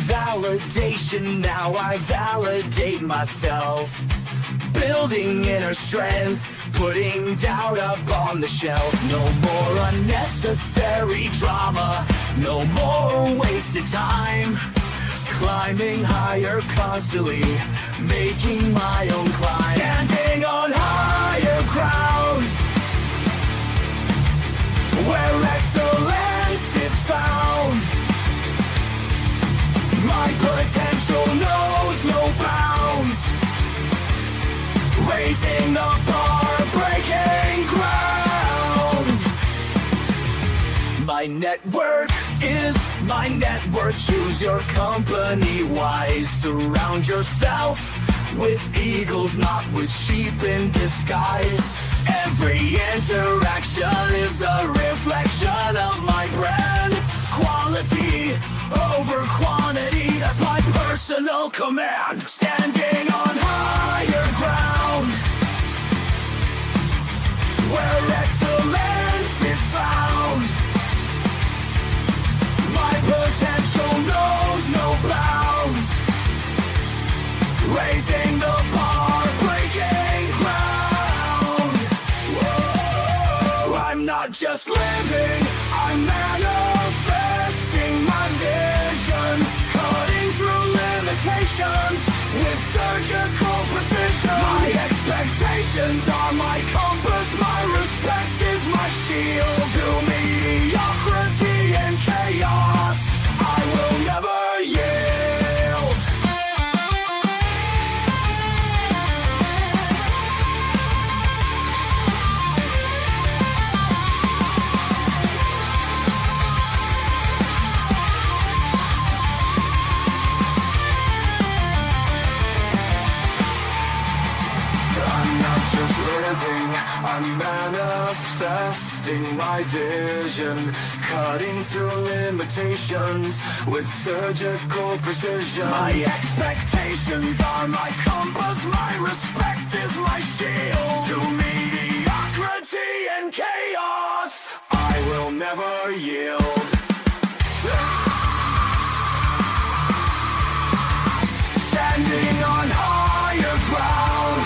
validation, now I validate myself. Building inner strength, putting doubt up on the shelf. No more unnecessary drama, no more wasted time. Climbing higher constantly, making my own climb. Standing on higher ground, where excellence is found. My potential knows no bounds. Raising the bar, breaking ground. My network is my net worth. Choose your company wise. Surround yourself with eagles, not with sheep in disguise. Every interaction is a reflection of my brand. Quality over quantity, that's my personal command. Standing on higher ground, where excellence is found. My potential knows no bounds. Raising the bar, breaking ground. Whoa. I'm not just living, I'm manifesting my vision. Cutting through limitations with surgical precision. My expectations are my compass, my respect is my shield. To mediocrity and chaos, I will never yield. I'm not just living, I'm manifesting my vision. Cutting through limitations with surgical precision. My expectations are my compass, my respect is my shield. To mediocrity and chaos, I will never yield. Standing on higher ground,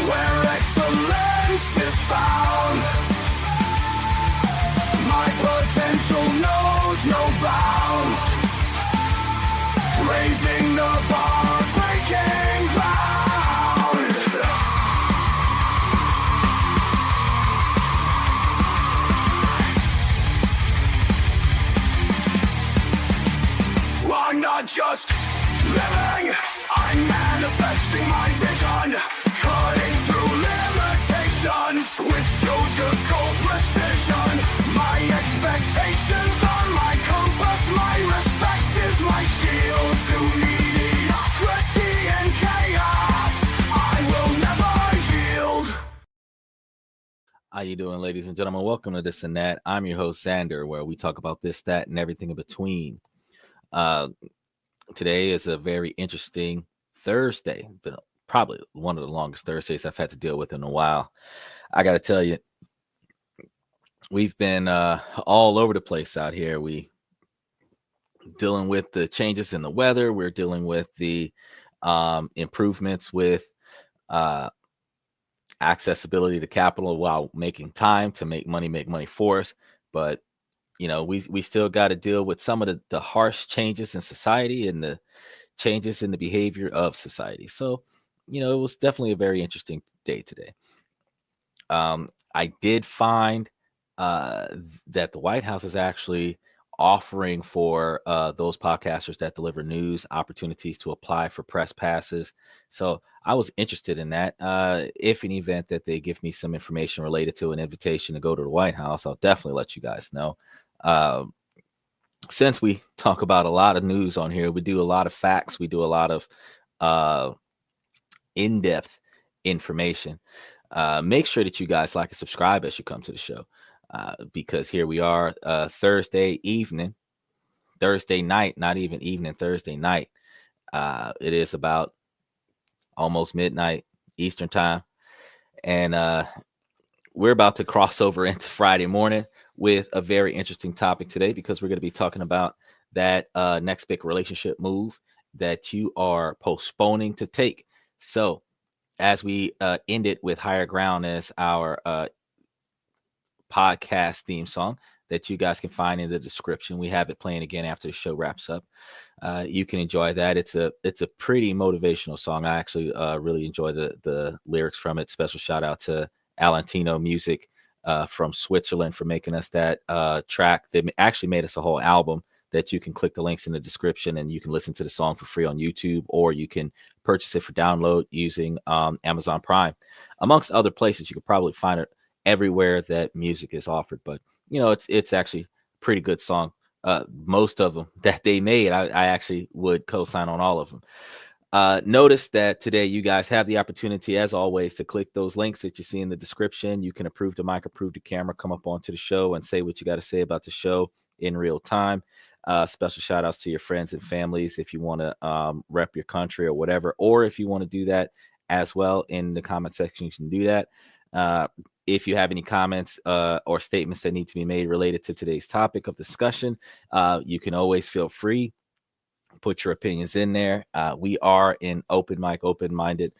where excellence is found. My potential knows no bounds. Raising the bar, breaking ground. I'm not just living, I'm manifesting my vision. Cutting through limitations with surgical precision. My expectations are my compass, my respect is my shield. To mediocrity and chaos, I will never yield. How you doing, ladies and gentlemen? Welcome to This and That. I'm your host, Sander, where we talk about this, that, and everything in between. Today is a very interesting Thursday. Been probably one of the longest Thursdays I've had to deal with in a while. I got to tell you, we've been all over the place out here. We dealing with the changes in the weather. We're dealing with the improvements with accessibility to capital while making time to make money for us. But you know, we still got to deal with some of the harsh changes in society and the changes in the behavior of society. So, you know, it was definitely a very interesting day today. I did find that the White House is actually offering for those podcasters that deliver news opportunities to apply for press passes. So I was interested in that. If in the event that they give me some information related to an invitation to go to the White House, I'll definitely let you guys know. Since we talk about a lot of news on here, we do a lot of facts, we do a lot of in-depth information. Make sure that you guys like and subscribe as you come to the show, because here we are, Thursday night, not even evening, Thursday night. It is about almost midnight Eastern time, and we're about to cross over into Friday morning with a very interesting topic today, because we're going to be talking about that next big relationship move that you are postponing to take. So, as we end it with Higher Ground as our podcast theme song that you guys can find in the description. We have it playing again after the show wraps up. You can enjoy that. It's a pretty motivational song. I actually really enjoy the lyrics from it. Special shout out to alanito.music from Switzerland for making us that track. They actually made us a whole album that you can click the links in the description and you can listen to the song for free on YouTube, or you can purchase it for download using Amazon Prime, amongst other places. You could probably find it everywhere that music is offered. But it's actually a pretty good song. Most of them that they made, I actually would co-sign on all of them. Notice that today you guys have the opportunity, as always, to click those links that you see in the description. You can approve the mic, approve the camera, come up onto the show and say what you got to say about the show in real time. Special shout outs to your friends and families if you want to rep your country or whatever, or if you want to do that as well in the comment section, you can do that. If you have any comments or statements that need to be made related to today's topic of discussion, you can always feel free. Put your opinions in there. We are in open mic, open-minded,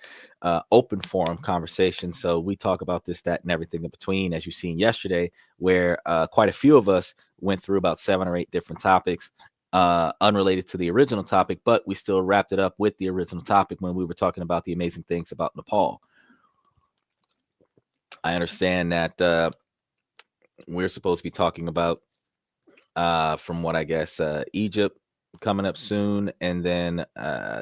open forum conversation. So we talk about this, that, and everything in between, as you've seen yesterday, where quite a few of us went through about 7 or 8 different topics unrelated to the original topic, but we still wrapped it up with the original topic when we were talking about the amazing things about Nepal. I understand that we're supposed to be talking about, from what I guess, Egypt coming up soon, and then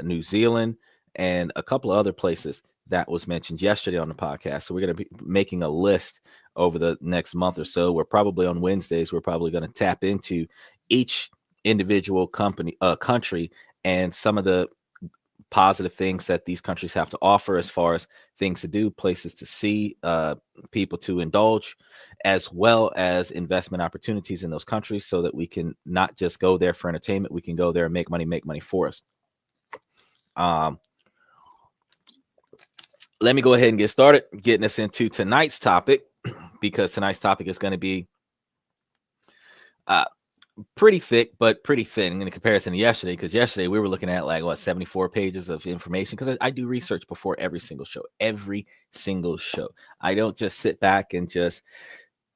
New Zealand and a couple of other places that was mentioned yesterday on the podcast. So we're going to be making a list over the next month or so. We're probably on Wednesdays. We're probably going to tap into each individual country and some of the positive things that these countries have to offer as far as things to do, places to see, people to indulge, as well as investment opportunities in those countries, so that we can not just go there for entertainment. We can go there and make money for us. Let me go ahead and get started getting us into tonight's topic, because tonight's topic is going to be pretty thick, but pretty thin in comparison to yesterday, because yesterday we were looking at 74 pages of information, because I do research before every single show. I don't just sit back and just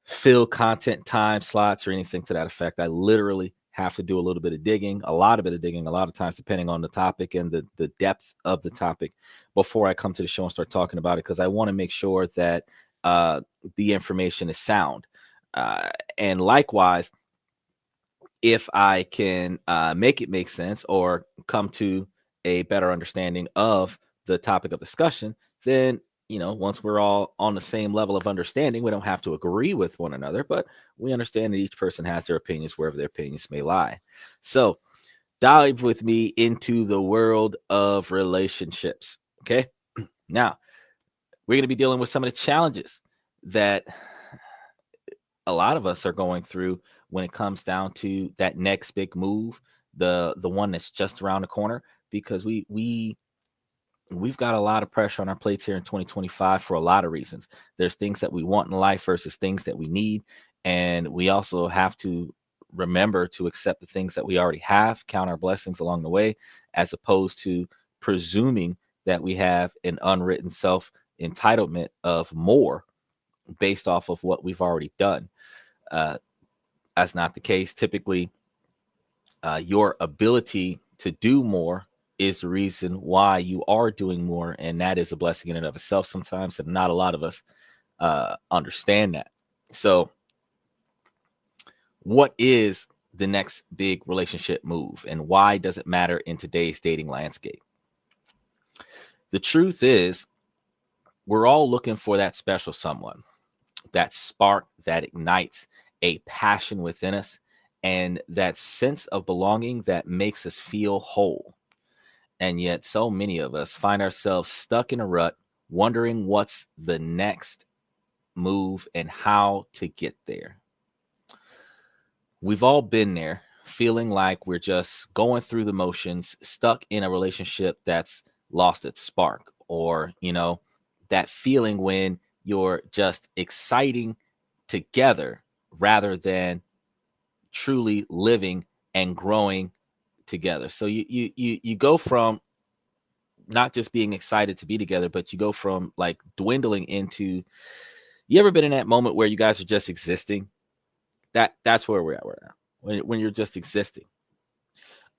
fill content time slots or anything to that effect. I literally have to do a little bit of digging, a lot of times, depending on the topic and the depth of the topic, before I come to the show and start talking about it, because I want to make sure that the information is sound. And likewise, if I can make it make sense or come to a better understanding of the topic of discussion, then, once we're all on the same level of understanding, we don't have to agree with one another, but we understand that each person has their opinions wherever their opinions may lie. So dive with me into the world of relationships. Okay. Now, we're going to be dealing with some of the challenges that a lot of us are going through when it comes down to that next big move, the one that's just around the corner, because we've got a lot of pressure on our plates here in 2025 for a lot of reasons. There's things that we want in life versus things that we need, and we also have to remember to accept the things that we already have, count our blessings along the way, as opposed to presuming that we have an unwritten self entitlement of more based off of what we've already done. That's not the case. Typically, your ability to do more is the reason why you are doing more, and that is a blessing in and of itself sometimes, and not a lot of us understand that. So what is the next big relationship move, and why does it matter in today's dating landscape? The truth is, we're all looking for that special someone, that spark that ignites a passion within us, and that sense of belonging that makes us feel whole. And yet so many of us find ourselves stuck in a rut, wondering what's the next move and how to get there. We've all been there, feeling like we're just going through the motions, stuck in a relationship that's lost its spark, or, that feeling when you're just exciting together rather than truly living and growing together. So you go from not just being excited to be together, but you go from like dwindling into, you ever been in that moment where you guys are just existing? That's where we're at right now. When you're just existing.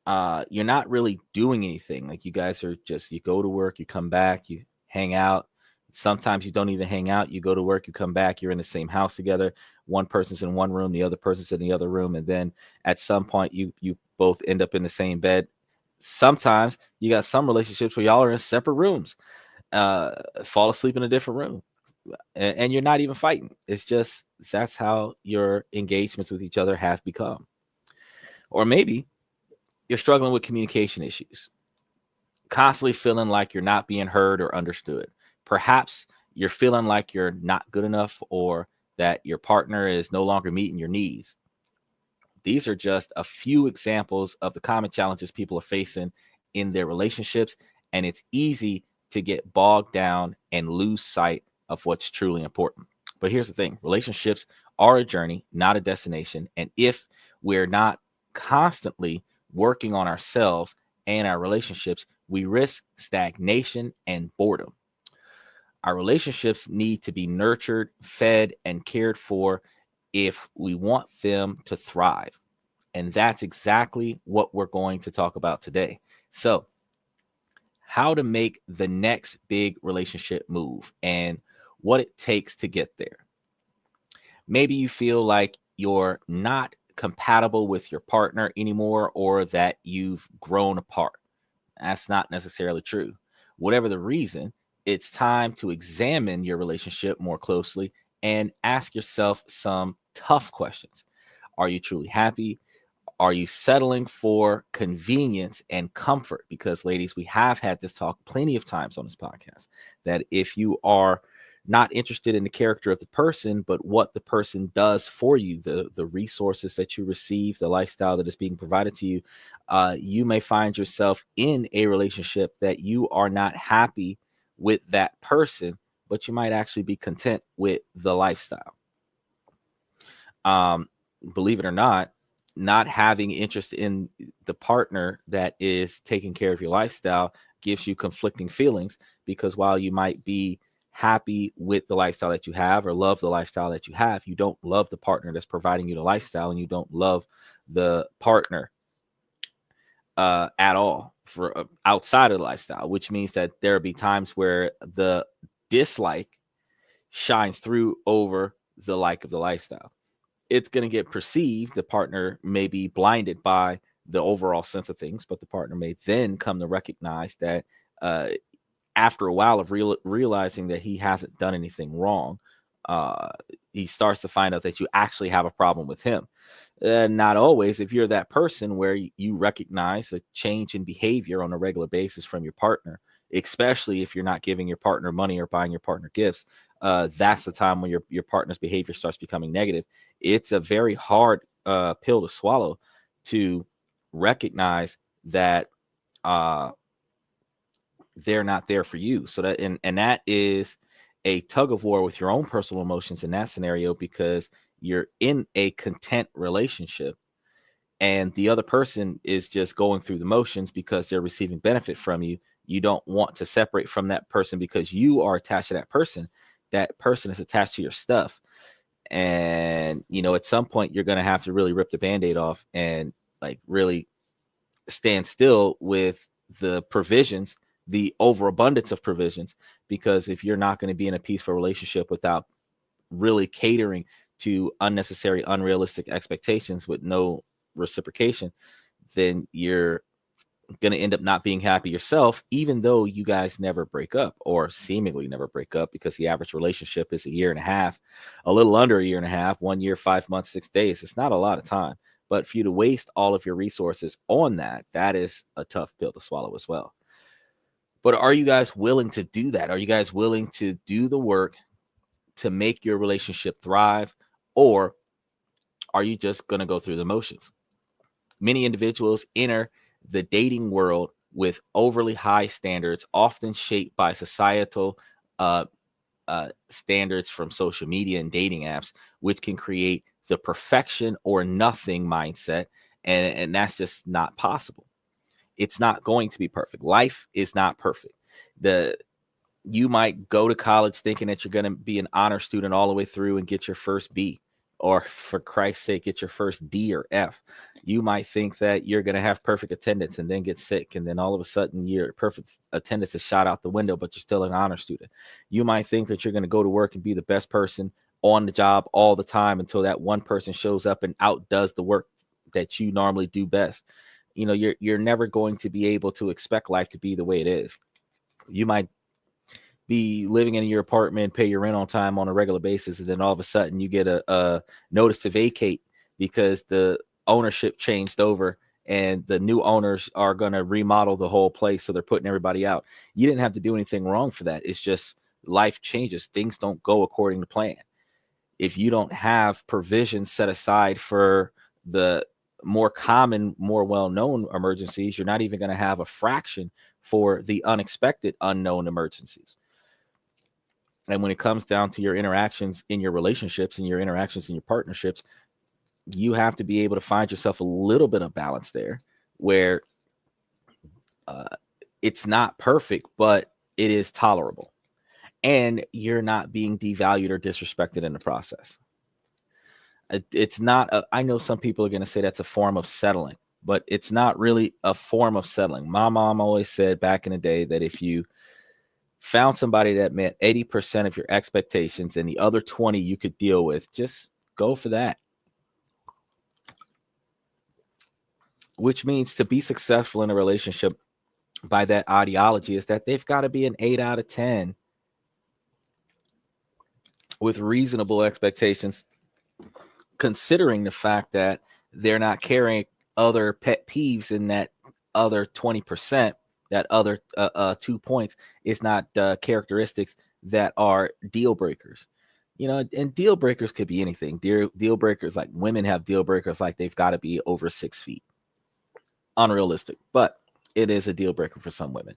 You're not really doing anything. Like you guys are just, you go to work, you come back, you hang out. Sometimes you don't even hang out. You go to work, you come back, you're in the same house together. One person's in one room, the other person's in the other room, and then at some point you both end up in the same bed. Sometimes you got some relationships where y'all are in separate rooms, fall asleep in a different room, and you're not even fighting. It's just that's how your engagements with each other have become. Or maybe you're struggling with communication issues, constantly feeling like you're not being heard or understood. Perhaps you're feeling like you're not good enough or that your partner is no longer meeting your needs. These are just a few examples of the common challenges people are facing in their relationships, and it's easy to get bogged down and lose sight of what's truly important. But here's the thing: relationships are a journey, not a destination. And if we're not constantly working on ourselves and our relationships, we risk stagnation and boredom. Our relationships need to be nurtured, fed, and cared for if we want them to thrive. And that's exactly what we're going to talk about today. So, how to make the next big relationship move and what it takes to get there. Maybe you feel like you're not compatible with your partner anymore, or that you've grown apart. That's not necessarily true. Whatever the reason, it's time to examine your relationship more closely and ask yourself some tough questions. Are you truly happy? Are you settling for convenience and comfort? Because, ladies, we have had this talk plenty of times on this podcast that if you are not interested in the character of the person, but what the person does for you, the resources that you receive, the lifestyle that is being provided to you, you may find yourself in a relationship that you are not happy with that person, but you might actually be content with the lifestyle. Um, Believe it or not having interest in the partner that is taking care of your lifestyle gives you conflicting feelings, because while you might be happy with the lifestyle that you have or love the lifestyle that you have, you don't love the partner that's providing you the lifestyle, and you don't love the partner at all for outside of the lifestyle, which means that there'll be times where the dislike shines through over the like of the lifestyle. It's going to get perceived, the partner may be blinded by the overall sense of things, but the partner may then come to recognize that after a while of realizing that he hasn't done anything wrong, he starts to find out that you actually have a problem with him. Not always. If you're that person where you recognize a change in behavior on a regular basis from your partner, especially if you're not giving your partner money or buying your partner gifts, that's the time when your partner's behavior starts becoming negative. It's a very hard pill to swallow, to recognize that they're not there for you. So that and that is a tug of war with your own personal emotions in that scenario, because you're in a content relationship and the other person is just going through the motions because they're receiving benefit from you. You don't want to separate from that person because you are attached to that person. That person is attached to your stuff. And, at some point you're going to have to really rip the Band-Aid off and like really stand still with the provisions, the overabundance of provisions, because if you're not going to be in a peaceful relationship without really catering to unnecessary, unrealistic expectations with no reciprocation, then you're going to end up not being happy yourself, even though you guys never break up, or seemingly never break up, because the average relationship is a year and a half, a little under a year and a half, 1 year, 5 months, 6 days. It's not a lot of time. But for you to waste all of your resources on that is a tough pill to swallow as well. But are you guys willing to do that? Are you guys willing to do the work to make your relationship thrive? Or are you just going to go through the motions? Many individuals enter the dating world with overly high standards, often shaped by societal standards from social media and dating apps, which can create the perfection or nothing mindset and that's just not possible. It's not going to be perfect. Life is not perfect. The You might go to college thinking that you're going to be an honor student all the way through and get your first B, or for Christ's sake, get your first D or F. You might think that you're going to have perfect attendance and then get sick, and then all of a sudden your perfect attendance is shot out the window, but you're still an honor student. You might think that you're going to go to work and be the best person on the job all the time until that one person shows up and outdoes the work that you normally do best. You're never going to be able to expect life to be the way it is. You might be living in your apartment, pay your rent on time on a regular basis, and then all of a sudden you get a notice to vacate because the ownership changed over and the new owners are going to remodel the whole place, so they're putting everybody out. You didn't have to do anything wrong for that. It's just life changes. Things don't go according to plan. If you don't have provisions set aside for the more common, more well-known emergencies, you're not even going to have a fraction for the unexpected, unknown emergencies. And when it comes down to your interactions in your relationships and your interactions in your partnerships, you have to be able to find yourself a little bit of balance there where it's not perfect, but it is tolerable. And you're not being devalued or disrespected in the process. It's not, I know some people are going to say that's a form of settling, but it's not really a form of settling. My mom always said back in the day that if you found somebody that met 80% of your expectations and the other 20 you could deal with, just go for that. Which means to be successful in a relationship by that ideology is that they've got to be an 8 out of 10 with reasonable expectations, considering the fact that they're not carrying other pet peeves in that other 20%. That other 2 points is not characteristics that are deal breakers. And deal breakers could be anything. Deal breakers, like women have deal breakers like they've got to be over 6 feet. Unrealistic, but it is a deal breaker for some women.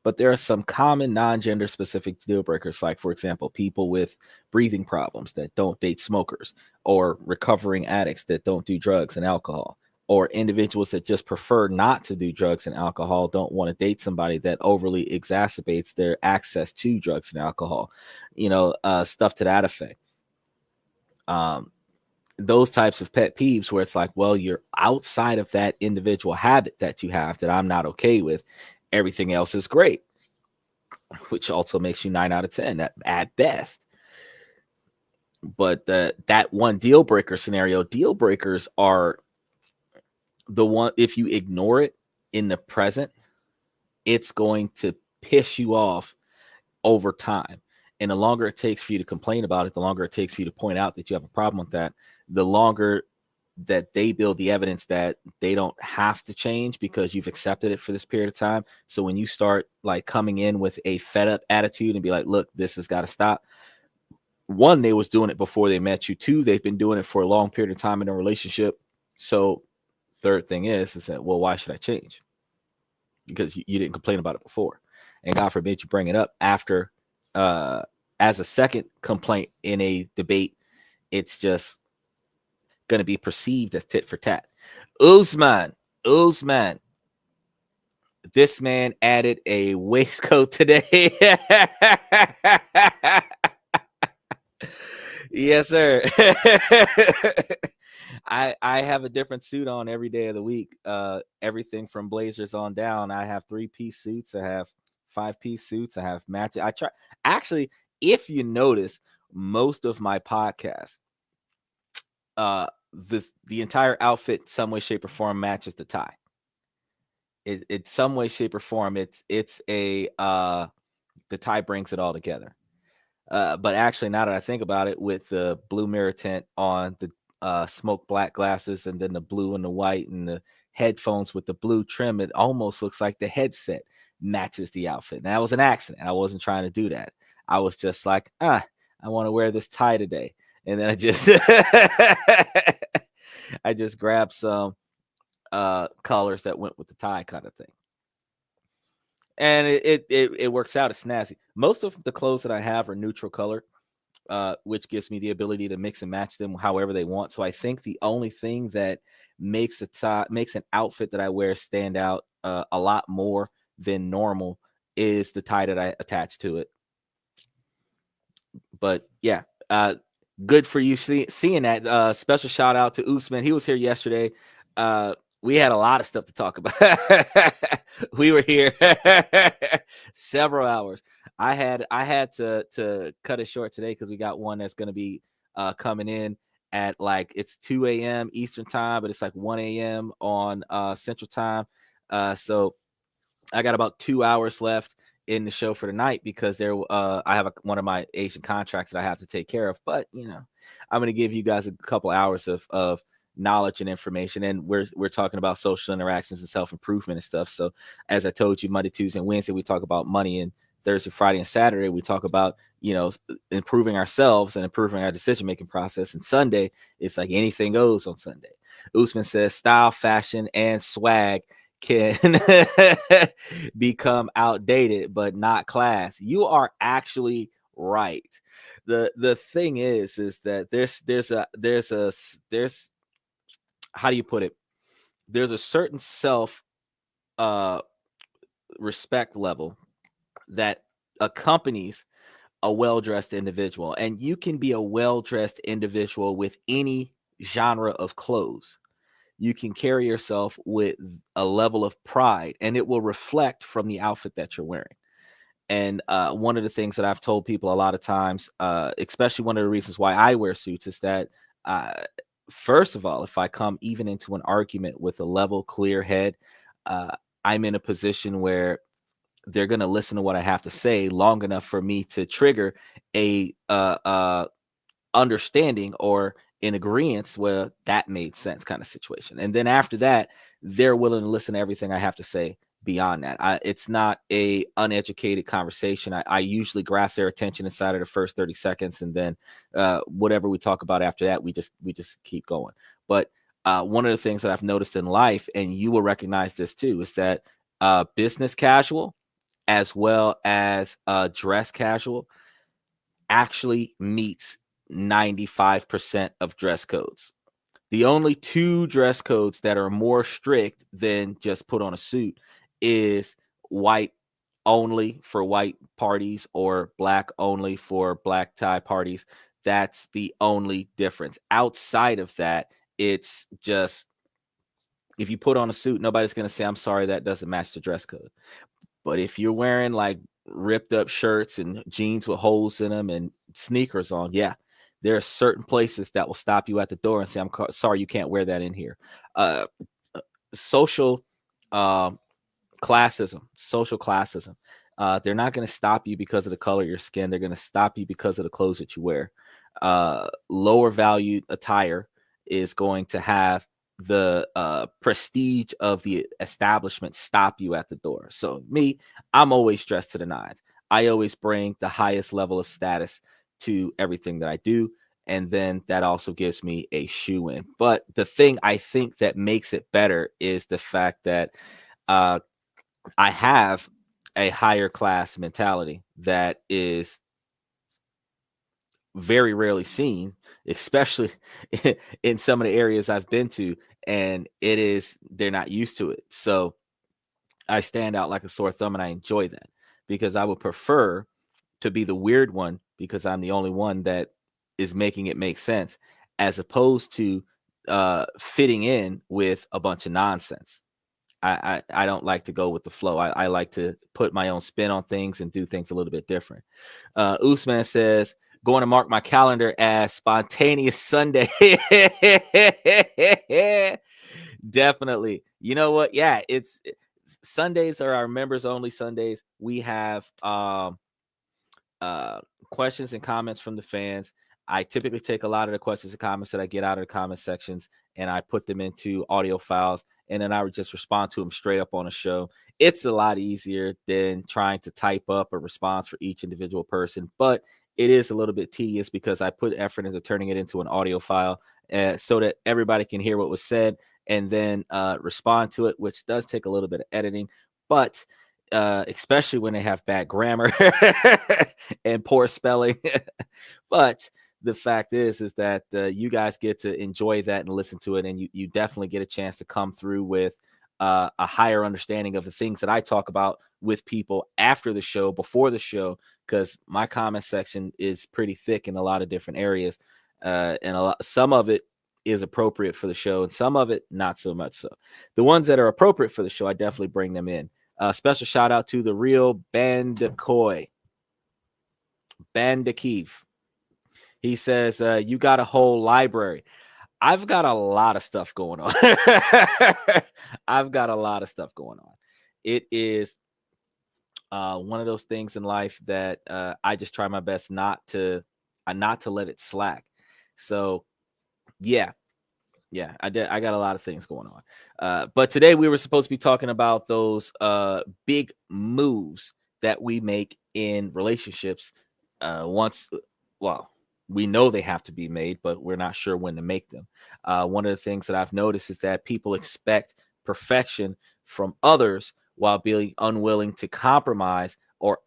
But there are some common non-gender specific deal breakers, like, for example, people with breathing problems that don't date smokers, or recovering addicts that don't do drugs and alcohol, or individuals that just prefer not to do drugs and alcohol, don't want to date somebody that overly exacerbates their access to drugs and alcohol, stuff to that effect. Those types of pet peeves where it's like, well, you're outside of that individual habit that you have that I'm not okay with. Everything else is great, which also makes you 9 out of 10 at best. But that one deal breaker scenario, deal breakers are the one, if you ignore it in the present, it's going to piss you off over time. And the longer it takes for you to complain about it, the longer it takes for you to point out that you have a problem with that, the longer that they build the evidence that they don't have to change because you've accepted it for this period of time. So when you start like coming in with a fed up attitude and be like, look, this has got to stop. One, they was doing it before they met you. Two, they've been doing it for a long period of time in a relationship. So third thing is that, well, why should I change? Because you didn't complain about it before. And God forbid you bring it up after as a second complaint in a debate. It's just going to be perceived as tit for tat. Usman, this man added a waistcoat today. Yes, sir. I have a different suit on every day of the week. Everything from blazers on down. I have 3-piece suits. I have 5-piece suits. I have matching. I try. Actually, if you notice, most of my podcasts, the entire outfit, some way, shape, or form matches the tie. It's some way, shape, or form. It's a the tie brings it all together. But actually, now that I think about it, with the blue mirror tint on, the smoke black glasses, and then the blue and the white, and the headphones with the blue trim, it almost looks like the headset matches the outfit. And that was an accident. I wasn't trying to do that. I was just like, I want to wear this tie today. And then I just I just grabbed some colors that went with the tie, kind of thing. And it works out. It's snazzy. Most of the clothes that I have are neutral color. which gives me the ability to mix and match them however they want. So I think the only thing that makes an outfit that I wear stand out a lot more than normal is the tie that I attach to it. But yeah, good for you seeing that. Special shout out to Usman. He was here yesterday. We had a lot of stuff to talk about. We were here several hours. I had to cut it short today because we got one that's going to be coming in at like it's 2 a.m. Eastern time, but it's like 1 a.m. on Central time. So I got about 2 hours left in the show for tonight because I have one of my Asian contracts that I have to take care of. But I'm going to give you guys a couple hours of knowledge and information, and we're talking about social interactions and self-improvement and stuff. So as I told you, Monday, Tuesday, and Wednesday we talk about money, and Thursday, Friday, and Saturday we talk about improving ourselves and improving our decision-making process. And Sunday it's like anything goes on Sunday. Usman says style, fashion, and swag can become outdated, but not class. You are actually right. The thing is that there's how do you put it? There's a certain self respect level that accompanies a well-dressed individual, and you can be a well-dressed individual with any genre of clothes. You can carry yourself with a level of pride, and it will reflect from the outfit that you're wearing. And one of the things that I've told people a lot of times, especially one of the reasons why I wear suits, is that first of all, if I come even into an argument with a level, clear head, I'm in a position where they're going to listen to what I have to say long enough for me to trigger a understanding or in agreement where that made sense kind of situation. And then after that, they're willing to listen to everything I have to say beyond that. It's not a uneducated conversation. I usually grasp their attention inside of the first 30 seconds. And then whatever we talk about after that, we just keep going. But one of the things that I've noticed in life, and you will recognize this too, is that business casual as well as dress casual actually meets 95% of dress codes. The only two dress codes that are more strict than just put on a suit is white only for white parties or black only for black tie parties. That's the only difference. Outside of that, it's just if you put on a suit, nobody's going to say, I'm sorry, that doesn't match the dress code. But if you're wearing like ripped up shirts and jeans with holes in them and sneakers on, yeah, there are certain places that will stop you at the door and say, I'm sorry, you can't wear that in here. Social classism. They're not going to stop you because of the color of your skin. They're going to stop you because of the clothes that you wear. Lower valued attire is going to have the prestige of the establishment stop you at the door. So me, I'm always dressed to the nines. I always bring the highest level of status to everything that I do. And then that also gives me a shoe in. But the thing I think that makes it better is the fact that I have a higher class mentality that is very rarely seen, especially in some of the areas I've been to, and they're not used to it. So I stand out like a sore thumb, and I enjoy that because I would prefer to be the weird one because I'm the only one that is making it make sense, as opposed to fitting in with a bunch of nonsense. I don't like to go with the flow. I like to put my own spin on things and do things a little bit different. Usman says, going to mark my calendar as spontaneous Sunday. Definitely. You know what? Yeah, Sundays are our members only Sundays. We have questions and comments from the fans. I typically take a lot of the questions and comments that I get out of the comment sections and I put them into audio files, and then I would just respond to them straight up on a show. It's a lot easier than trying to type up a response for each individual person, but it is a little bit tedious because I put effort into turning it into an audio file so that everybody can hear what was said and then respond to it, which does take a little bit of editing. But especially when they have bad grammar and poor spelling. But the fact is that you guys get to enjoy that and listen to it, and you definitely get a chance to come through with a higher understanding of the things that I talk about with people after the show, before the show, because my comment section is pretty thick in a lot of different areas, and some of it is appropriate for the show, and some of it not so much so. The ones that are appropriate for the show, I definitely bring them in. Special shout out to the real Bandakoy. Bandakeev. He says, you got a whole library. I've got a lot of stuff going on. I've got a lot of stuff going on. It is one of those things in life that I just try my best not to let it slack. So yeah, I got a lot of things going on. But today we were supposed to be talking about those big moves that we make in relationships. We know they have to be made, but we're not sure when to make them. One of the things that I've noticed is that people expect perfection from others while being unwilling to compromise or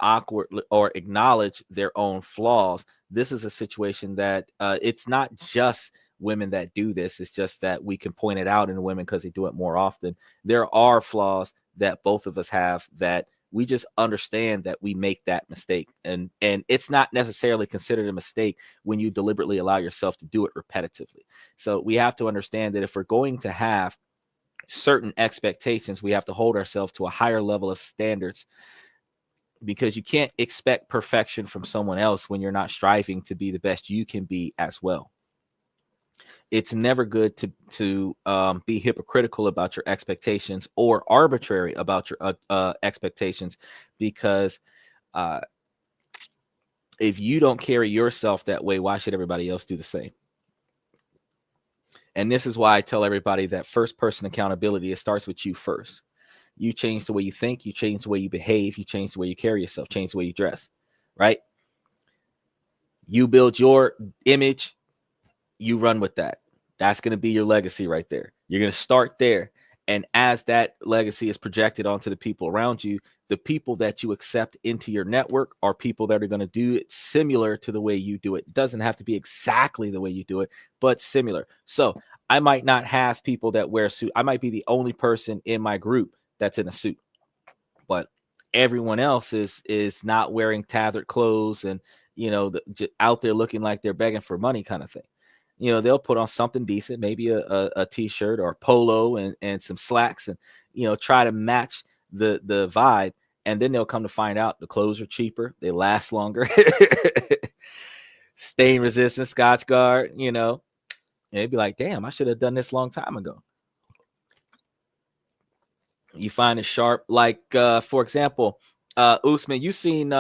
acknowledge their own flaws. This is a situation that it's not just women that do this. It's just that we can point it out in women because they do it more often. There are flaws that both of us have that we just understand that we make that mistake. And it's not necessarily considered a mistake when you deliberately allow yourself to do it repetitively. So we have to understand that if we're going to have certain expectations, we have to hold ourselves to a higher level of standards, because you can't expect perfection from someone else when you're not striving to be the best you can be as well. It's never good to be hypocritical about your expectations or arbitrary about your expectations, because if you don't carry yourself that way, why should everybody else do the same? And this is why I tell everybody that first person accountability, it starts with you first. You change the way you think, you change the way you behave, you change the way you carry yourself, change the way you dress, right? You build your image, you run with that. That's going to be your legacy right there. You're going to start there. And as that legacy is projected onto the people around you, the people that you accept into your network are people that are going to do it similar to the way you do it. It doesn't have to be exactly the way you do it, but similar. So I might not have people that wear a suit. I might be the only person in my group that's in a suit, but everyone else is not wearing tattered clothes and, out there looking like they're begging for money kind of thing. They'll put on something decent, maybe a t-shirt or a polo and some slacks, and, try to match the vibe. And then they'll come to find out the clothes are cheaper. They last longer. Stain resistant, Scotch Guard, and they'd be like, damn, I should have done this a long time ago. You find it sharp. Like, for example, Usman, you seen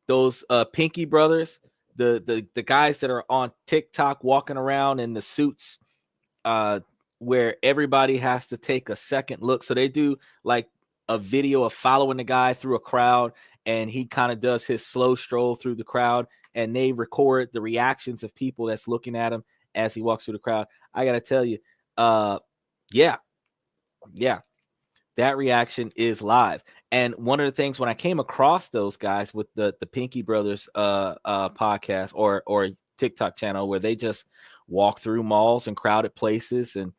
those Pinky brothers, the guys that are on TikTok walking around in the suits, where everybody has to take a second look. So they do like a video of following the guy through a crowd, and he kind of does his slow stroll through the crowd, and they record the reactions of people that's looking at him as he walks through the crowd. I gotta tell you, yeah, that reaction is live. And one of the things when I came across those guys with the Pinky Brothers podcast or TikTok channel, where they just walk through malls and crowded places, and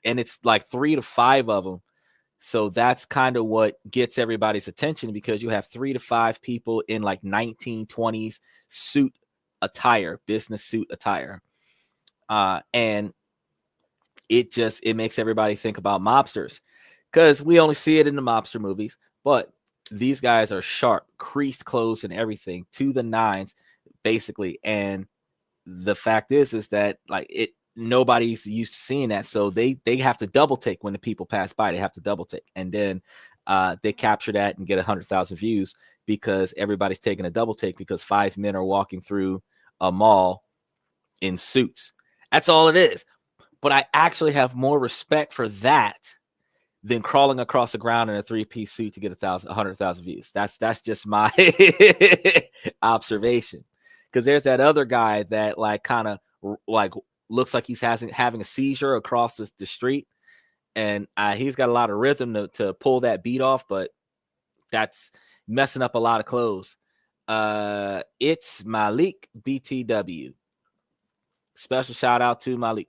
it's like 3 to 5 of them. So that's kind of what gets everybody's attention, because you have 3 to 5 people in like 1920s suit attire, business suit attire. And it makes everybody think about mobsters, because we only see it in the mobster movies. But these guys are sharp, creased clothes and everything to the nines, basically. And the fact is that like nobody's used to seeing that, so they have to double take when the people pass by. They have to double take, and then they capture that and get 100,000 views because everybody's taking a double take because 5 men are walking through a mall in suits. That's all it is. But I actually have more respect for that than crawling across the ground in a 3-piece suit to get 100,000 views. That's just my observation. Because there's that other guy that like kind of like looks like he's having a seizure across the street, and he's got a lot of rhythm to pull that beat off, but that's messing up a lot of clothes. It's Malik BTW. Special shout out to Malik.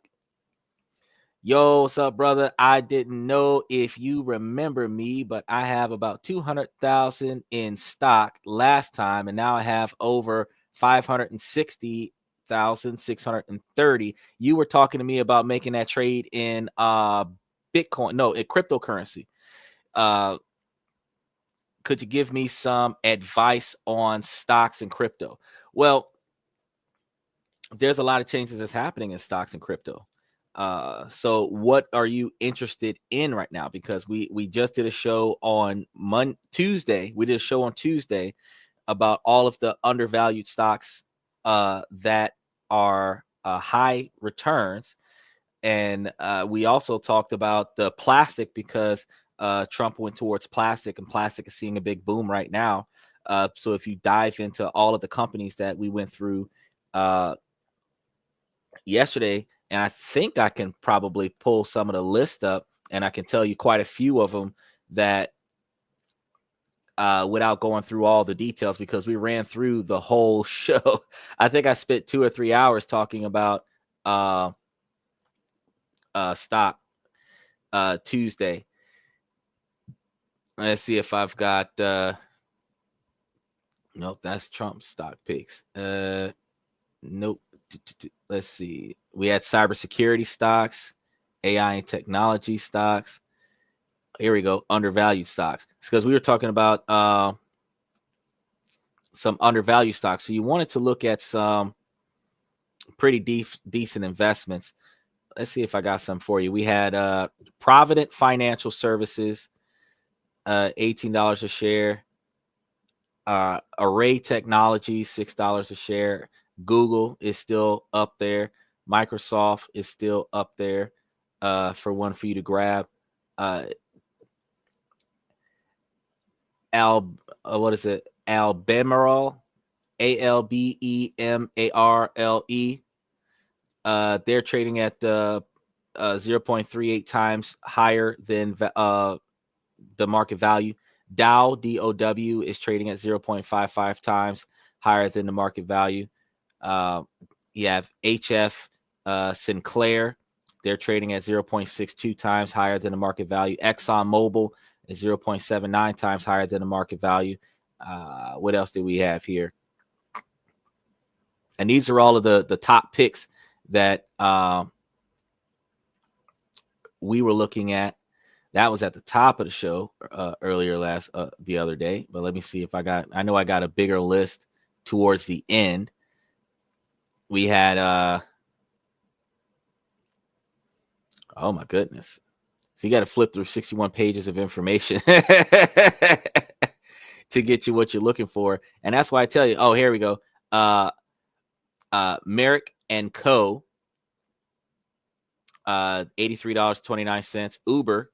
Yo, what's up, brother? I didn't know if you remember me, but I have about 200,000 in stock last time, and now I have over 560,630. You were talking to me about making that trade in Bitcoin, no, in cryptocurrency. Could you give me some advice on stocks and crypto? Well, there's a lot of changes that's happening in stocks and crypto. So what are you interested in right now? Because we just did a show on Tuesday. We did a show on Tuesday about all of the undervalued stocks that are high returns. And we also talked about the plastic because Trump went towards plastic, and plastic is seeing a big boom right now. So if you dive into all of the companies that we went through yesterday, and I think I can probably pull some of the list up, and I can tell you quite a few of them that without going through all the details, because we ran through the whole show. I think I spent 2 or 3 hours talking about stock Tuesday. Let's see if I've got nope, that's Trump's stock picks. Nope. Let's see. We had cybersecurity stocks, AI and technology stocks. Here we go. Undervalued stocks. It's because we were talking about some undervalued stocks. So you wanted to look at some pretty decent investments. Let's see if I got some for you. We had Provident Financial Services, $18 a share. Array Technologies, $6 a share. Google is still up there. Microsoft is still up there for one for you to grab. What is it? Albemarle, Albemarle. They're trading at 0.38 times higher than the market value. Dow, DOW, is trading at 0.55 times higher than the market value. You have HF Sinclair. They're trading at 0.62 times higher than the market value. ExxonMobil is 0.79 times higher than the market value. What else do we have here? And these are all of the top picks that we were looking at. That was at the top of the show earlier the other day. But let me see if I know I got a bigger list towards the end. We had oh my goodness. So you got to flip through 61 pages of information to get you what you're looking for. And that's why I tell you, oh, here we go. Merrick and Co. $83.29. Uber,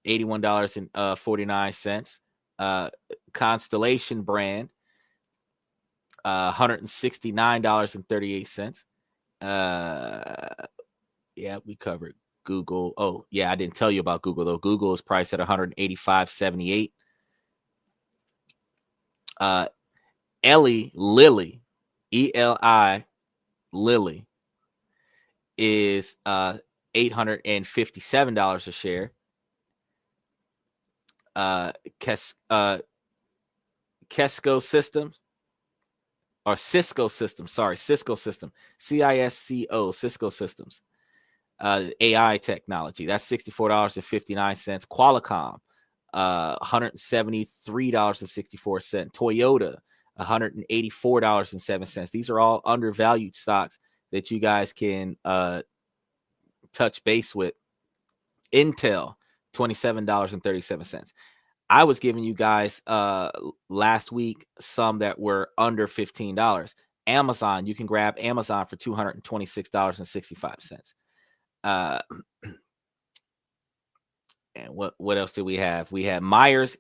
$81.49. Constellation Brand, $169.38. Yeah, we covered Google. Oh, yeah, I didn't tell you about Google, though. Google is priced at $185.78. Lilly, ELI, Lilly, is $857 a share. Cisco Systems, or Cisco Systems, Cisco System, CISCO, Cisco Systems, AI technology, that's $64.59. Qualcomm, $173.64. Toyota, $184.07. These are all undervalued stocks that you guys can touch base with. Intel, $27.37. I was giving you guys last week some that were under $15. Amazon, you can grab Amazon for $226.65. And what else do we have? We have Myers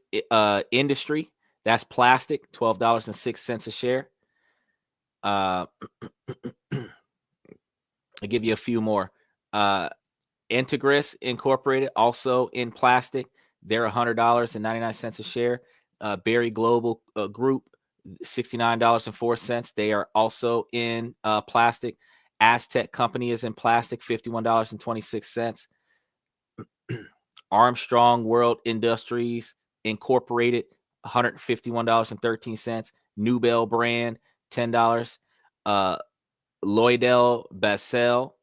Industry, that's plastic, $12.06 a share. I'll give you a few more. Integris Incorporated, also in plastic. They're $100.99 a share. Berry Global Group, $69.04. They are also in plastic. Aztec Company is in plastic, $51.26. Armstrong World Industries Incorporated, $151.13. Nubel Brand, $10. Lloydell Basel,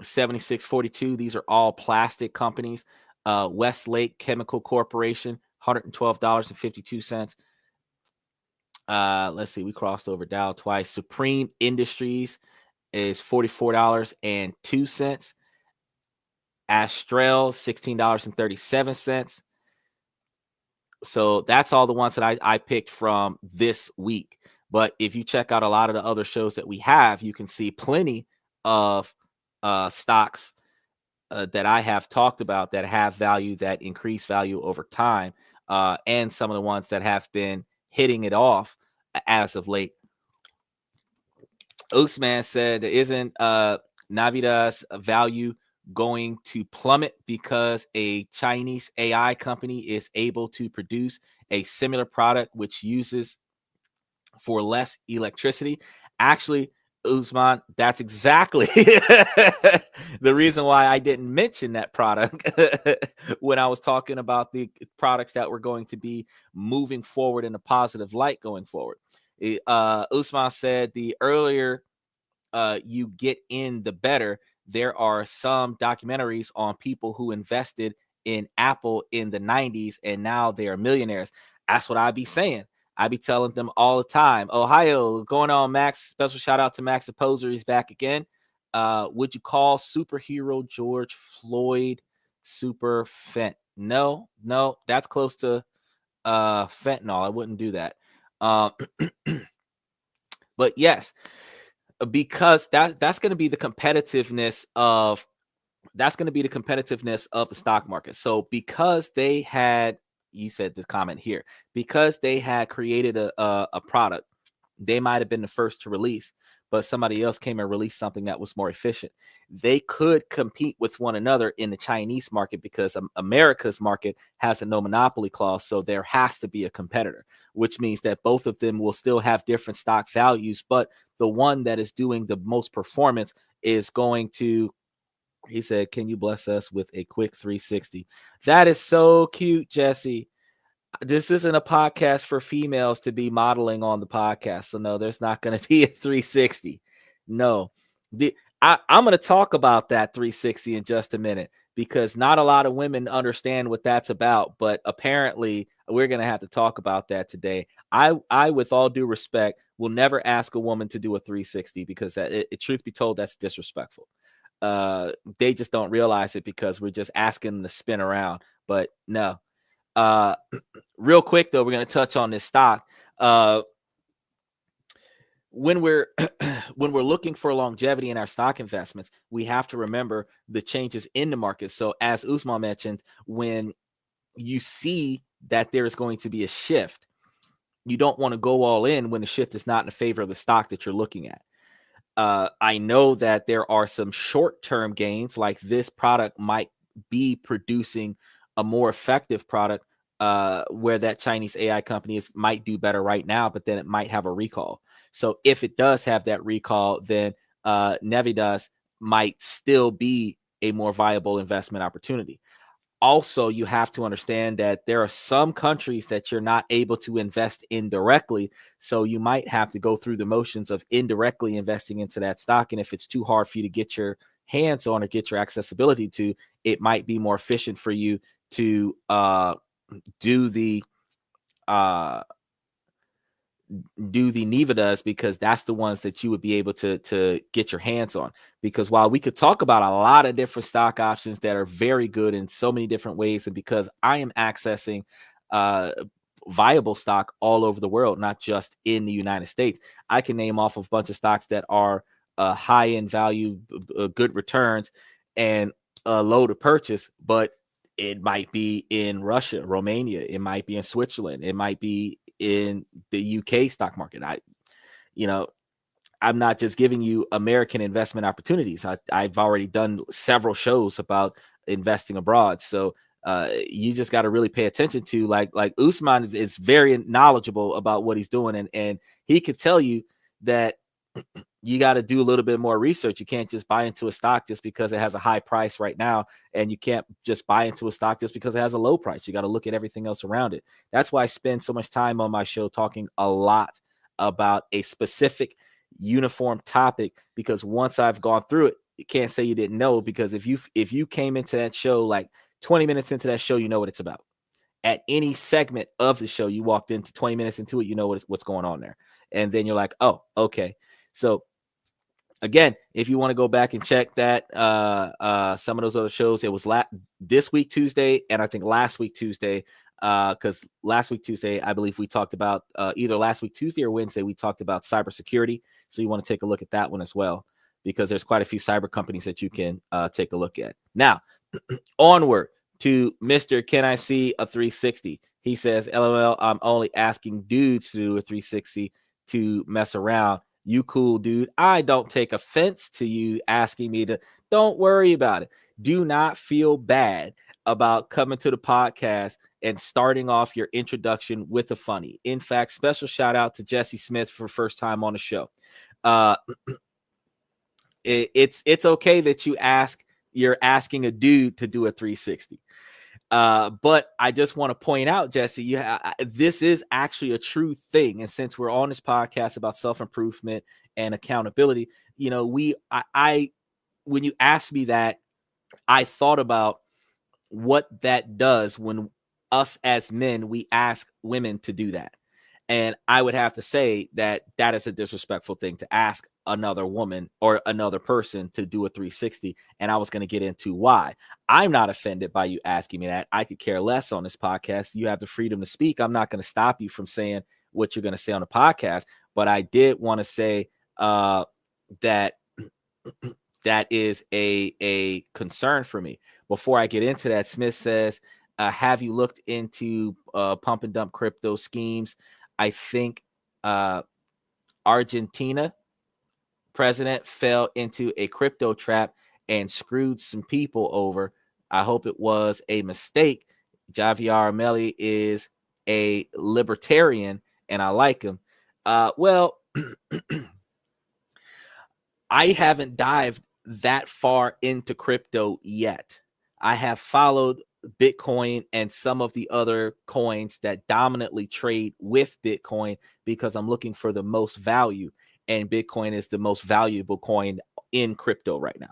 $76.42. These are all plastic companies. Westlake Chemical Corporation, $112.52. Let's see, we crossed over Dow twice. Supreme Industries is $44.02. Astral, $16.37. So that's all the ones that I picked from this week. But if you check out a lot of the other shows that we have, you can see plenty of stocks that I have talked about that have value, that increase value over time, and some of the ones that have been hitting it off as of late. Usman said, isn't Navida's value going to plummet because a Chinese AI company is able to produce a similar product which uses for less electricity? Actually, Usman, that's exactly the reason why I didn't mention that product when I was talking about the products that were going to be moving forward in a positive light going forward. Usman said the earlier you get in, the better. There are some documentaries on people who invested in Apple in the 90s and now they are millionaires. That's what I be saying. I be telling them all the time. Ohio, going on, Max. Special shout out to Max Opposer. He's back again. Would you call superhero George Floyd super fent? No, that's close to fentanyl. I wouldn't do that. But yes, because that's going to be the competitiveness of the stock market. So because they had, you said the comment here, because they had created a product, they might have been the first to release, but somebody else came and released something that was more efficient. They could compete with one another in the Chinese market because America's market has a no monopoly clause. So there has to be a competitor, which means that both of them will still have different stock values, but the one that is doing the most performance is going to, he said, can you bless us with a quick 360? That is so cute, Jesse. This isn't a podcast for females to be modeling on the podcast. So no, there's not going to be a 360. No, I'm going to talk about that 360 in just a minute because not a lot of women understand what that's about. But apparently we're going to have to talk about that today. I, with all due respect, will never ask a woman to do a 360 because truth be told, that's disrespectful. They just don't realize it because we're just asking them to spin around. But no. Real quick though, we're going to touch on this stock. When we're looking for longevity in our stock investments, we have to remember the changes in the market. So as Usman mentioned, when you see that there is going to be a shift, you don't want to go all in when the shift is not in favor of the stock that you're looking at. I know that there are some short-term gains, like this product might be producing a more effective product where that Chinese AI company might do better right now, but then it might have a recall. So if it does have that recall, then Navitas might still be a more viable investment opportunity. Also, you have to understand that there are some countries that you're not able to invest in directly. So you might have to go through the motions of indirectly investing into that stock. And if it's too hard for you to get your hands on or get your accessibility to, it might be more efficient for you to do the Nevadas, because that's the ones that you would be able to get your hands on. Because while we could talk about a lot of different stock options that are very good in so many different ways, and because I am accessing viable stock all over the world, not just in the United States, I can name off a bunch of stocks that are high in value, good returns, and low to purchase, but it might be in Russia, Romania, it might be in Switzerland, it might be in the UK stock market. I'm not just giving you American investment opportunities. I've already done several shows about investing abroad. So you just got to really pay attention to like Usman is very knowledgeable about what he's doing, and he could tell you that you got to do a little bit more research. You can't just buy into a stock just because it has a high price right now, and you can't just buy into a stock just because it has a low price. You got to look at everything else around it. That's why I spend so much time on my show talking a lot about a specific uniform topic, because once I've gone through it, you can't say you didn't know, because if you came into that show like 20 minutes into that show, you know what it's about. At any segment of the show, you walked into 20 minutes into it, you know what's going on there. And then you're like, oh, okay. So again, if you want to go back and check that, some of those other shows, it was this week Tuesday, and I think last week Tuesday, because last week Tuesday, I believe we talked about either last week Tuesday or Wednesday, we talked about cybersecurity. So you want to take a look at that one as well, because there's quite a few cyber companies that you can take a look at. Now, onward to Mr. Can I See a 360? He says, LOL, I'm only asking dudes to do a 360 to mess around. You cool, dude. I don't take offense to you asking me to. Don't worry about it. Do not feel bad about coming to the podcast and starting off your introduction with a funny. In fact, special shout out to Jesse Smith for first time on the show. It's okay that you're asking a dude to do a 360. But I just want to point out, Jesse, this is actually a true thing. And since we're on this podcast about self-improvement and accountability, you know, when you asked me that, I thought about what that does when us as men, we ask women to do that. And I would have to say that that is a disrespectful thing to ask another woman or another person to do a 360. And I was going to get into why. I'm not offended by you asking me that. I could care less on this podcast. You have the freedom to speak. I'm not going to stop you from saying what you're going to say on the podcast. But I did want to say that that is a concern for me. Before I get into that, Smith says, have you looked into pump and dump crypto schemes? I think Argentina president fell into a crypto trap and screwed some people over. I hope it was a mistake. Javier Milei is a libertarian, and I like him. Well, I haven't dived that far into crypto yet. I have followed Bitcoin and some of the other coins that dominantly trade with Bitcoin because I'm looking for the most value, and Bitcoin is the most valuable coin in crypto right now.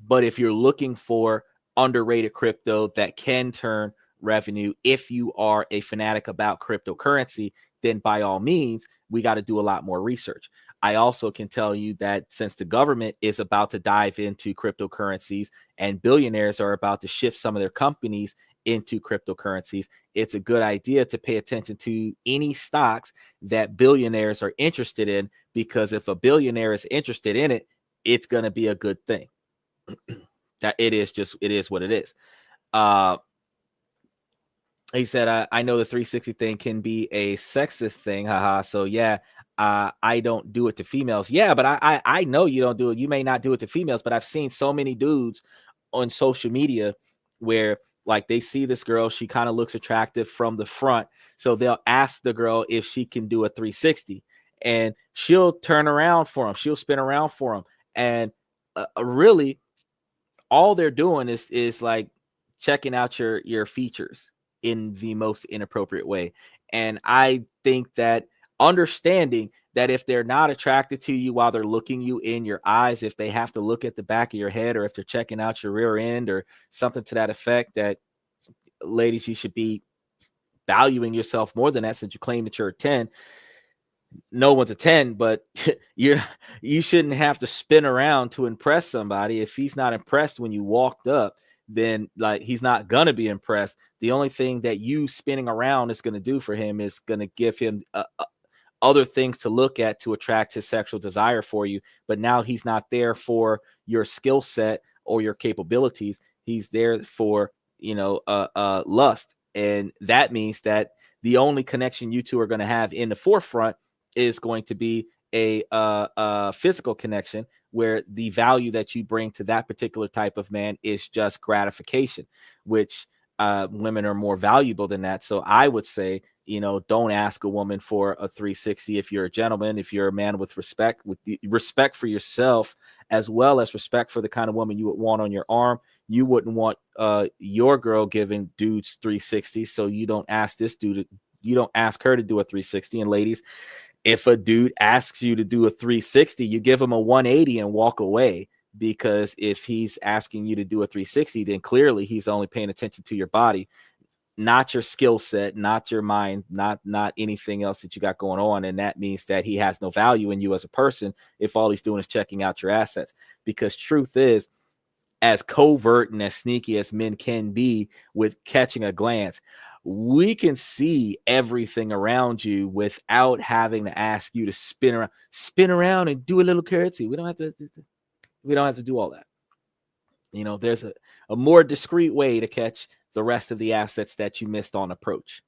But if you're looking for underrated crypto that can turn revenue, if you are a fanatic about cryptocurrency, then by all means, we got to do a lot more research. I also can tell you that since the government is about to dive into cryptocurrencies and billionaires are about to shift some of their companies into cryptocurrencies, it's a good idea to pay attention to any stocks that billionaires are interested in, because if a billionaire is interested in it, it's going to be a good thing. That it is what it is. He said, I know the 360 thing can be a sexist thing. Haha. So yeah, I don't do it to females. Yeah, but I know you don't do it. You may not do it to females, but I've seen so many dudes on social media where like they see this girl, she kind of looks attractive from the front. So they'll ask the girl if she can do a 360, and she'll turn around for them. She'll spin around for them. And really all they're doing is like checking out your features in the most inappropriate way. And I think that understanding that if they're not attracted to you while they're looking you in your eyes, if they have to look at the back of your head, or if they're checking out your rear end or something to that effect, that ladies, you should be valuing yourself more than that, since you claim that you're a 10. No one's a 10, but you shouldn't have to spin around to impress somebody. If he's not impressed when you walked up, then like he's not gonna be impressed. The only thing that you spinning around is gonna do for him is gonna give him other things to look at to attract his sexual desire for you. But now he's not there for your skill set or your capabilities. He's there for lust, and that means that the only connection you two are going to have in the forefront is going to be a physical connection where the value that you bring to that particular type of man is just gratification, which women are more valuable than that. So I would say, don't ask a woman for a 360 if you're a gentleman, if you're a man with the respect for yourself, as well as respect for the kind of woman you would want on your arm. You wouldn't want your girl giving dudes 360. So you don't ask you don't ask her to do a 360. And ladies, if a dude asks you to do a 360, you give him a 180 and walk away. Because if he's asking you to do a 360, then clearly he's only paying attention to your body, not your skill set, not your mind, not anything else that you got going on. And that means that he has no value in you as a person if all he's doing is checking out your assets. Because truth is, as covert and as sneaky as men can be with catching a glance, we can see everything around you without having to ask you to spin around and do a little curtsy. We don't have to do all that. There's a more discreet way to catch the rest of the assets that you missed on approach.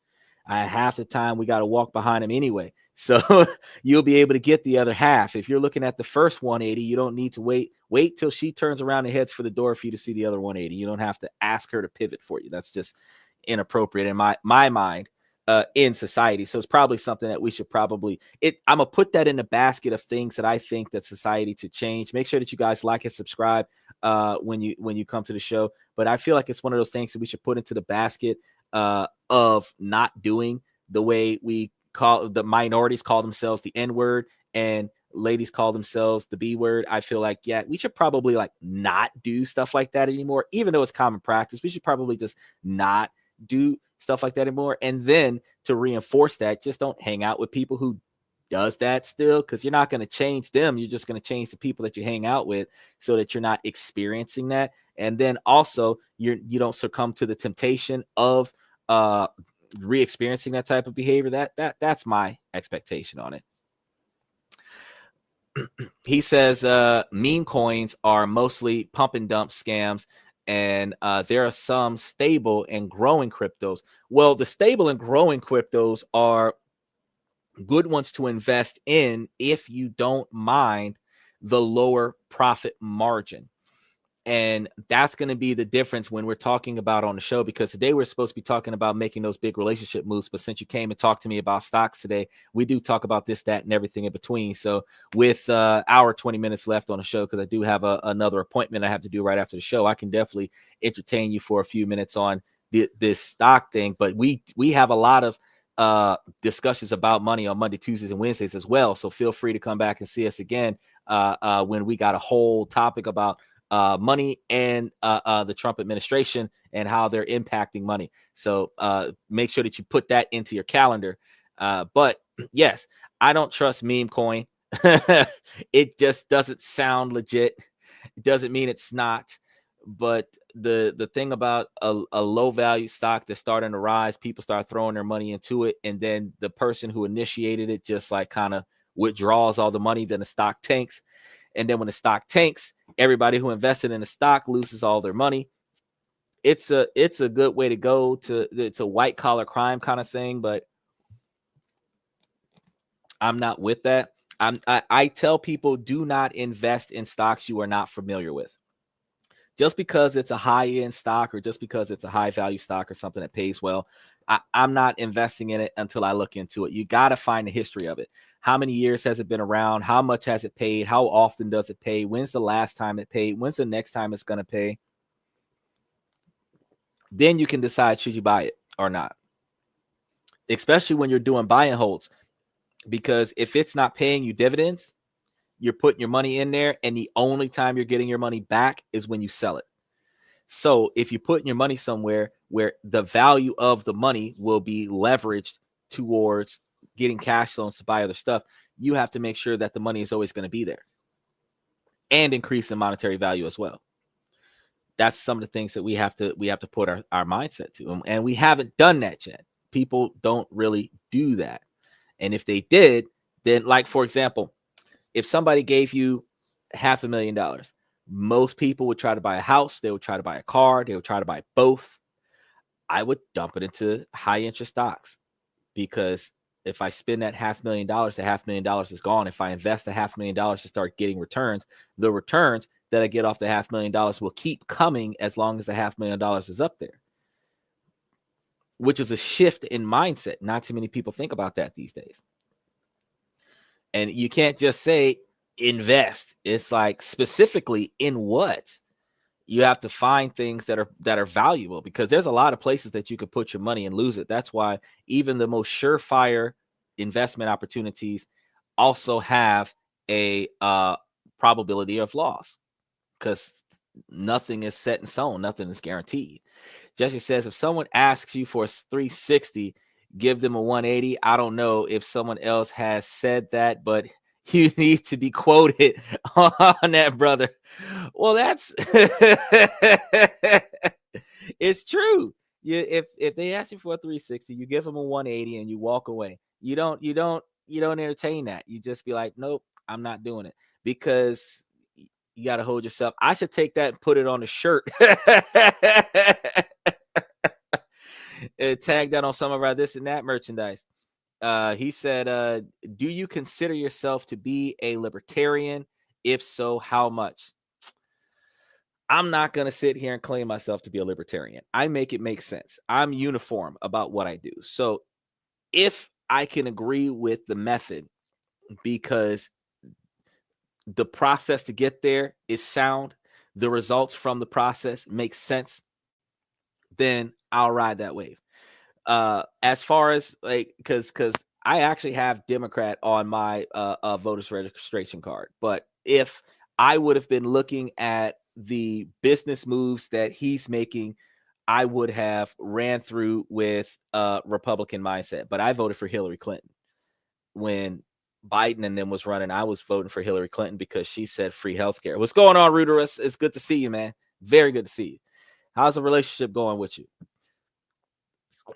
Half the time we got to walk behind him anyway. So you'll be able to get the other half. If you're looking at the first 180, you don't need to wait till she turns around and heads for the door for you to see the other 180. You don't have to ask her to pivot for you. That's just inappropriate in my mind in society. So it's probably something that we should I'm gonna put that in the basket of things that I think that society to change. Make sure that you guys like and subscribe when you come to the show. But I feel like it's one of those things that we should put into the basket of not doing the way the minorities call themselves the N-word and ladies call themselves the B-word. I feel like, we should probably not do stuff like that anymore, even though it's common practice. We should probably just not do stuff like that anymore. And then to reinforce that, just don't hang out with people who does that still, because you're not going to change them. You're just going to change the people that you hang out with so that you're not experiencing that. And then also you don't succumb to the temptation of re-experiencing that type of behavior. That's my expectation on it. He says meme coins are mostly pump and dump scams, and there are some stable and growing cryptos. Well, the stable and growing cryptos are good ones to invest in if you don't mind the lower profit margin. And that's going to be the difference when we're talking about on the show, because today we're supposed to be talking about making those big relationship moves. But since you came and talked to me about stocks today, we do talk about this, that, and everything in between. So with our 20 minutes left on the show, because I do have another appointment I have to do right after the show, I can definitely entertain you for a few minutes on this stock thing. But we have a lot of discussions about money on Monday, Tuesdays, and Wednesdays as well. So feel free to come back and see us again when we got a whole topic about money and the Trump administration and how they're impacting money. So make sure that you put that into your calendar. But yes, I don't trust meme coin. It just doesn't sound legit. It doesn't mean it's not. But the thing about a low value stock that's starting to rise, people start throwing their money into it. And then the person who initiated it just kind of withdraws all the money, then the stock tanks. And then when the stock tanks, everybody who invested in the stock loses all their money. It's a good way to go. It's a white collar crime kind of thing, but I'm not with that. I tell people, do not invest in stocks you are not familiar with. Just because it's a high end stock or just because it's a high value stock or something that pays well, I'm not investing in it until I look into it. You got to find the history of it. How many years has it been around? How much has it paid? How often does it pay? When's the last time it paid? When's the next time it's going to pay? Then you can decide, should you buy it or not? Especially when you're doing buy and holds. Because if it's not paying you dividends, you're putting your money in there, and the only time you're getting your money back is when you sell it. So if you're putting your money somewhere where the value of the money will be leveraged towards getting cash loans to buy other stuff, you have to make sure that the money is always going to be there and increase in monetary value as well. That's some of the things that we have to put our mindset to. And we haven't done that yet. People don't really do that. And if they did, then for example, if somebody gave you $500,000, most people would try to buy a house. They would try to buy a car. They would try to buy both. I would dump it into high interest stocks because If I spend that $500,000, the $500,000 is gone. If I invest the $500,000 to start getting returns, the returns that I get off the $500,000 will keep coming as long as the $500,000 is up there, which is a shift in mindset. Not too many people think about that these days. And you can't just say invest. It's like, specifically in what? You have to find things that are valuable, because there's a lot of places that you could put your money and lose it. That's why even the most surefire investment opportunities also have a probability of loss, because nothing is set in stone, nothing is guaranteed. Jesse says, if someone asks you for a 360, give them a 180. I don't know if someone else has said that, but you need to be quoted on that, brother. Well, that's it's true. If they ask you for a 360, you give them a 180 and you walk away. You don't entertain that. You just be like, nope, I'm not doing it, because you got to hold yourself. I should take that and put it on a shirt. Tag that on some of our this and that merchandise. He said, do you consider yourself to be a libertarian? If so, how much? I'm not going to sit here and claim myself to be a libertarian. I make it make sense. I'm uniform about what I do. So if I can agree with the method because the process to get there is sound, the results from the process make sense, then I'll ride that wave. As far as like, because I actually have Democrat on my voters registration card, but if I would have been looking at the business moves that he's making, I would have ran through with a Republican mindset. But I voted for Hillary Clinton when Biden and them was running. I was voting for Hillary Clinton because she said free healthcare. What's going on, Ruderus? It's good to see you, man. Very good to see you. How's the relationship going with you?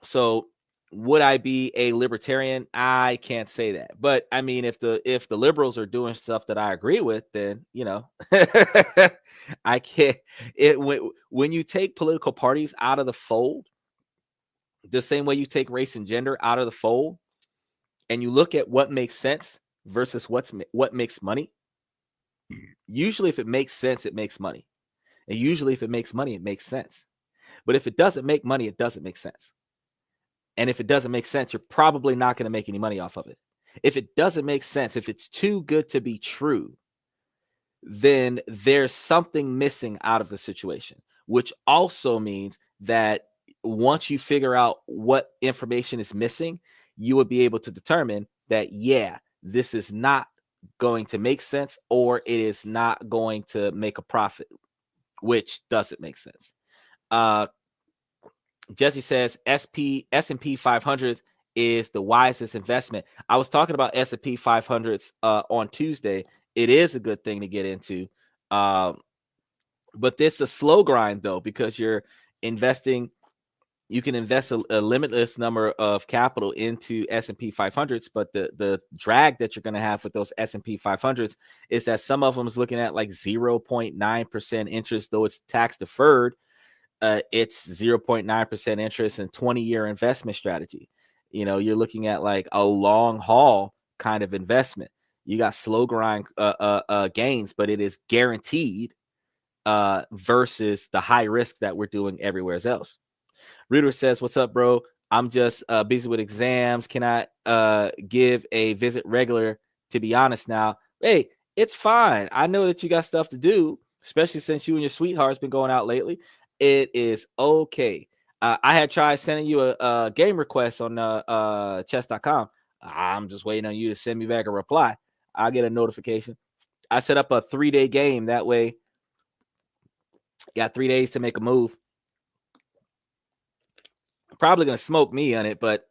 So would I be a libertarian? I can't say that. But I mean, if the liberals are doing stuff that I agree with, then, you know, I can't. When you take political parties out of the fold, the same way you take race and gender out of the fold, and you look at what makes sense versus what makes money, usually if it makes sense, it makes money. And usually if it makes money, it makes sense. But if it doesn't make money, it doesn't make sense. And if it doesn't make sense, you're probably not going to make any money off of it. If it doesn't make sense, if it's too good to be true, then there's something missing out of the situation, which also means that once you figure out what information is missing, you would be able to determine that, yeah, this is not going to make sense, or it is not going to make a profit, which doesn't make sense. Jesse says S&P 500 is the wisest investment. I was talking about S&P 500s on Tuesday. It is a good thing to get into. But this is a slow grind, though, because you're investing. You can invest a limitless number of capital into S&P 500s, but the drag that you're going to have with those S&P 500s is that some of them is looking at like 0.9% interest, though it's tax deferred. It's 0.9% interest and 20-year investment strategy. You know, you're looking at like a long haul kind of investment. You got slow grind gains, but it is guaranteed versus the high risk that we're doing everywhere else. Reader says, what's up, bro? I'm just busy with exams. Can I give a visit regular? To be honest now, hey, it's fine. I know that you got stuff to do, especially since you and your sweetheart's been going out lately. It is okay. I had tried sending you a game request on chess.com. I'm just waiting on you to send me back a reply. I'll get a notification. I set up a 3-day game. That way, you got 3 days to make a move. Probably going to smoke me on it, but,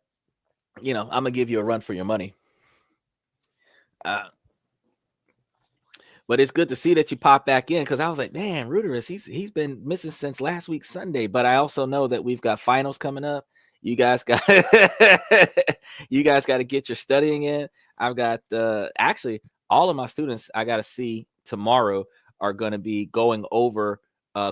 you know, I'm going to give you a run for your money. But it's good to see that you pop back in, because I was like, man, Ruderus, he's been missing since last week Sunday. But I also know that we've got finals coming up. You guys got to get your studying in. I've got actually all of my students I got to see tomorrow are going to be going over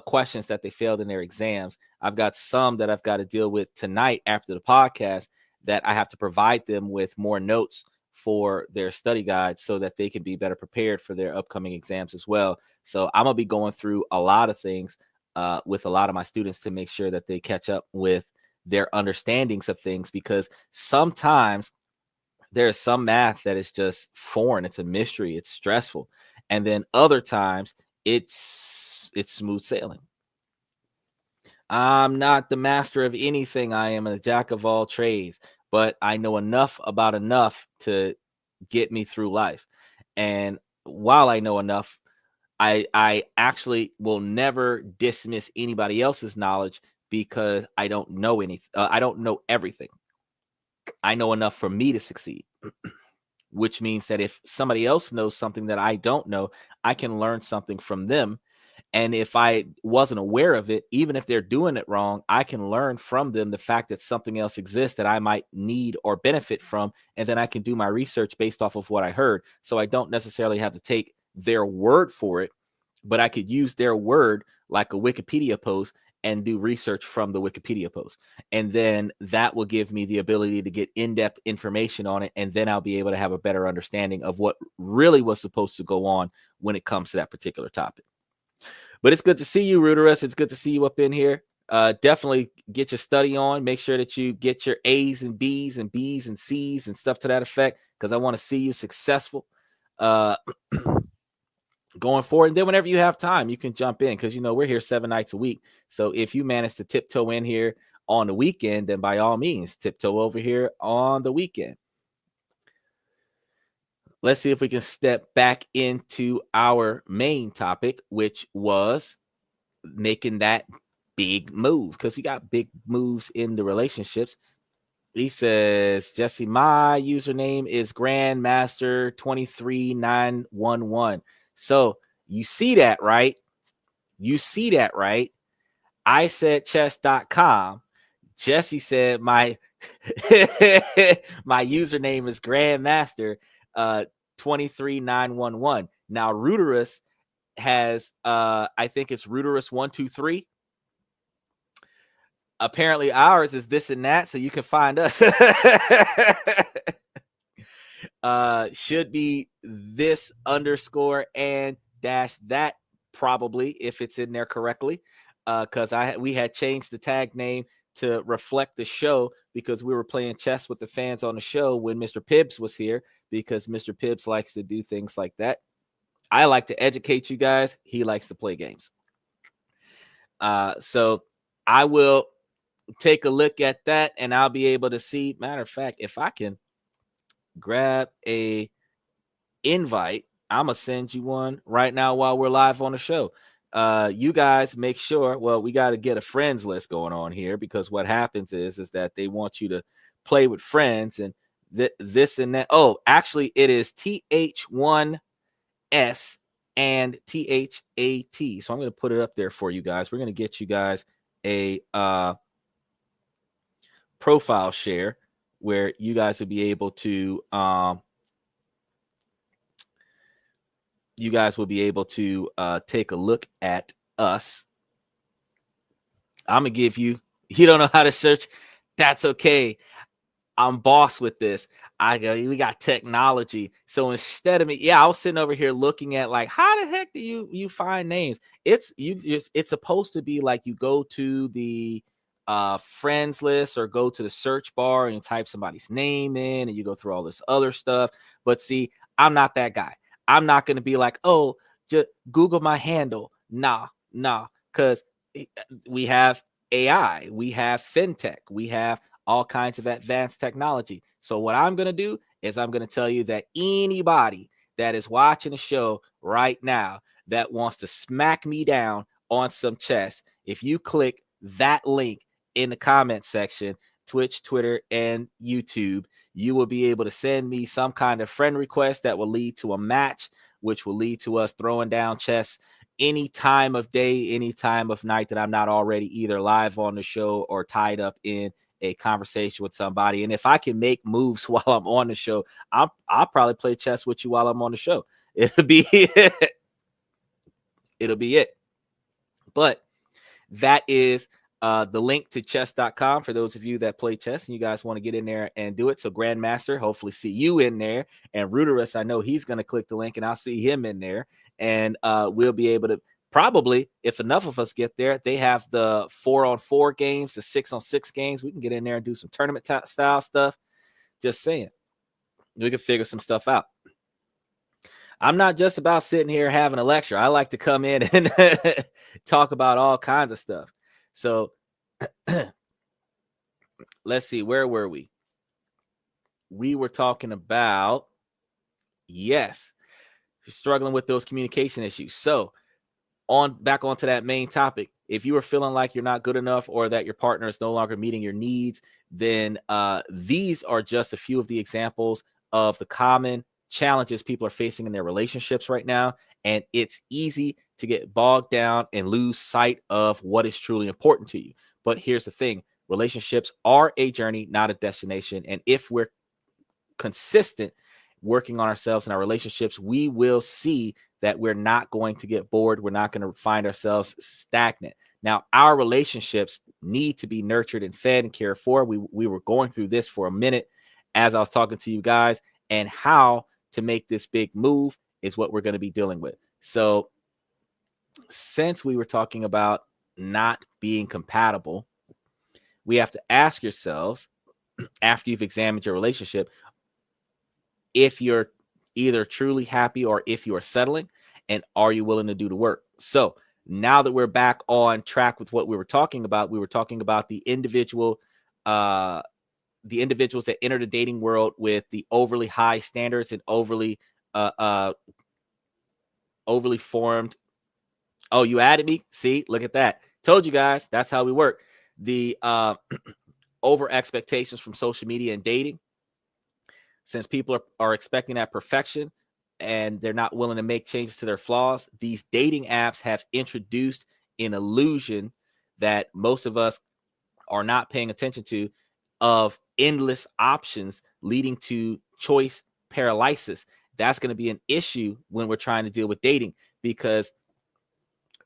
questions that they failed in their exams. I've got some that I've got to deal with tonight after the podcast that I have to provide them with more notes for their study guides so that they can be better prepared for their upcoming exams as well. So I'm gonna be going through a lot of things with a lot of my students to make sure that they catch up with their understandings of things, because sometimes there's some math that is just foreign. It's a mystery. It's stressful. And then other times it's smooth sailing. I'm not the master of anything. I am a jack of all trades, but I know enough about enough to get me through life. And while I know enough, I actually will never dismiss anybody else's knowledge because I don't know anything. I don't know everything. I know enough for me to succeed, which means that if somebody else knows something that I don't know, I can learn something from them. And if I wasn't aware of it, even if they're doing it wrong, I can learn from them the fact that something else exists that I might need or benefit from. And then I can do my research based off of what I heard. So I don't necessarily have to take their word for it, but I could use their word like a Wikipedia post and do research from the Wikipedia post. And then that will give me the ability to get in-depth information on it. And then I'll be able to have a better understanding of what really was supposed to go on when it comes to that particular topic. But it's good to see you, Ruderus. It's good to see you up in here. Definitely get your study on. Make sure that you get your A's and B's and B's and C's and stuff to that effect, because I want to see you successful going forward. And then whenever you have time, you can jump in, because, you know, we're here 7 nights a week. So if you manage to tiptoe in here on the weekend, then by all means, tiptoe over here on the weekend. Let's see if we can step back into our main topic, which was making that big move, because we got big moves in the relationships. He says, Jesse, my username is Grandmaster 23911. So you see that, right? You see that, right? I said chess.com. Jesse said my my username is Grandmaster 23911. Now Ruderus has I think it's Ruderus123. Apparently ours is this and that, so you can find us. Should be this underscore and dash that, probably, if it's in there correctly, because we had changed the tag name to reflect the show, because we were playing chess with the fans on the show when Mr. Pibbs was here, because Mr. Pibbs likes to do things like that. I like to educate you guys. He likes to play games. So I will take a look at that, and I'll be able to see. Matter of fact, if I can grab a invite, I'm gonna send you one right now while we're live on the show. You guys make sure. Well, we got to get a friends list going on here, because what happens is that they want you to play with friends and this and that. Oh, actually, it is TH1S and THAT. So I'm going to put it up there for you guys. We're going to get you guys a profile share where you guys will be able to take a look at us. I'm gonna give you don't know how to search, that's okay. I'm boss with this. We got technology. So instead of me, I was sitting over here looking at, like, how the heck do you find names? It's supposed to be like you go to the friends list or go to the search bar and you type somebody's name in and you go through all this other stuff. But see, I'm not that guy. I'm not going to be like, oh, just Google my handle. Nah, because we have AI, we have fintech, we have all kinds of advanced technology. So what I'm going to do is I'm going to tell you that anybody that is watching the show right now that wants to smack me down on some chess, if you click that link in the comment section, Twitch, Twitter, and YouTube, you will be able to send me some kind of friend request that will lead to a match, which will lead to us throwing down chess any time of day, any time of night that I'm not already either live on the show or tied up in a conversation with somebody. And if I can make moves while I'm on the show, I'll probably play chess with you while I'm on the show. It'll be it. But that is the link to chess.com for those of you that play chess and you guys want to get in there and do it. So Grandmaster, hopefully see you in there. And Ruderus, I know he's going to click the link and I'll see him in there. And we'll be able to probably, if enough of us get there, they have the 4-on-4 games, the 6-on-6 games. We can get in there and do some tournament style stuff. Just saying. We can figure some stuff out. I'm not just about sitting here having a lecture. I like to come in and talk about all kinds of stuff. So let's see, where were we? We were talking about, yes, you're struggling with those communication issues. So back onto that main topic. If you are feeling like you're not good enough or that your partner is no longer meeting your needs, then these are just a few of the examples of the common challenges people are facing in their relationships right now. And it's easy to get bogged down and lose sight of what is truly important to you. But here's the thing. Relationships are a journey, not a destination. And if we're consistent working on ourselves and our relationships, we will see that we're not going to get bored. We're not going to find ourselves stagnant. Now, our relationships need to be nurtured and fed and cared for. We were going through this for a minute as I was talking to you guys, and how to make this big move is what we're going to be dealing with. So since we were talking about not being compatible, we have to ask yourselves, after you've examined your relationship, if you're either truly happy or if you are settling, and are you willing to do the work? So now that we're back on track with what we were talking about the individuals that enter the dating world with the overly high standards and overly formed. Oh, you added me? See, look at that. Told you guys, that's how we work. The over expectations from social media and dating. Since people are expecting that perfection and they're not willing to make changes to their flaws, these dating apps have introduced an illusion that most of us are not paying attention to, of endless options, leading to choice paralysis. That's going to be an issue when we're trying to deal with dating, because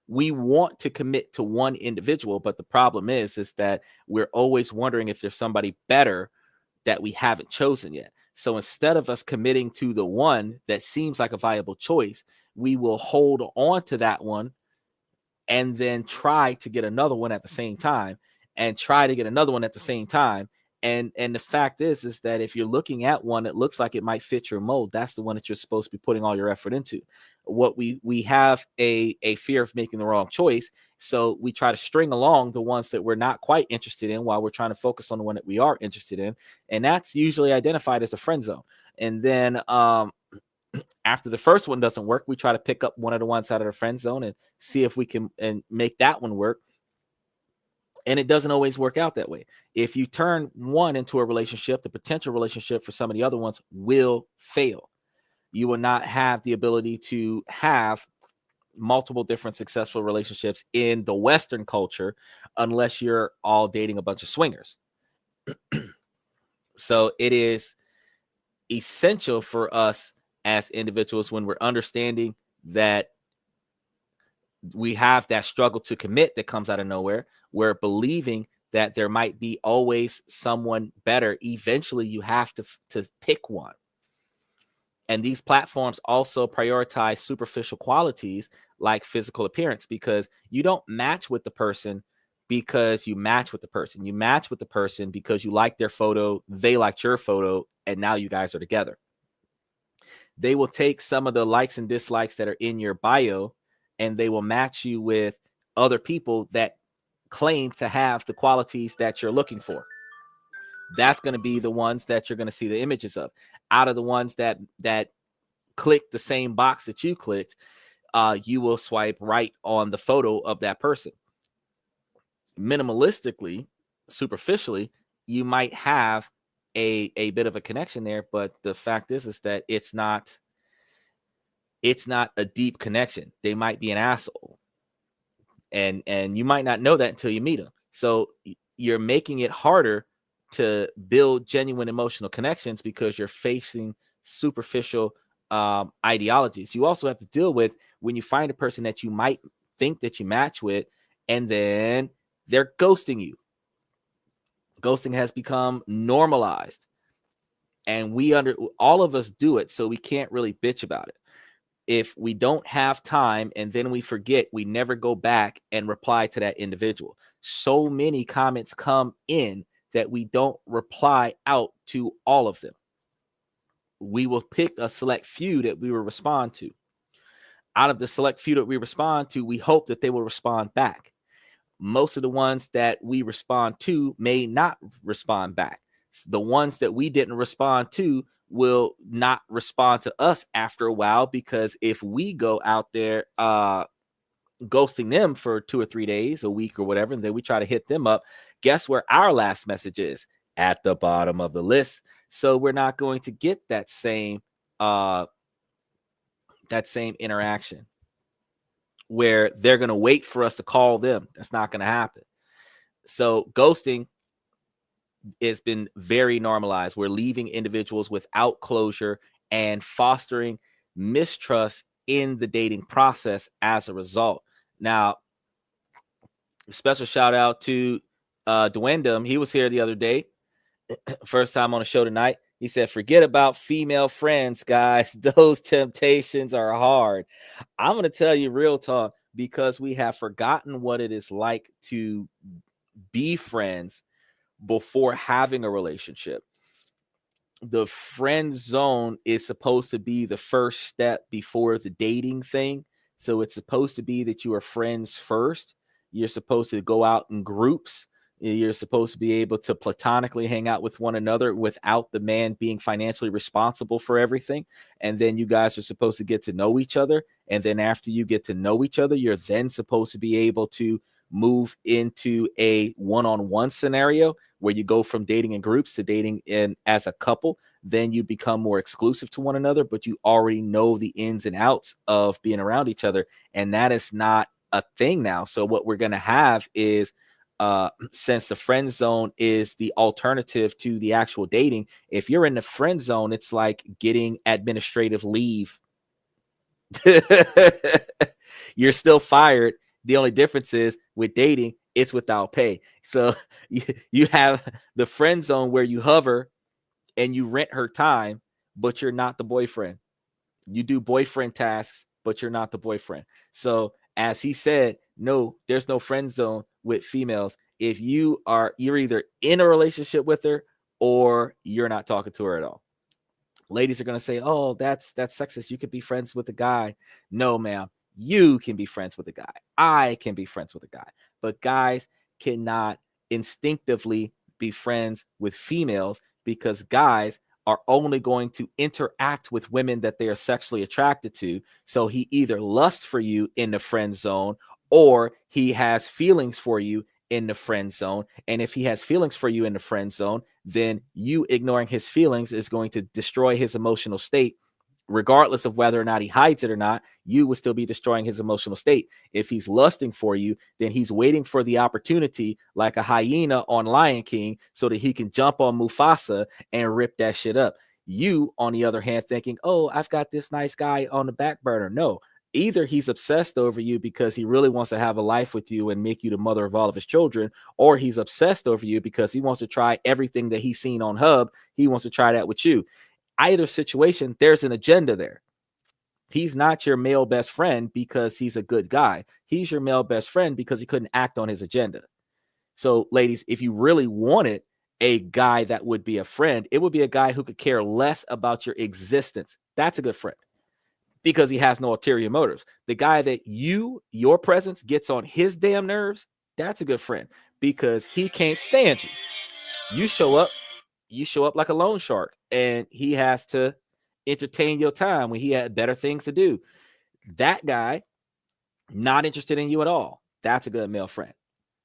we want to commit to one individual, but the problem is that we're always wondering if there's somebody better that we haven't chosen yet. So instead of us committing to the one that seems like a viable choice, we will hold on to that one and then try to get another one at the same time, and try to get another one at the same time. And the fact is that if you're looking at one that looks like it might fit your mold, that's the one that you're supposed to be putting all your effort into. What we have a fear of making the wrong choice, so we try to string along the ones that we're not quite interested in while we're trying to focus on the one that we are interested in, and that's usually identified as a friend zone. And then after the first one doesn't work, we try to pick up one of the ones out of the friend zone and see if we can and make that one work. And it doesn't always work out that way. If you turn one into a relationship, the potential relationship for some of the other ones will fail. You will not have the ability to have multiple different successful relationships in the Western culture unless you're all dating a bunch of swingers. So it is essential for us as individuals, when we're understanding that we have that struggle to commit that comes out of nowhere, we're believing that there might be always someone better. Eventually you have to pick one. And these platforms also prioritize superficial qualities like physical appearance, because you don't match with the person because you match with the person. You match with the person because you like their photo, they liked your photo, and now you guys are together. They will take some of the likes and dislikes that are in your bio, and they will match you with other people that claim to have the qualities that you're looking for. That's going to be the ones that you're going to see the images of. Out of the ones that click the same box that you clicked, you will swipe right on the photo of that person. Minimalistically, superficially, you might have a bit of a connection there, but the fact is that it's not a deep connection. They might be an asshole, and you might not know that until you meet them. So you're making it harder to build genuine emotional connections because you're facing superficial ideologies. You also have to deal with when you find a person that you might think that you match with, and then they're ghosting you. Ghosting has become normalized, and all of us do it, so we can't really bitch about it. If we don't have time and then we forget, we never go back and reply to that individual. So many comments come in that we don't reply out to all of them. We will pick a select few that we will respond to. Out of the select few that we respond to, we hope that they will respond back. Most of the ones that we respond to may not respond back. The ones that we didn't respond to will not respond to us after a while, because if we go out there ghosting them for 2 or 3 days, a week or whatever, and then we try to hit them up, guess where our last message is? At the bottom of the list. So we're not going to get that same interaction where they're going to wait for us to call them. That's not going to happen. So ghosting has been very normalized. We're leaving individuals without closure and fostering mistrust in the dating process as a result. Now, special shout out to Dwendum. He was here the other day. First time on the show tonight. He said, forget about female friends, guys. Those temptations are hard. I'm going to tell you real talk, because we have forgotten what it is like to be friends before having a relationship. The friend zone is supposed to be the first step before the dating thing. So it's supposed to be that you are friends first. You're supposed to go out in groups. You're supposed to be able to platonically hang out with one another without the man being financially responsible for everything. And then you guys are supposed to get to know each other. And then after you get to know each other, you're then supposed to be able to move into a one-on-one scenario where you go from dating in groups to dating in as a couple. Then you become more exclusive to one another, but you already know the ins and outs of being around each other. And that is not a thing now. So what we're going to have is, since the friend zone is the alternative to the actual dating, if you're in the friend zone, it's like getting administrative leave. You're still fired. The only difference is with dating, it's without pay. So you have the friend zone where you hover and you rent her time, but you're not the boyfriend. You do boyfriend tasks, but you're not the boyfriend. So as he said, no, there's no friend zone with females. If you're either in a relationship with her or you're not talking to her at all. Ladies are going to say, oh, that's sexist. You could be friends with a guy. No, ma'am. You can be friends with a guy. I can be friends with a guy. But guys cannot instinctively be friends with females, because guys are only going to interact with women that they are sexually attracted to. So he either lusts for you in the friend zone, or he has feelings for you in the friend zone. And if he has feelings for you in the friend zone, then you ignoring his feelings is going to destroy his emotional state. Regardless of whether or not he hides it or not, you will still be destroying his emotional state. If he's lusting for you, then he's waiting for the opportunity, like a hyena on Lion King, so that he can jump on Mufasa and rip that shit up. You, on the other hand, thinking, oh, I've got this nice guy on the back burner. No, either he's obsessed over you because he really wants to have a life with you and make you the mother of all of his children, or he's obsessed over you because he wants to try everything that he's seen on Hub. He wants to try that with you. Either situation, there's an agenda there. He's not your male best friend because he's a good guy. He's your male best friend because he couldn't act on his agenda. So, ladies, if you really wanted a guy that would be a friend, it would be a guy who could care less about your existence. That's a good friend, because he has no ulterior motives. The guy that your presence gets on his damn nerves, that's a good friend, because he can't stand you. You show up like a loan shark, and he has to entertain your time when he had better things to do. That guy, not interested in you at all. That's a good male friend.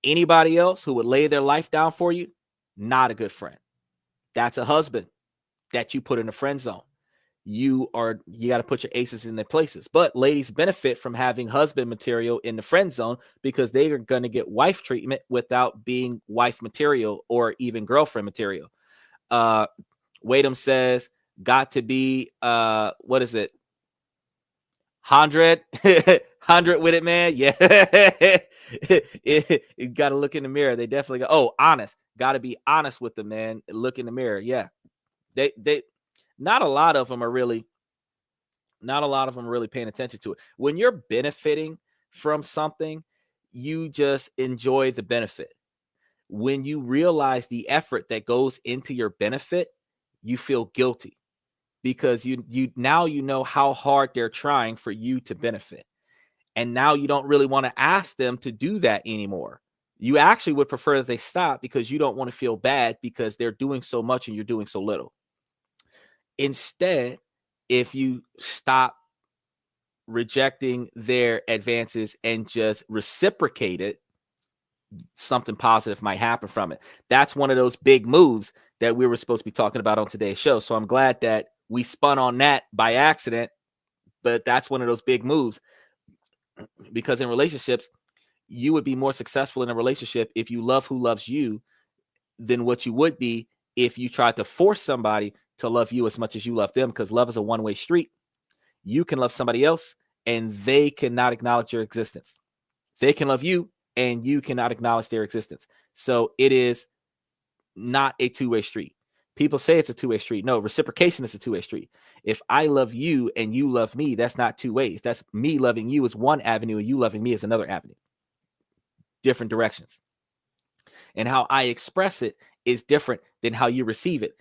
Anybody else who would lay their life down for you, not a good friend. That's a husband that you put in the friend zone. You got to put your aces in their places. But ladies benefit from having husband material in the friend zone, because they are going to get wife treatment without being wife material or even girlfriend material. Wadham says, got to be, what is it? 100 100 with it, man. Yeah. You got to look in the mirror. They definitely go, oh, honest. Got to be honest with them, man. Look in the mirror. Yeah. They, not a lot of them are really, not a lot of them are really paying attention to it. When you're benefiting from something, you just enjoy the benefit. When you realize the effort that goes into your benefit, you feel guilty because you now you know how hard they're trying for you to benefit. And now you don't really want to ask them to do that anymore. You actually would prefer that they stop because you don't want to feel bad because they're doing so much and you're doing so little. Instead, if you stop rejecting their advances and just reciprocate it, something positive might happen from it. That's one of those big moves that we were supposed to be talking about on today's show. So I'm glad that we spun on that by accident, but that's one of those big moves because in relationships, you would be more successful in a relationship if you love who loves you than what you would be if you tried to force somebody to love you as much as you love them, because love is a one-way street. You can love somebody else and they cannot acknowledge your existence. They can love you and you cannot acknowledge their existence. So it is not a two-way street. People say it's a two-way street. No, reciprocation is a two-way street. If I love you and you love me, that's not two ways. That's me loving you is one avenue and you loving me is another avenue. Different directions. And how I express it is different than how you receive it.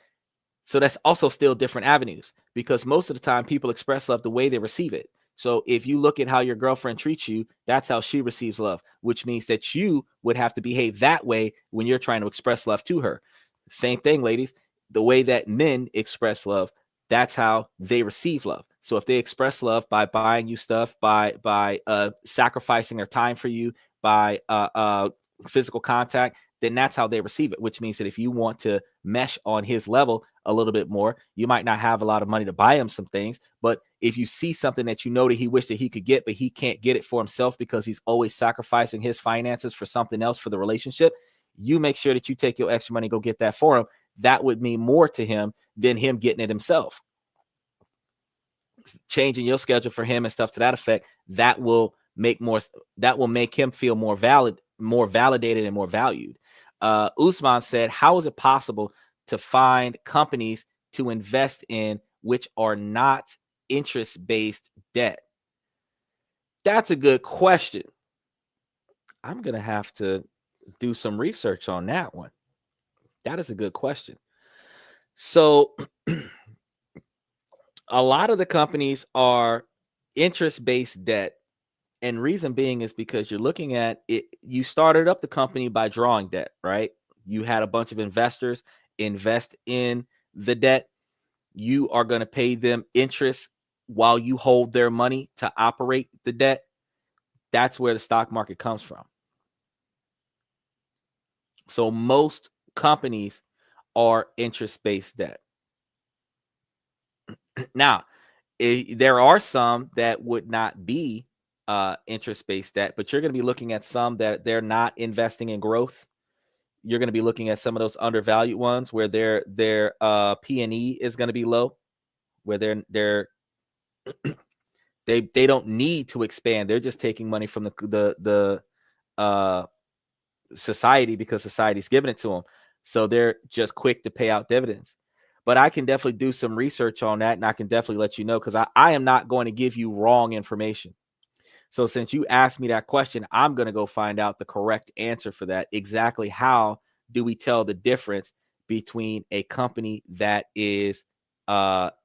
So that's also still different avenues, because most of the time people express love the way they receive it. So if you look at how your girlfriend treats you, that's how she receives love, which means that you would have to behave that way when you're trying to express love to her. Same thing, ladies. The way that men express love, that's how they receive love. So if they express love by buying you stuff, by sacrificing their time for you, by physical contact, then that's how they receive it, which means that if you want to mesh on his level a little bit more, you might not have a lot of money to buy him some things. But if you see something that you know that he wished that he could get, but he can't get it for himself because he's always sacrificing his finances for something else for the relationship, you make sure that you take your extra money, go get that for him. That would mean more to him than him getting it himself. Changing your schedule for him and stuff to that effect, that will make him feel more validated and more valued. Usman said, how is it possible to find companies to invest in which are not interest-based debt? That's a good question. I'm going to have to do some research on that one. That is a good question. So a lot of the companies are interest-based debt. And reason being is because you're looking at it. You started up the company by drawing debt, right? You had a bunch of investors invest in the debt. You are going to pay them interest while you hold their money to operate the debt. That's where the stock market comes from. So most companies are interest-based debt. Now, there are some that would not be interest-based debt, but you're going to be looking at some that they're not investing in growth. You're going to be looking at some of those undervalued ones where their P&E is going to be low, where they don't need to expand. They're just taking money from the society because society's giving it to them. So they're just quick to pay out dividends. But I can definitely do some research on that, and I can definitely let you know, because I am not going to give you wrong information. So since you asked me that question, I'm going to go find out the correct answer for that. Exactly how do we tell the difference between a company that is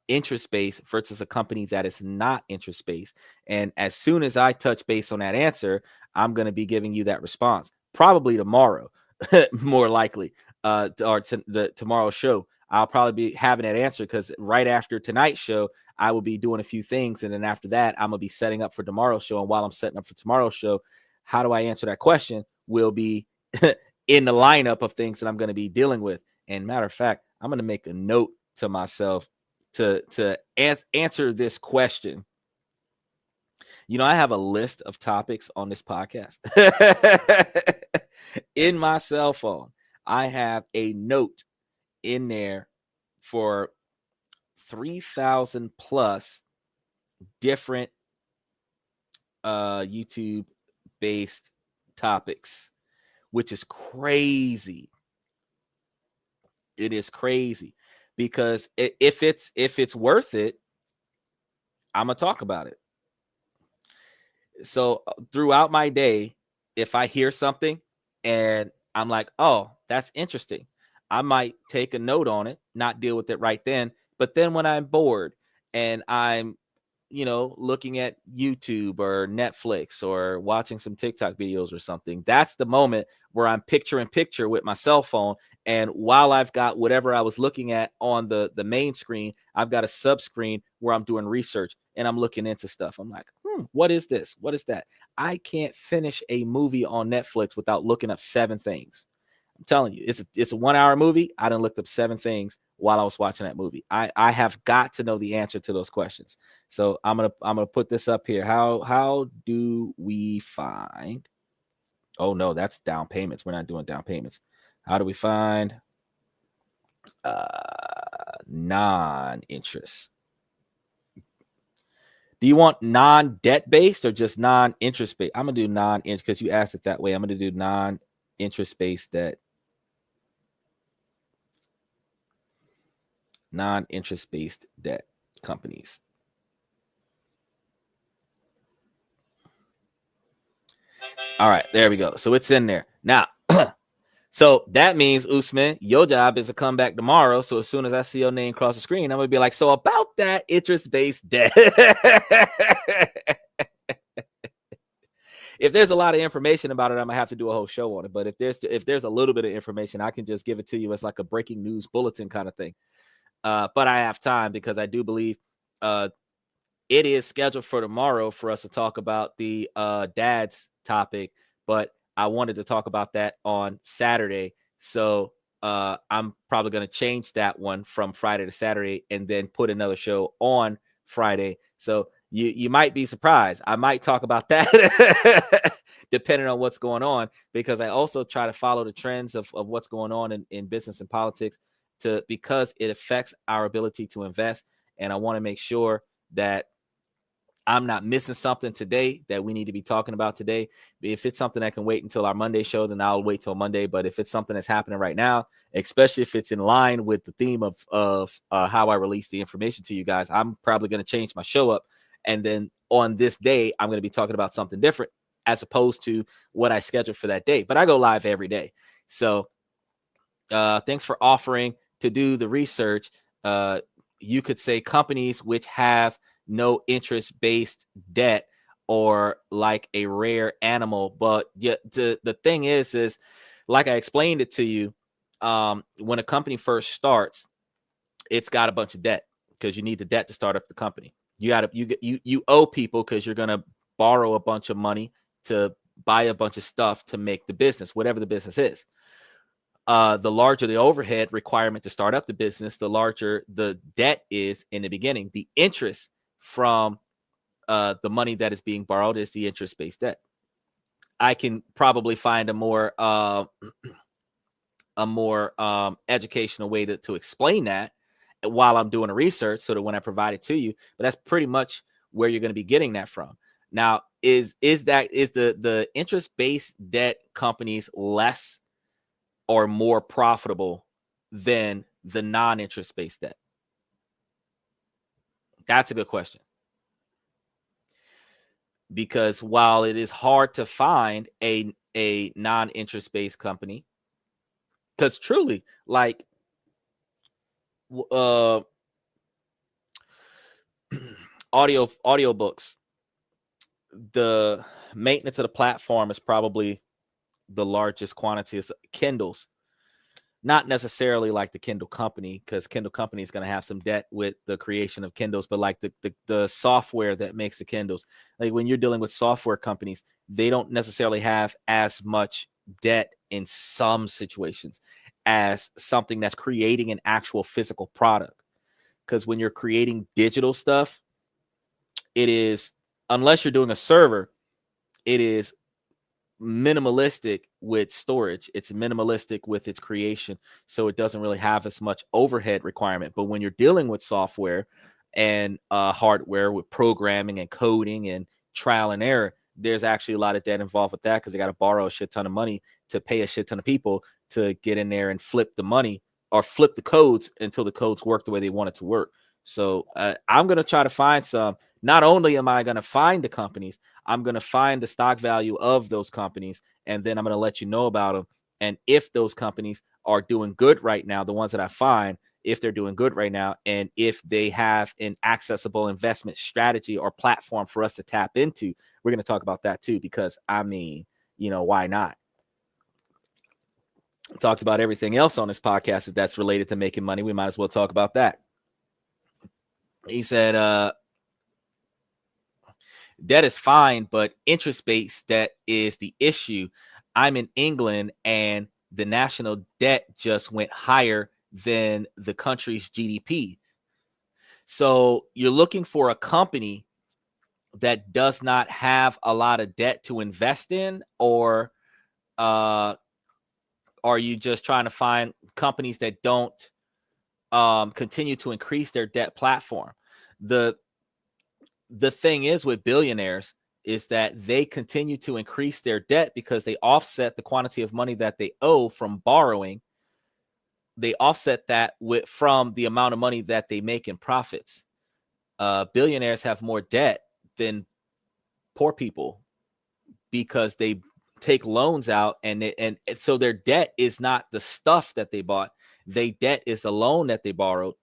interest-based versus a company that is not interest-based? And as soon as I touch base on that answer, I'm going to be giving you that response, probably tomorrow, more likely, or the tomorrow's show. I'll probably be having that answer, because right after tonight's show, I will be doing a few things. And then after that, I'm going to be setting up for tomorrow's show. And while I'm setting up for tomorrow's show, how do I answer that question will be in the lineup of things that I'm going to be dealing with. And matter of fact, I'm going to make a note to myself to answer this question. You know, I have a list of topics on this podcast in my cell phone. I have a note in there for 3,000 plus different YouTube based topics, which is crazy. It is crazy because if it's worth it, I'm gonna talk about it. So throughout my day, if I hear something and I'm like, oh, that's interesting, I might take a note on it, not deal with it right then. But then when I'm bored and I'm, looking at YouTube or Netflix or watching some TikTok videos or something, that's the moment where I'm picture in picture with my cell phone. And while I've got whatever I was looking at on the main screen, I've got a sub screen where I'm doing research and I'm looking into stuff. I'm like, what is this? What is that? I can't finish a movie on Netflix without looking up 7 things. I'm telling you, it's a 1-hour movie. I done looked up 7 things while I was watching that movie. I have got to know the answer to those questions. So I'm gonna put this up here. How do we find? Oh no, that's down payments. We're not doing down payments. How do we find non-interest? Do you want non-debt based or just non-interest based? I'm gonna do non-interest because you asked it that way. I'm gonna do non-interest based debt. Non-interest based debt companies. All right, there we go. So it's in there now. So that means, Usman, your job is to come back tomorrow. So as soon as I see your name cross the screen, I'm gonna be like, so about that interest-based debt. If there's a lot of information about it, I'm gonna have to do a whole show on it. But if there's a little bit of information, I can just give it to you as like a breaking news bulletin kind of thing. But I have time because I do believe it is scheduled for tomorrow for us to talk about the dad's topic, but I wanted to talk about that on Saturday. So I'm probably going to change that one from Friday to Saturday and then put another show on Friday. So you might be surprised. I might talk about that depending on what's going on, because I also try to follow the trends of what's going on in business and politics because it affects our ability to invest. And I want to make sure that I'm not missing something today that we need to be talking about today. If it's something that can wait until our Monday show, then I'll wait till Monday. But if it's something that's happening right now, especially if it's in line with the theme of how I release the information to you guys, I'm probably going to change my show up. And then on this day, I'm going to be talking about something different as opposed to what I scheduled for that day. But I go live every day. So thanks for offering to do the research. You could say companies which have no interest-based debt or like a rare animal. But the thing is like I explained it to you, when a company first starts, it's got a bunch of debt because you need the debt to start up the company. You owe people because you're going to borrow a bunch of money to buy a bunch of stuff to make the business, whatever the business is. The larger the overhead requirement to start up the business, the larger the debt is in the beginning. The interest from the money that is being borrowed is the interest-based debt. I can probably find a more educational way to explain that while I'm doing a research, so that when I provide it to you. But that's pretty much where you're going to be getting that from. Now, is the interest-based debt companies less or more profitable than the non-interest-based debt? That's a good question. Because while it is hard to find a non-interest-based company, because truly, like audiobooks, the maintenance of the platform is probably the largest quantity of Kindles. Not necessarily like the Kindle company, because Kindle company is going to have some debt with the creation of Kindles, but like the software that makes the Kindles. Like when you're dealing with software companies, they don't necessarily have as much debt in some situations as something that's creating an actual physical product. Because when you're creating digital stuff, it is, unless you're doing a server, it is minimalistic with storage. It's minimalistic with its creation, so it doesn't really have as much overhead requirement. But when you're dealing with software and hardware, with programming and coding and trial and error. There's actually a lot of debt involved with that because they got to borrow a shit ton of money to pay a shit ton of people to get in there and flip the money or flip the codes until the codes work the way they want it to work. So I'm going to try to find some. Not only am I going to find the companies, I'm going to find the stock value of those companies, and then I'm going to let you know about them. And if those companies are doing good right now, the ones that I find, if they're doing good right now, and if they have an accessible investment strategy or platform for us to tap into, we're going to talk about that too, because I mean, why not? We talked about everything else on this podcast that's related to making money. We might as well talk about that. He said, debt is fine, but interest-based debt is the issue. I'm in England and the national debt just went higher than the country's GDP. So you're looking for a company that does not have a lot of debt to invest in, or are you just trying to find companies that don't continue to increase their debt platform? The thing is with billionaires is that they continue to increase their debt because they offset the quantity of money that they owe from borrowing. They offset that from the amount of money that they make in profits. Billionaires have more debt than poor people because they take loans out, and so their debt is not the stuff that they bought. Their debt is the loan that they borrowed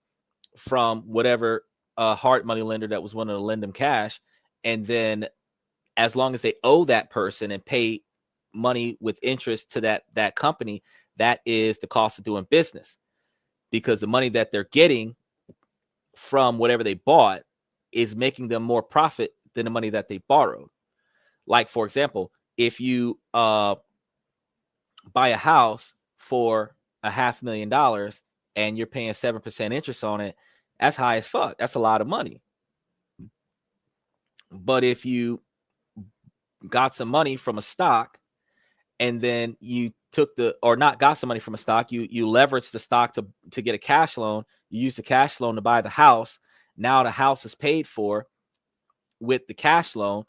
from whatever hard money lender that was willing to lend them cash. And then as long as they owe that person and pay money with interest to that company, that is the cost of doing business, because the money that they're getting from whatever they bought is making them more profit than the money that they borrowed. Like, for example, if you buy a house for $500,000 and you're paying 7% interest on it, that's high as fuck. That's a lot of money. But if you got some money from a stock and then you not got some money from a stock, you leveraged the stock to get a cash loan, you use the cash loan to buy the house. Now the house is paid for with the cash loan.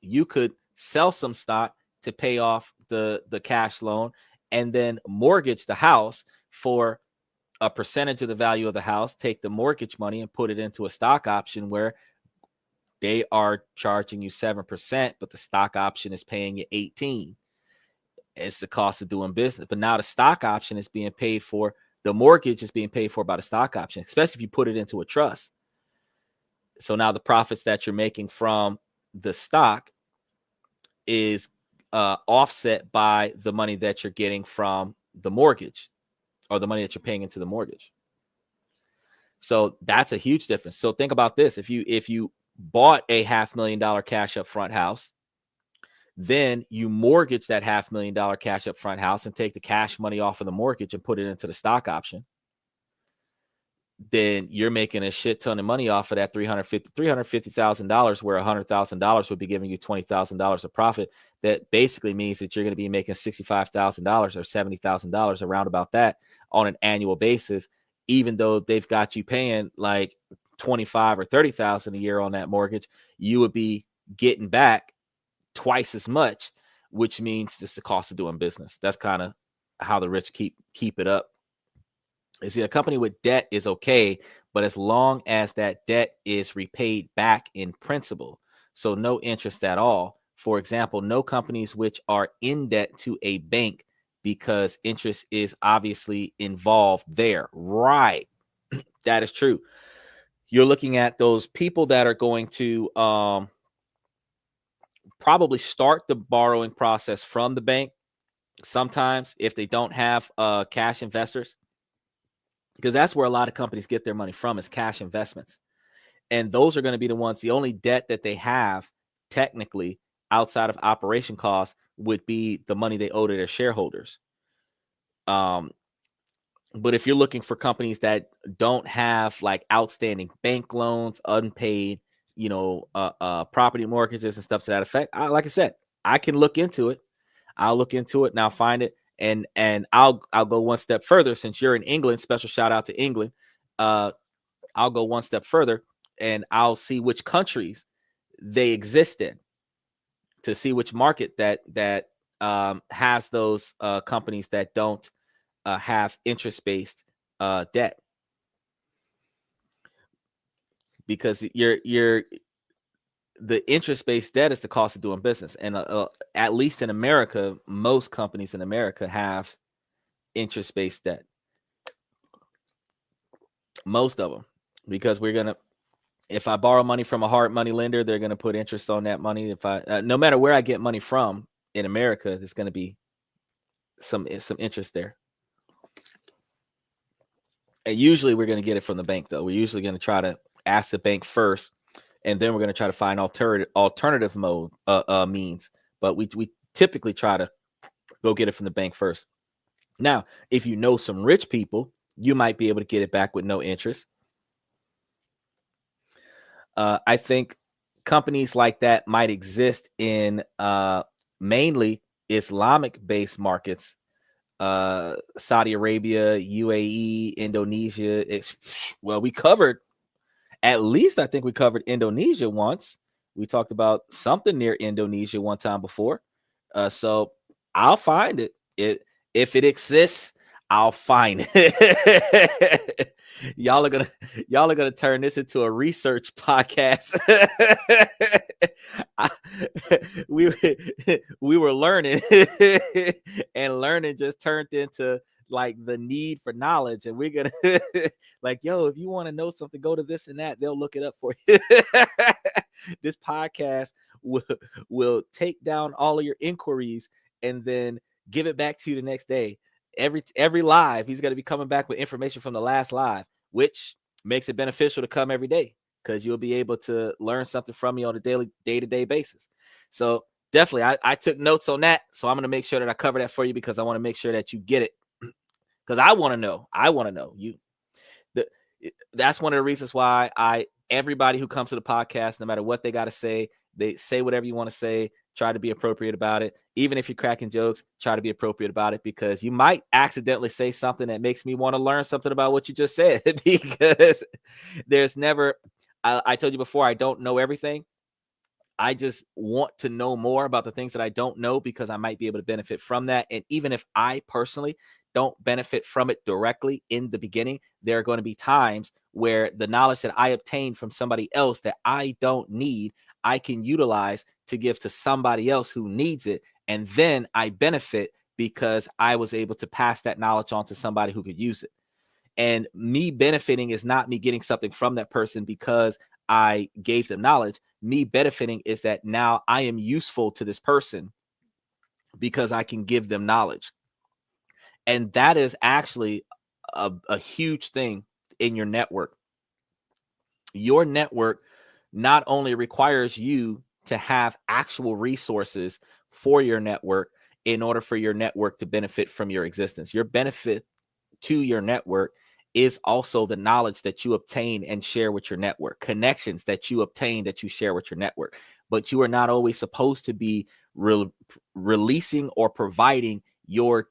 You could sell some stock to pay off the cash loan and then mortgage the house for a percentage of the value of the house, take the mortgage money and put it into a stock option where they are charging you 7%, but the stock option is paying you 18%. It's the cost of doing business. But now the stock option is being paid for. The mortgage is being paid for by the stock option, especially if you put it into a trust. So now the profits that you're making from the stock is offset by the money that you're getting from the mortgage, or the money that you're paying into the mortgage. So that's a huge difference. So think about this. If you bought a $500,000 cash up front house, then you mortgage that $500,000 cash up front house and take the cash money off of the mortgage and put it into the stock option, then you're making a shit ton of money off of that $350,000, where $100,000 would be giving you $20,000 of profit. That basically means that you're going to be making $65,000 or $70,000 around about that on an annual basis, even though they've got you paying like $25,000 or $30,000 a year on that mortgage. You would be getting back twice as much, which means it's the cost of doing business. That's kind of how the rich keep it up. You see, a company with debt is okay, but as long as that debt is repaid back in principal, so no interest at all. For example, no companies which are in debt to a bank, because interest is obviously involved there. Right. That is true. You're looking at those people that are going to probably start the borrowing process from the bank sometimes if they don't have cash investors, because that's where a lot of companies get their money from, is cash investments. And those are going to be the ones, the only debt that they have technically outside of operation costs would be the money they owe to their shareholders. But if you're looking for companies that don't have like outstanding bank loans, unpaid, property mortgages and stuff to that effect, like I said, I can look into it. I'll look into it and I'll find it. And I'll go one step further. Since you're in England, special shout out to England. I'll go one step further and I'll see which countries they exist in, to see which market that has those companies that don't have interest-based debt, because the interest-based debt is the cost of doing business, and at least in America, most companies in America have interest-based debt. Most of them, because if I borrow money from a hard money lender, they're gonna put interest on that money. If I no matter where I get money from in America, there's gonna be some interest there. And usually we're going to get it from the bank, though. We're usually going to try to ask the bank first, and then we're going to try to find alternative means. But we typically try to go get it from the bank first. Now, if you know some rich people, you might be able to get it back with no interest. I think companies like that might exist in mainly Islamic-based markets. Saudi Arabia, UAE, Indonesia. We covered, at least I think we covered Indonesia once. We talked about something near Indonesia one time before. So I'll find it. If it exists, I'll find it. Y'all are gonna turn this into a research podcast. we were learning, and learning just turned into like the need for knowledge, and we're gonna like, yo, if you want to know something, go to this and that, they'll look it up for you. This podcast will take down all of your inquiries and then give it back to you the next day. Every live, he's going to be coming back with information from the last live, which makes it beneficial to come every day, because you'll be able to learn something from me on a day-to-day basis. So definitely, I took notes on that. So I'm going to make sure that I cover that for you, because I want to make sure that you get it, because I want to know. That's one of the reasons why everybody who comes to the podcast, no matter what they got to say, they say whatever you want to say. Try to be appropriate about it. Even if you're cracking jokes, try to be appropriate about it, because you might accidentally say something that makes me want to learn something about what you just said. Because there's never, I told you before, I don't know everything. I just want to know more about the things that I don't know, because I might be able to benefit from that. And even if I personally don't benefit from it directly in the beginning, there are going to be times where the knowledge that I obtained from somebody else that I don't need, I can utilize to give to somebody else who needs it. And then I benefit because I was able to pass that knowledge on to somebody who could use it. And me benefiting is not me getting something from that person because I gave them knowledge. Me benefiting is that now I am useful to this person because I can give them knowledge. And that is actually a huge thing in your network. Your network not only requires you to have actual resources for your network in order for your network to benefit from your existence. Your benefit to your network is also the knowledge that you obtain and share with your network, connections that you obtain that you share with your network. But you are not always supposed to be releasing or providing your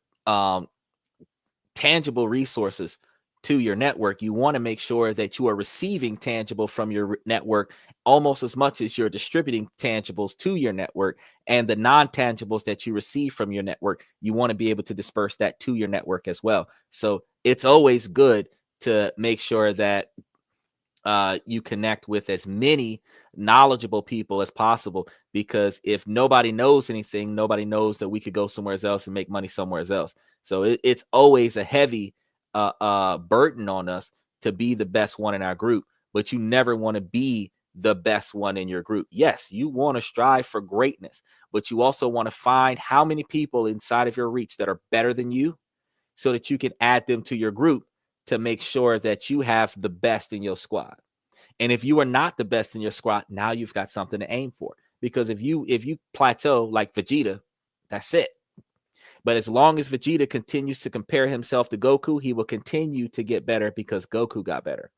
tangible resources to your network. You want to make sure that you are receiving tangible from your network almost as much as you're distributing tangibles to your network. And the non-tangibles that you receive from your network, you want to be able to disperse that to your network as well. So it's always good to make sure that you connect with as many knowledgeable people as possible, because if nobody knows anything, nobody knows that we could go somewhere else and make money somewhere else. So it's always a heavy burden on us to be the best one in our group, but you never want to be the best one in your group. Yes, you want to strive for greatness, but you also want to find how many people inside of your reach that are better than you, so that you can add them to your group to make sure that you have the best in your squad. And if you are not the best in your squad, now you've got something to aim for. Because if you plateau like Vegeta, that's it. But as long as Vegeta continues to compare himself to Goku, he will continue to get better because Goku got better.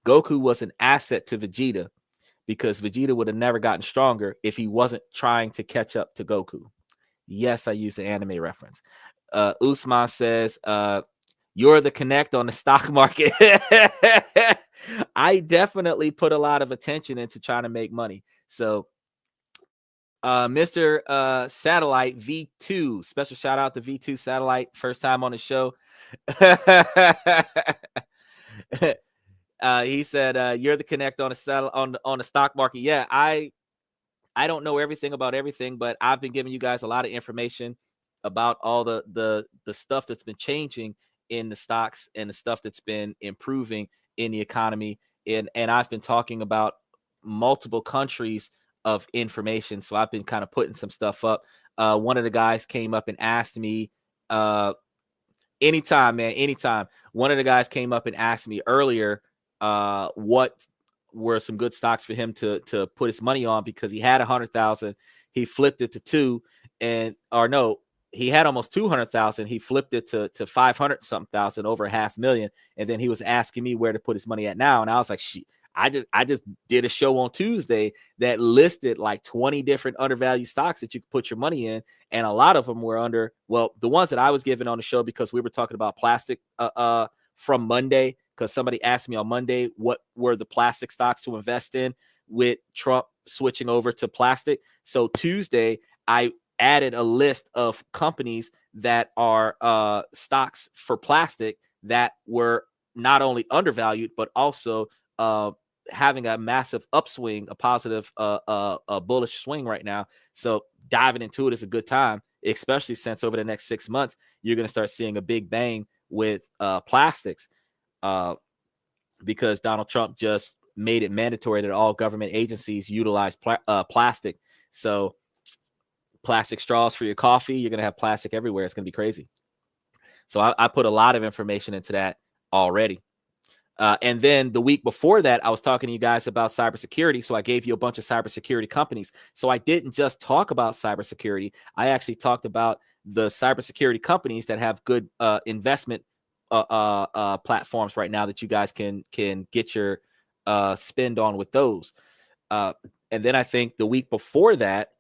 Goku was an asset to Vegeta because Vegeta would have never gotten stronger if he wasn't trying to catch up to Goku. Yes, I use the anime reference. Usman says, you're the connect on the stock market. I definitely put a lot of attention into trying to make money. So Mr. Satellite V2, special shout out to V2 Satellite, first time on the show. He said, "You're the connect on the stock market." Yeah, I don't know everything about everything, but I've been giving you guys a lot of information about all the stuff that's been changing in the stocks and the stuff that's been improving in the economy. And I've been talking about multiple countries of information. So I've been kind of putting some stuff up. One of the guys came up and asked me, anytime, man, anytime. One of the guys came up and asked me earlier, what were some good stocks for him to put his money on, because he had 100,000, he flipped it to he had almost 200,000. He flipped it to 500 something thousand, over 500,000. And then he was asking me where to put his money at now. And I was like, I just did a show on Tuesday that listed like 20 different undervalued stocks that you could put your money in. And a lot of them were the ones that I was given on the show, because we were talking about plastic from Monday, because somebody asked me on Monday what were the plastic stocks to invest in with Trump switching over to plastic. So Tuesday, I added a list of companies that are stocks for plastic that were not only undervalued, but also having a massive upswing, a positive a bullish swing right now. So diving into it is a good time, especially since over the next 6 months, you're going to start seeing a big bang with plastics, because Donald Trump just made it mandatory that all government agencies utilize plastic. So plastic straws for your coffee, you're going to have plastic everywhere. It's going to be crazy. So I put a lot of information into that already. And then the week before that, I was talking to you guys about cybersecurity. So I gave you a bunch of cybersecurity companies. So I didn't just talk about cybersecurity. I actually talked about the cybersecurity companies that have good investment platforms right now that you guys can get your spend on with those. And then I think the week before that,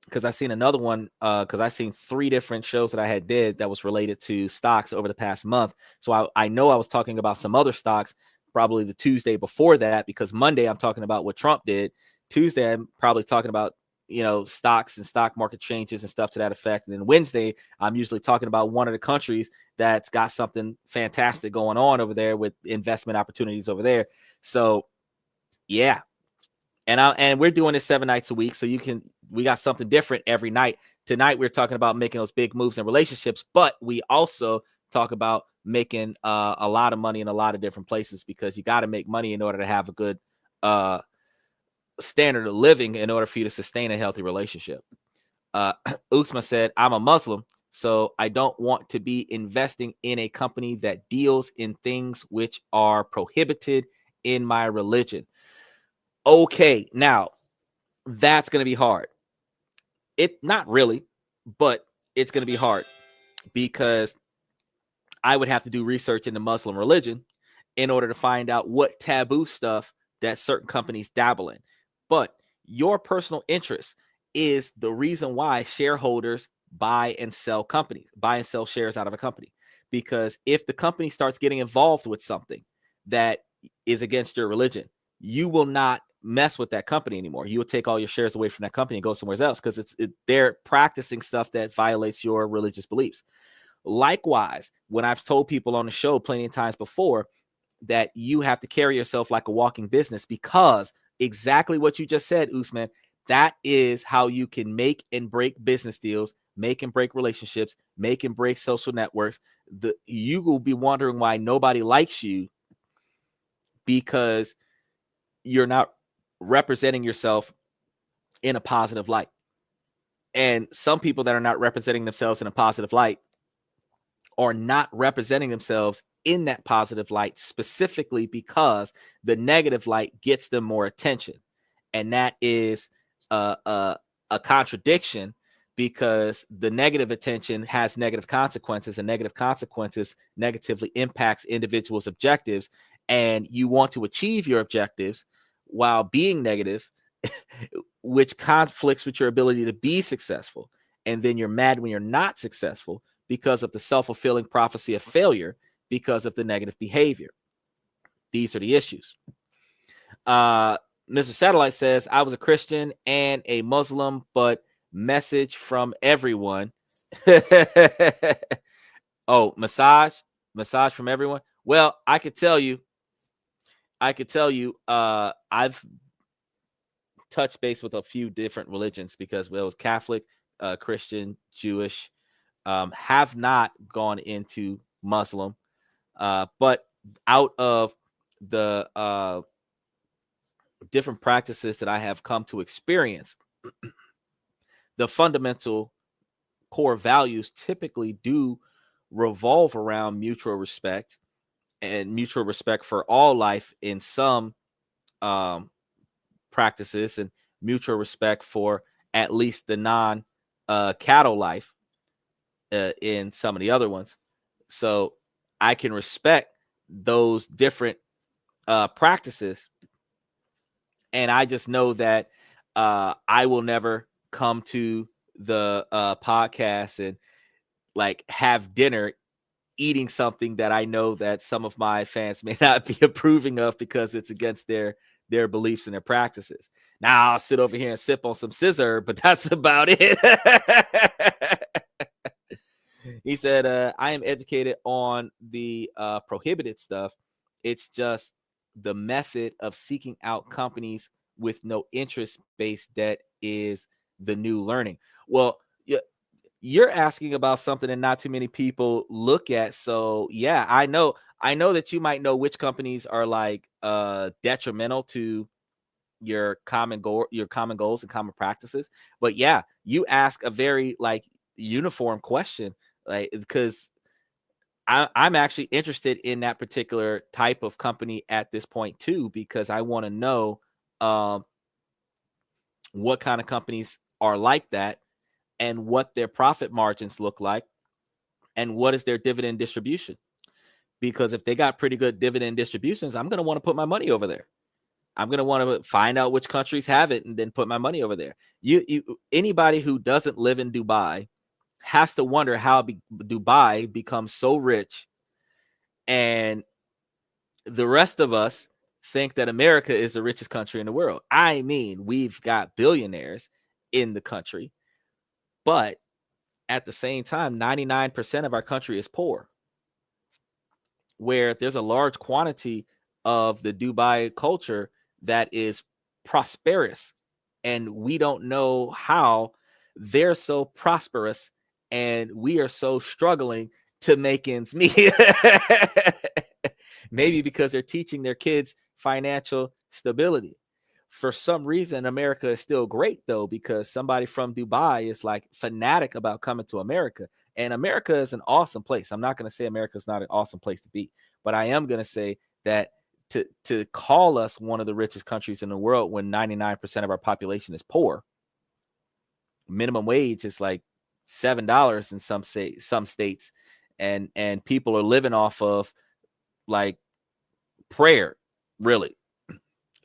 because I seen another one, because I seen 3 different shows that I did that was related to stocks over the past month. So I know I was talking about some other stocks probably the Tuesday before that, because Monday I'm talking about what Trump did. Tuesday I'm probably talking about, stocks and stock market changes and stuff to that effect. And then Wednesday I'm usually talking about one of the countries that's got something fantastic going on over there with investment opportunities over there. So yeah. And we're doing this 7 nights a week, so we got something different every night. Tonight we're talking about making those big moves in relationships, but we also talk about making a lot of money in a lot of different places, because you got to make money in order to have a good standard of living in order for you to sustain a healthy relationship. Usma said, "I'm a Muslim, so I don't want to be investing in a company that deals in things which are prohibited in my religion." Okay, now that's going to be hard. Not really, but it's going to be hard, because I would have to do research in the Muslim religion in order to find out what taboo stuff that certain companies dabble in. But your personal interest is the reason why shareholders buy and sell shares out of a company. Because if the company starts getting involved with something that is against your religion, you will not mess with that company anymore. You will take all your shares away from that company and go somewhere else, because they're practicing stuff that violates your religious beliefs. Likewise, when I've told people on the show plenty of times before that you have to carry yourself like a walking business, because exactly what you just said, Usman, that is how you can make and break business deals, make and break relationships, make and break social networks. You will be wondering why nobody likes you, because you're not representing yourself in a positive light. And some people that are not representing themselves in a positive light are not representing themselves in that positive light, specifically because the negative light gets them more attention. And that is a contradiction, because the negative attention has negative consequences, and negative consequences negatively impacts individuals' objectives. And you want to achieve your objectives while being negative, which conflicts with your ability to be successful. And then you're mad when you're not successful, because of the self-fulfilling prophecy of failure, because of the negative behavior. These are the issues. Mr. Satellite says, I was a Christian and a Muslim, but message from everyone. Oh, massage from everyone. Well, I could tell you, I've touched base with a few different religions because it was Catholic, Christian, Jewish, have not gone into Muslim, but out of the different practices that I have come to experience, the fundamental core values typically do revolve around mutual respect and mutual respect for all life in some practices, and mutual respect for at least the non cattle life in some of the other ones. So I can respect those different practices, and I just know that I will never come to the podcast and like have dinner eating something that I know that some of my fans may not be approving of because it's against their beliefs and their practices. Now I'll sit over here and sip on some scissor, but that's about it. He said, I am educated on the prohibited stuff. It's just the method of seeking out companies with no interest based debt is the new learning. Well, you're asking about something that not too many people look at. So yeah, I know that you might know which companies are like detrimental to your common goals and common practices. But yeah, you ask a very like uniform question, like, because I'm actually interested in that particular type of company at this point too, because I want to know what kind of companies are like that, and what their profit margins look like, and what is their dividend distribution. Because if they got pretty good dividend distributions, I'm going to want to put my money over there. I'm going to want to find out which countries have it and then put my money over there. Anybody who doesn't live in Dubai has to wonder how Dubai becomes so rich, and the rest of us think that America is the richest country in the world. I mean, we've got billionaires in the country, but at the same time, 99% of our country is poor, where there's a large quantity of the Dubai culture that is prosperous, and we don't know how they're so prosperous and we are so struggling to make ends meet. Maybe because they're teaching their kids financial stability. For some reason, America is still great, though, because somebody from Dubai is like fanatic about coming to America. And America is an awesome place. I'm not going to say America is not an awesome place to be, but I am going to say that to call us one of the richest countries in the world when 99% of our population is poor, minimum wage is like $7 in some states, and people are living off of like prayer, really.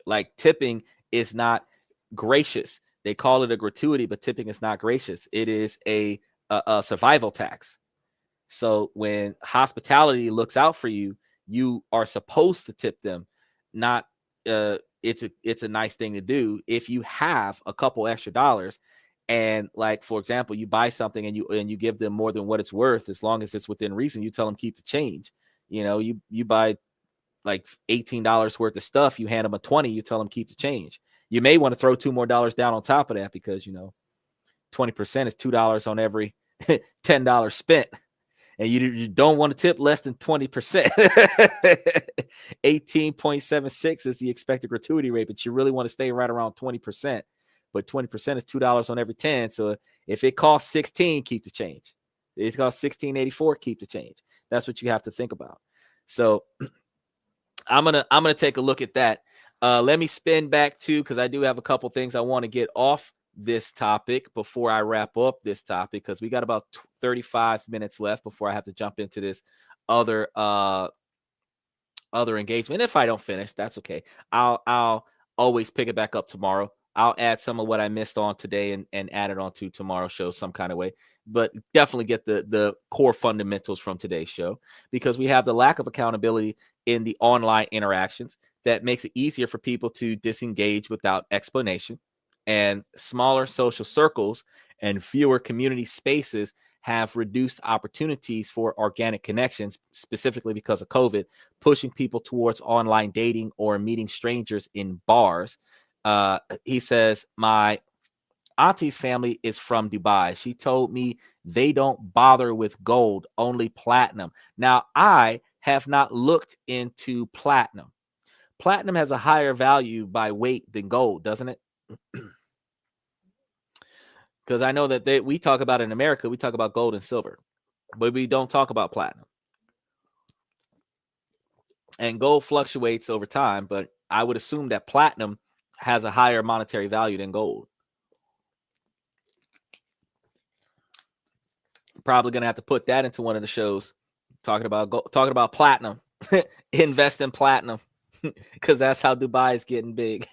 Like tipping is not gracious. They call it a gratuity, but tipping is not gracious. It is a survival tax. So when hospitality looks out for you, you are supposed to tip them. Not it's a nice thing to do if you have a couple extra dollars, and like for example, you buy something and you give them more than what it's worth, as long as it's within reason. You tell them keep the change. You know, you buy like $18 worth of stuff, you hand them a 20, you tell them keep the change. You may want to throw $2 more down on top of that, because 20% is $2 on every $10 spent, and you don't want to tip less than 20%. 18.76 is the expected gratuity rate, but you really want to stay right around 20%. But 20% is $2 on every 10. So if it costs 16, keep the change. If it costs 16.84, keep the change. That's what you have to think about. So I'm gonna take a look at that. Let me spin back to, because I do have a couple things I want to get off this topic before I wrap up this topic, because we got about 35 minutes left before I have to jump into this other engagement. If I don't finish, that's okay. I'll always pick it back up tomorrow. I'll add some of what I missed on today and add it on to tomorrow's show some kind of way. But definitely get the core fundamentals from today's show, because we have the lack of accountability in the online interactions. that makes it easier for people to disengage without explanation. And smaller social circles and fewer community spaces have reduced opportunities for organic connections, specifically because of COVID, pushing people towards online dating or meeting strangers in bars. He says, my auntie's family is from Dubai. She told me they don't bother with gold, only platinum. Now, I have not looked into platinum. Platinum has a higher value by weight than gold, doesn't it? Because I know that we talk about in America, we talk about gold and silver, but we don't talk about platinum. And gold fluctuates over time, but I would assume that platinum has a higher monetary value than gold. Probably gonna have to put that into one of the shows, talking about platinum. Invest in platinum, because that's how Dubai is getting big.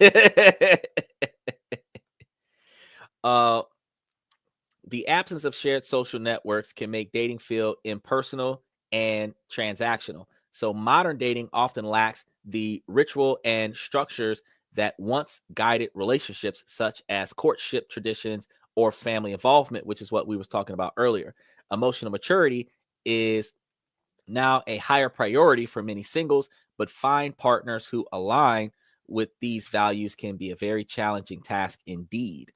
The absence of shared social networks can make dating feel impersonal and transactional. So modern dating often lacks the ritual and structures that once guided relationships, such as courtship traditions or family involvement, which is what we were talking about earlier. Emotional maturity is now a higher priority for many singles, but find partners who align with these values can be a very challenging task indeed.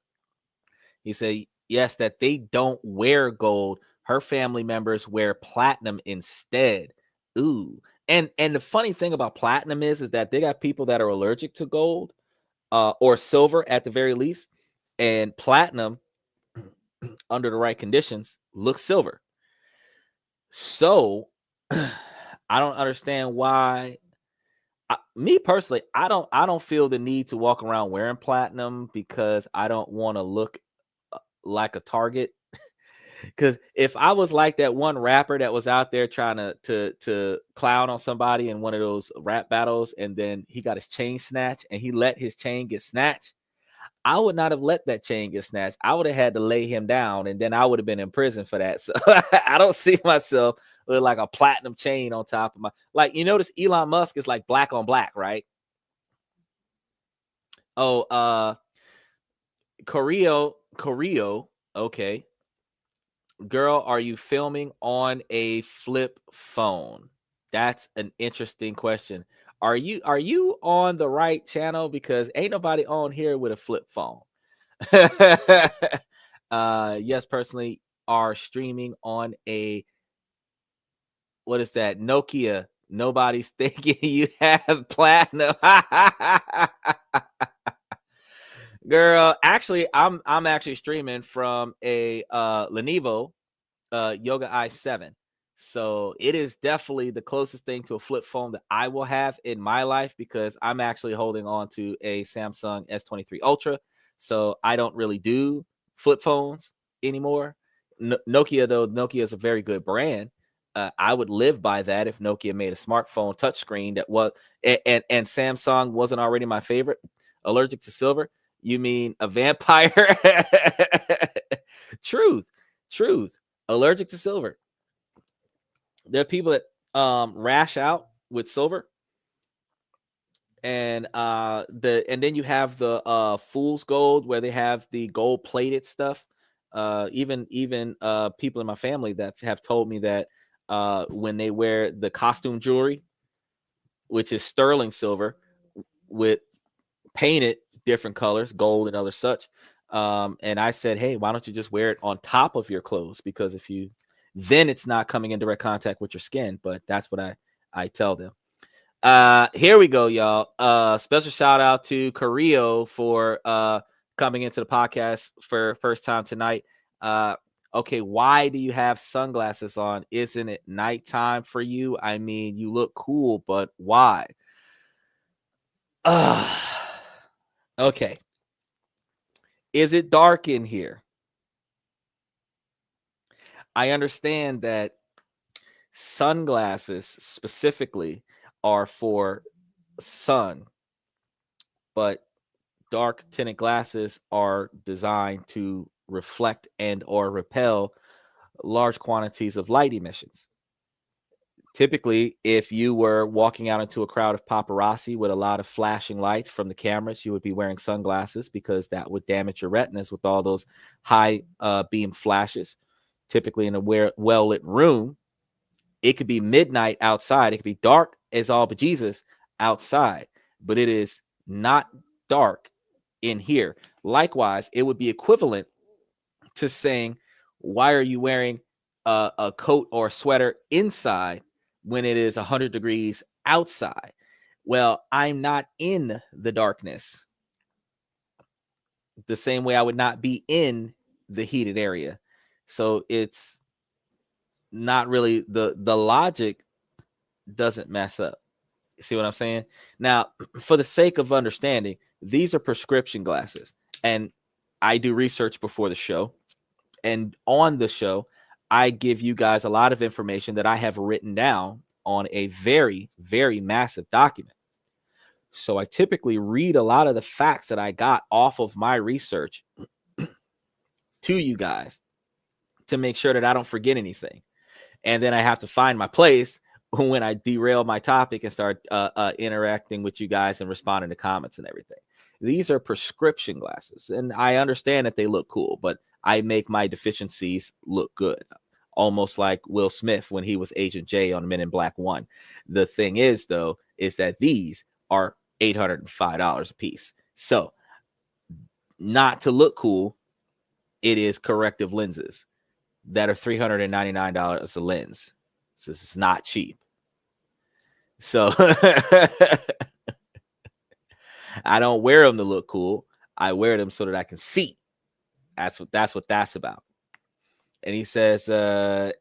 He said, yes, that they don't wear gold. Her family members wear platinum instead. Ooh. And the funny thing about platinum is that they got people that are allergic to gold or silver at the very least. And platinum, under the right conditions, looks silver. So I don't understand why. Me personally, I don't feel the need to walk around wearing platinum because I don't want to look like a target. Because if I was like that one rapper that was out there trying to clown on somebody in one of those rap battles, and then he got his chain snatched and he let his chain get snatched, I would not have let that chain get snatched. I would have had to lay him down, and then I would have been in prison for that. So I don't see myself with like a platinum chain on top of my, like, you notice Elon Musk is like black on black, right? Oh, Coreo, okay. Girl, are you filming on a flip phone? That's an interesting question. Are you on the right channel? Because ain't nobody on here with a flip phone. Yes, personally are streaming on a, what is that? Nokia. Nobody's thinking you have platinum. Girl, actually, I'm actually streaming from a Lenovo Yoga i7. So it is definitely the closest thing to a flip phone that I will have in my life, because I'm actually holding on to a Samsung S23 Ultra. So I don't really do flip phones anymore. Nokia, though, Nokia is a very good brand. I would live by that if Nokia made a smartphone touchscreen that was, and Samsung wasn't already my favorite. Allergic to silver? You mean a vampire? Truth, truth. Allergic to silver. There are people that rash out with silver, and then you have the fool's gold, where they have the gold plated stuff. Even people in my family that have told me that when they wear the costume jewelry, which is sterling silver with painted different colors, gold and other such. And I said, hey, why don't you just wear it on top of your clothes? Because then it's not coming in direct contact with your skin. But that's what I tell them. Here we go, y'all. Special shout out to Coreo for coming into the podcast for first time tonight. Okay, why do you have sunglasses on? Isn't it nighttime for you? I mean, you look cool, but why? Okay. Is it dark in here? I understand that sunglasses specifically are for sun, but dark tinted glasses are designed to reflect and or repel large quantities of light emissions. Typically, if you were walking out into a crowd of paparazzi with a lot of flashing lights from the cameras, you would be wearing sunglasses because that would damage your retinas with all those high beam flashes. Typically, in a well-lit room, it could be midnight outside. It could be dark as all bejesus outside, but it is not dark in here. Likewise, it would be equivalent to saying, why are you wearing a coat or a sweater inside when it is 100 degrees outside? Well, I'm not in the darkness the same way I would not be in the heated area. So it's not really the logic doesn't mess up. See what I'm saying? Now, for the sake of understanding, these are prescription glasses, and I do research before the show. And on the show, I give you guys a lot of information that I have written down on a very, very massive document. So I typically read a lot of the facts that I got off of my research to you guys to make sure that I don't forget anything. And then I have to find my place when I derail my topic and start interacting with you guys and responding to comments and everything. These are prescription glasses, and I understand that they look cool, but I make my deficiencies look good, almost like Will Smith when he was Agent J on Men in Black 1. The thing is, though, is that these are $805 a piece. So, not to look cool, it is corrective lenses that are $399 a lens. So this is not cheap. So I don't wear them to look cool. I wear them so that I can see. That's what that's about. And he says,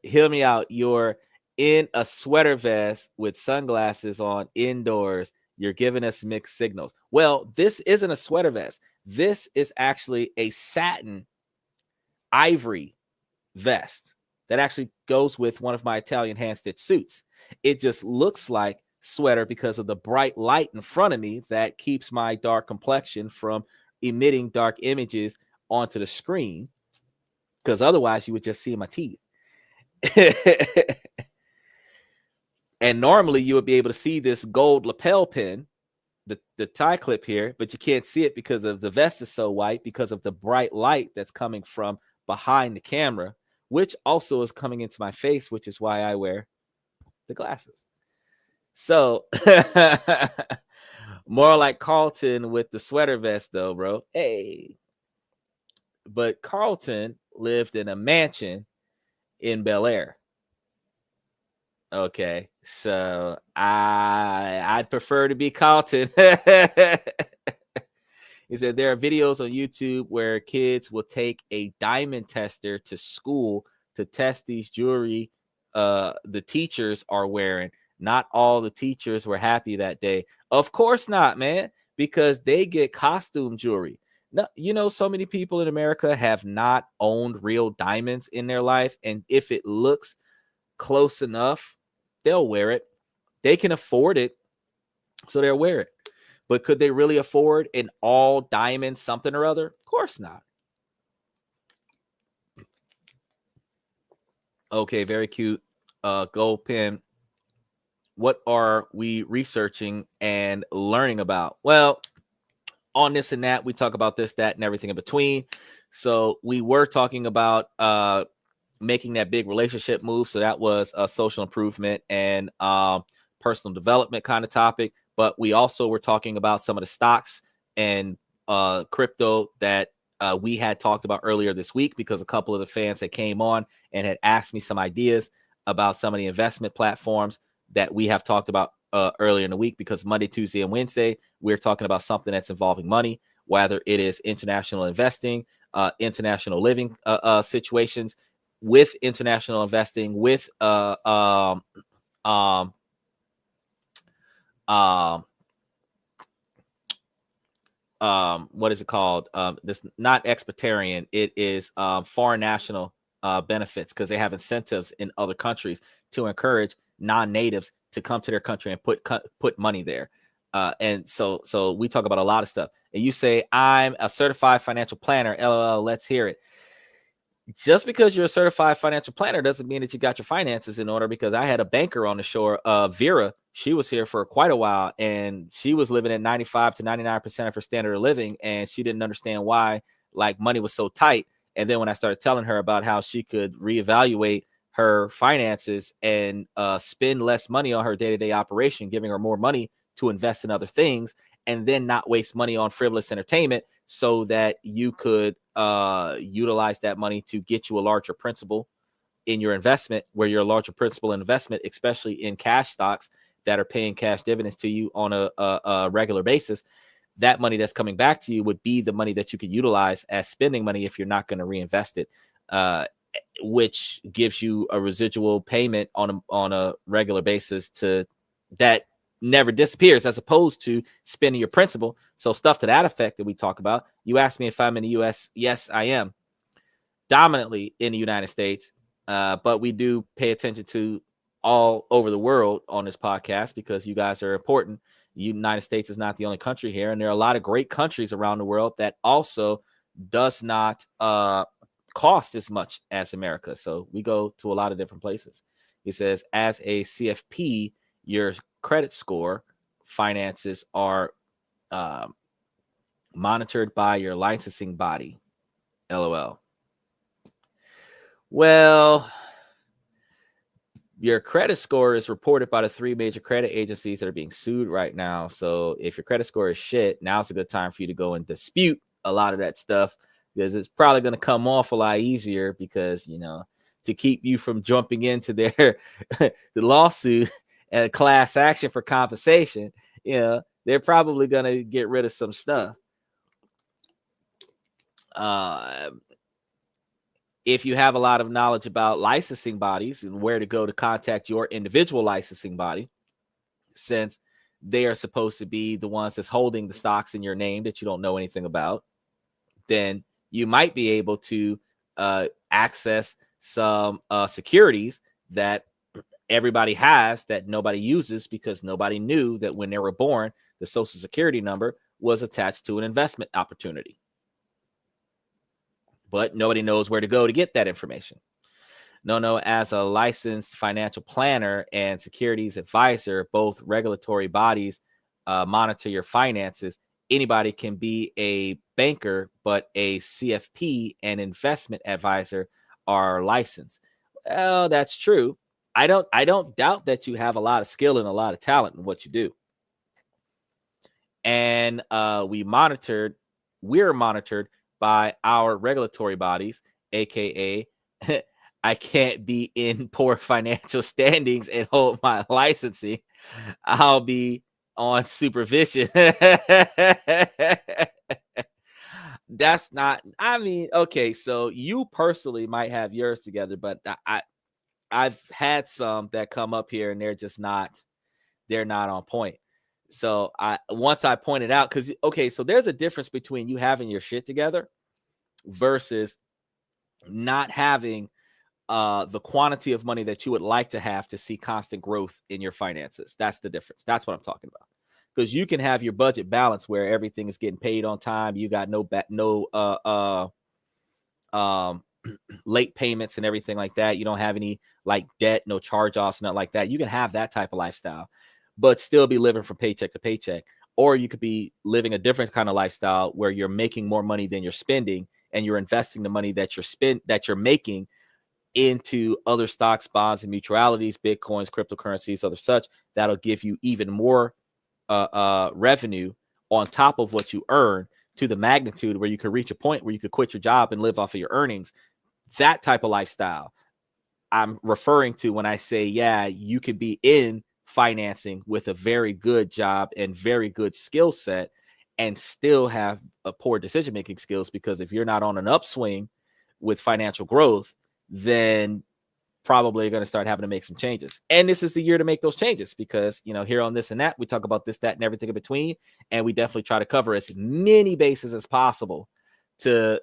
hear me out. You're in a sweater vest with sunglasses on indoors. You're giving us mixed signals. Well, this isn't a sweater vest. This is actually a satin ivory vest that actually goes with one of my Italian hand stitch suits. It just looks like sweater because of the bright light in front of me that keeps my dark complexion from emitting dark images onto the screen, because otherwise you would just see my teeth. And normally you would be able to see this gold lapel pin, the tie clip here, but you can't see it because of the vest is so white because of the bright light that's coming from behind the camera, which also is coming into my face, which is why I wear the glasses. So more like Carlton with the sweater vest though, bro. Hey. But Carlton lived in a mansion in Bel Air. Okay, so I'd prefer to be Carlton. He said there are videos on YouTube where kids will take a diamond tester to school to test these jewelry the teachers are wearing. Not all the teachers were happy that day. Of course not, man, because they get costume jewelry. No, you know, so many people in America have not owned real diamonds in their life. And if it looks close enough, they'll wear it. They can afford it, so they'll wear it. But could they really afford an all diamond something or other? Of course not. Okay, very cute. Gold pin. What are we researching and learning about? Well, on this and that, we talk about this, that, and everything in between. So we were talking about making that big relationship move. So that was a social improvement and personal development kind of topic. But we also were talking about some of the stocks and crypto that we had talked about earlier this week, because a couple of the fans that came on and had asked me some ideas about some of the investment platforms that we have talked about earlier in the week, because Monday, Tuesday, and Wednesday, we're talking about something that's involving money, whether it is international investing, international living situations, with international investing, with what is it called? This not expatriation, it is foreign national benefits, because they have incentives in other countries to encourage non-natives to come to their country and put money there. And so we talk about a lot of stuff. And you say, I'm a certified financial planner. LOL, let's hear it. just because you're a certified financial planner doesn't mean that you got your finances in order, because I had a banker on the shore, Vera. She was here for quite a while, and she was living at 95 to 99% of her standard of living, and she didn't understand why like money was so tight. And then when I started telling her about how she could reevaluate her finances and spend less money on her day-to-day operation, giving her more money to invest in other things, and then not waste money on frivolous entertainment, so that you could utilize that money to get you a larger principal in your investment, where your larger principal investment, especially in cash stocks that are paying cash dividends to you on a regular basis, that money that's coming back to you would be the money that you could utilize as spending money if you're not going to reinvest it, which gives you a residual payment on a regular basis to that never disappears, as opposed to spending your principal. So stuff to that effect that we talk about. You asked me if I'm in the U.S. Yes, I am dominantly in the United States, but we do pay attention to all over the world on this podcast because you guys are important. The United States is not the only country here, and there are a lot of great countries around the world that also does not cost as much as America. So we go to a lot of different places. He says, as a CFP, your credit score finances are monitored by your licensing body. LOL. Well, your credit score is reported by the 3 major credit agencies that are being sued right now. So if your credit score is shit, now's a good time for you to go and dispute a lot of that stuff, because it's probably going to come off a lot easier, because, you know, to keep you from jumping into their the lawsuit and class action for compensation, you know, they're probably going to get rid of some stuff. If you have a lot of knowledge about licensing bodies and where to go to contact your individual licensing body, since they are supposed to be the ones that's holding the stocks in your name that you don't know anything about, then you might be able to access some securities that everybody has that nobody uses, because nobody knew that when they were born, the Social Security number was attached to an investment opportunity. But nobody knows where to go to get that information. No, as a licensed financial planner and securities advisor, both regulatory bodies monitor your finances. Anybody can be a banker, but a CFP and investment advisor are licensed. Well, that's true. I don't doubt that you have a lot of skill and a lot of talent in what you do. And we're monitored by our regulatory bodies, aka I can't be in poor financial standings and hold my licensing. I'll be on supervision. That's not, I mean, okay, so you personally might have yours together, but I've had some that come up here and they're not on point. So once I pointed out, because okay, so there's a difference between you having your shit together versus not having the quantity of money that you would like to have to see constant growth in your finances. That's the difference. That's what I'm talking about. Because you can have your budget balance where everything is getting paid on time. You got no late payments and everything like that. You don't have any like debt, no charge-offs, nothing like that. You can have that type of lifestyle, but still be living from paycheck to paycheck. Or you could be living a different kind of lifestyle where you're making more money than you're spending, and you're investing the money that you're making into other stocks, bonds, and mutualities, bitcoins, cryptocurrencies, other such, that'll give you even more revenue on top of what you earn, to the magnitude where you could reach a point where you could quit your job and live off of your earnings. That type of lifestyle I'm referring to when I say, yeah, you could be in financing with a very good job and very good skill set and still have a poor decision-making skills, because if you're not on an upswing with financial growth, then probably going to start having to make some changes. And this is the year to make those changes, because, you know, here on This and That, we talk about this, that, and everything in between. And we definitely try to cover as many bases as possible to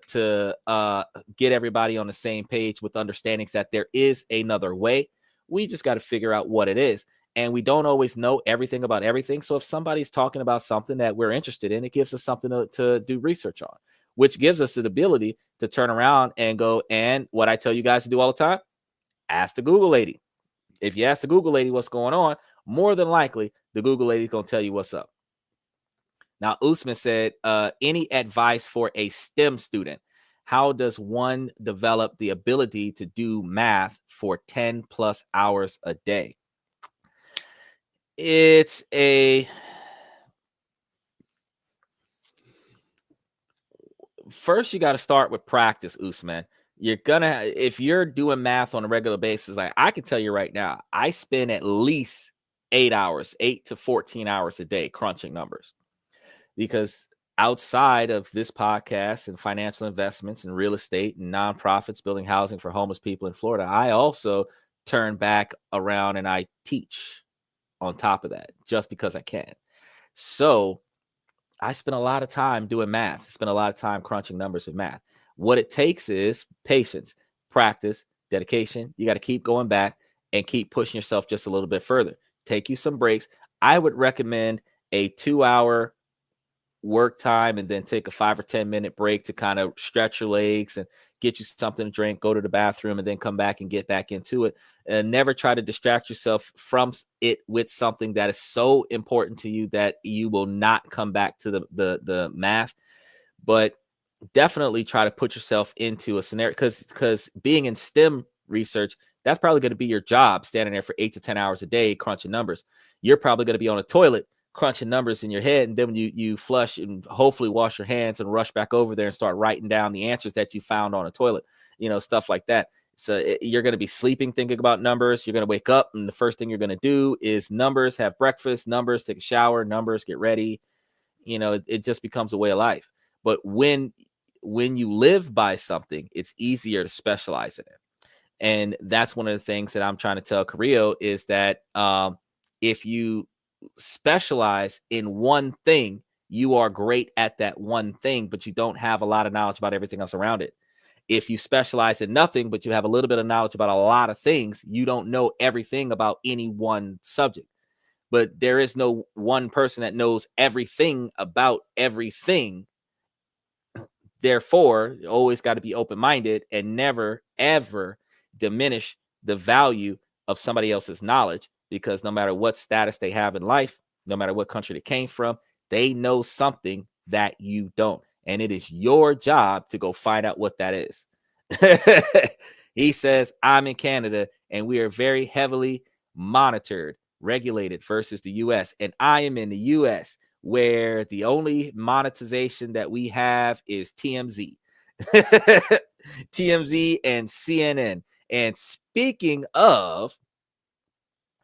get everybody on the same page with understandings that there is another way. We just got to figure out what it is. And we don't always know everything about everything. So if somebody's talking about something that we're interested in, it gives us something to do research on. which gives us the ability to turn around and go, and what I tell you guys to do all the time, ask the Google lady. If you ask the Google lady what's going on, more than likely the Google lady is going to tell you what's up. Now, Usman said, any advice for a STEM student? How does one develop the ability to do math for 10 plus hours a day? It's a first, you got to start with practice, Usman. You're gonna, if you're doing math on a regular basis, like I can tell you right now, I spend at least 8 to 14 hours a day crunching numbers, because outside of this podcast and financial investments and real estate and nonprofits building housing for homeless people in Florida, I also turn back around and I teach on top of that just because I can. So I spend a lot of time doing math, spend a lot of time crunching numbers with math. What it takes is patience, practice, dedication. You got to keep going back and keep pushing yourself just a little bit further. Take you some breaks. I would recommend a 2-hour work time and then take a 5 or 10 minute break to kind of stretch your legs and get you something to drink, go to the bathroom, and then come back and get back into it. And never try to distract yourself from it with something that is so important to you that you will not come back to the math. But definitely try to put yourself into a scenario, because being in STEM research, that's probably going to be your job, standing there for 8 to 10 hours a day crunching numbers. You're probably going to be on a toilet crunching numbers in your head, and then when you flush and hopefully wash your hands and rush back over there and start writing down the answers that you found on a toilet, stuff like that. So you're going to be sleeping thinking about numbers. You're going to wake up and the first thing you're going to do is numbers, have breakfast, numbers, take a shower, numbers, get ready. It just becomes a way of life. But when you live by something, it's easier to specialize in it. And that's one of the things that I'm trying to tell Carrillo is that if you specialize in one thing, you are great at that one thing, but you don't have a lot of knowledge about everything else around it. If you specialize in nothing, but you have a little bit of knowledge about a lot of things, you don't know everything about any one subject. But there is no one person that knows everything about everything. Therefore, you always got to be open-minded and never, ever diminish the value of somebody else's knowledge, because no matter what status they have in life, no matter what country they came from, they know something that you don't. And it is your job to go find out what that is. He says, I'm in Canada and we are very heavily monitored, regulated versus the US. And I am in the US, where the only monetization that we have is TMZ. TMZ and CNN. And speaking of,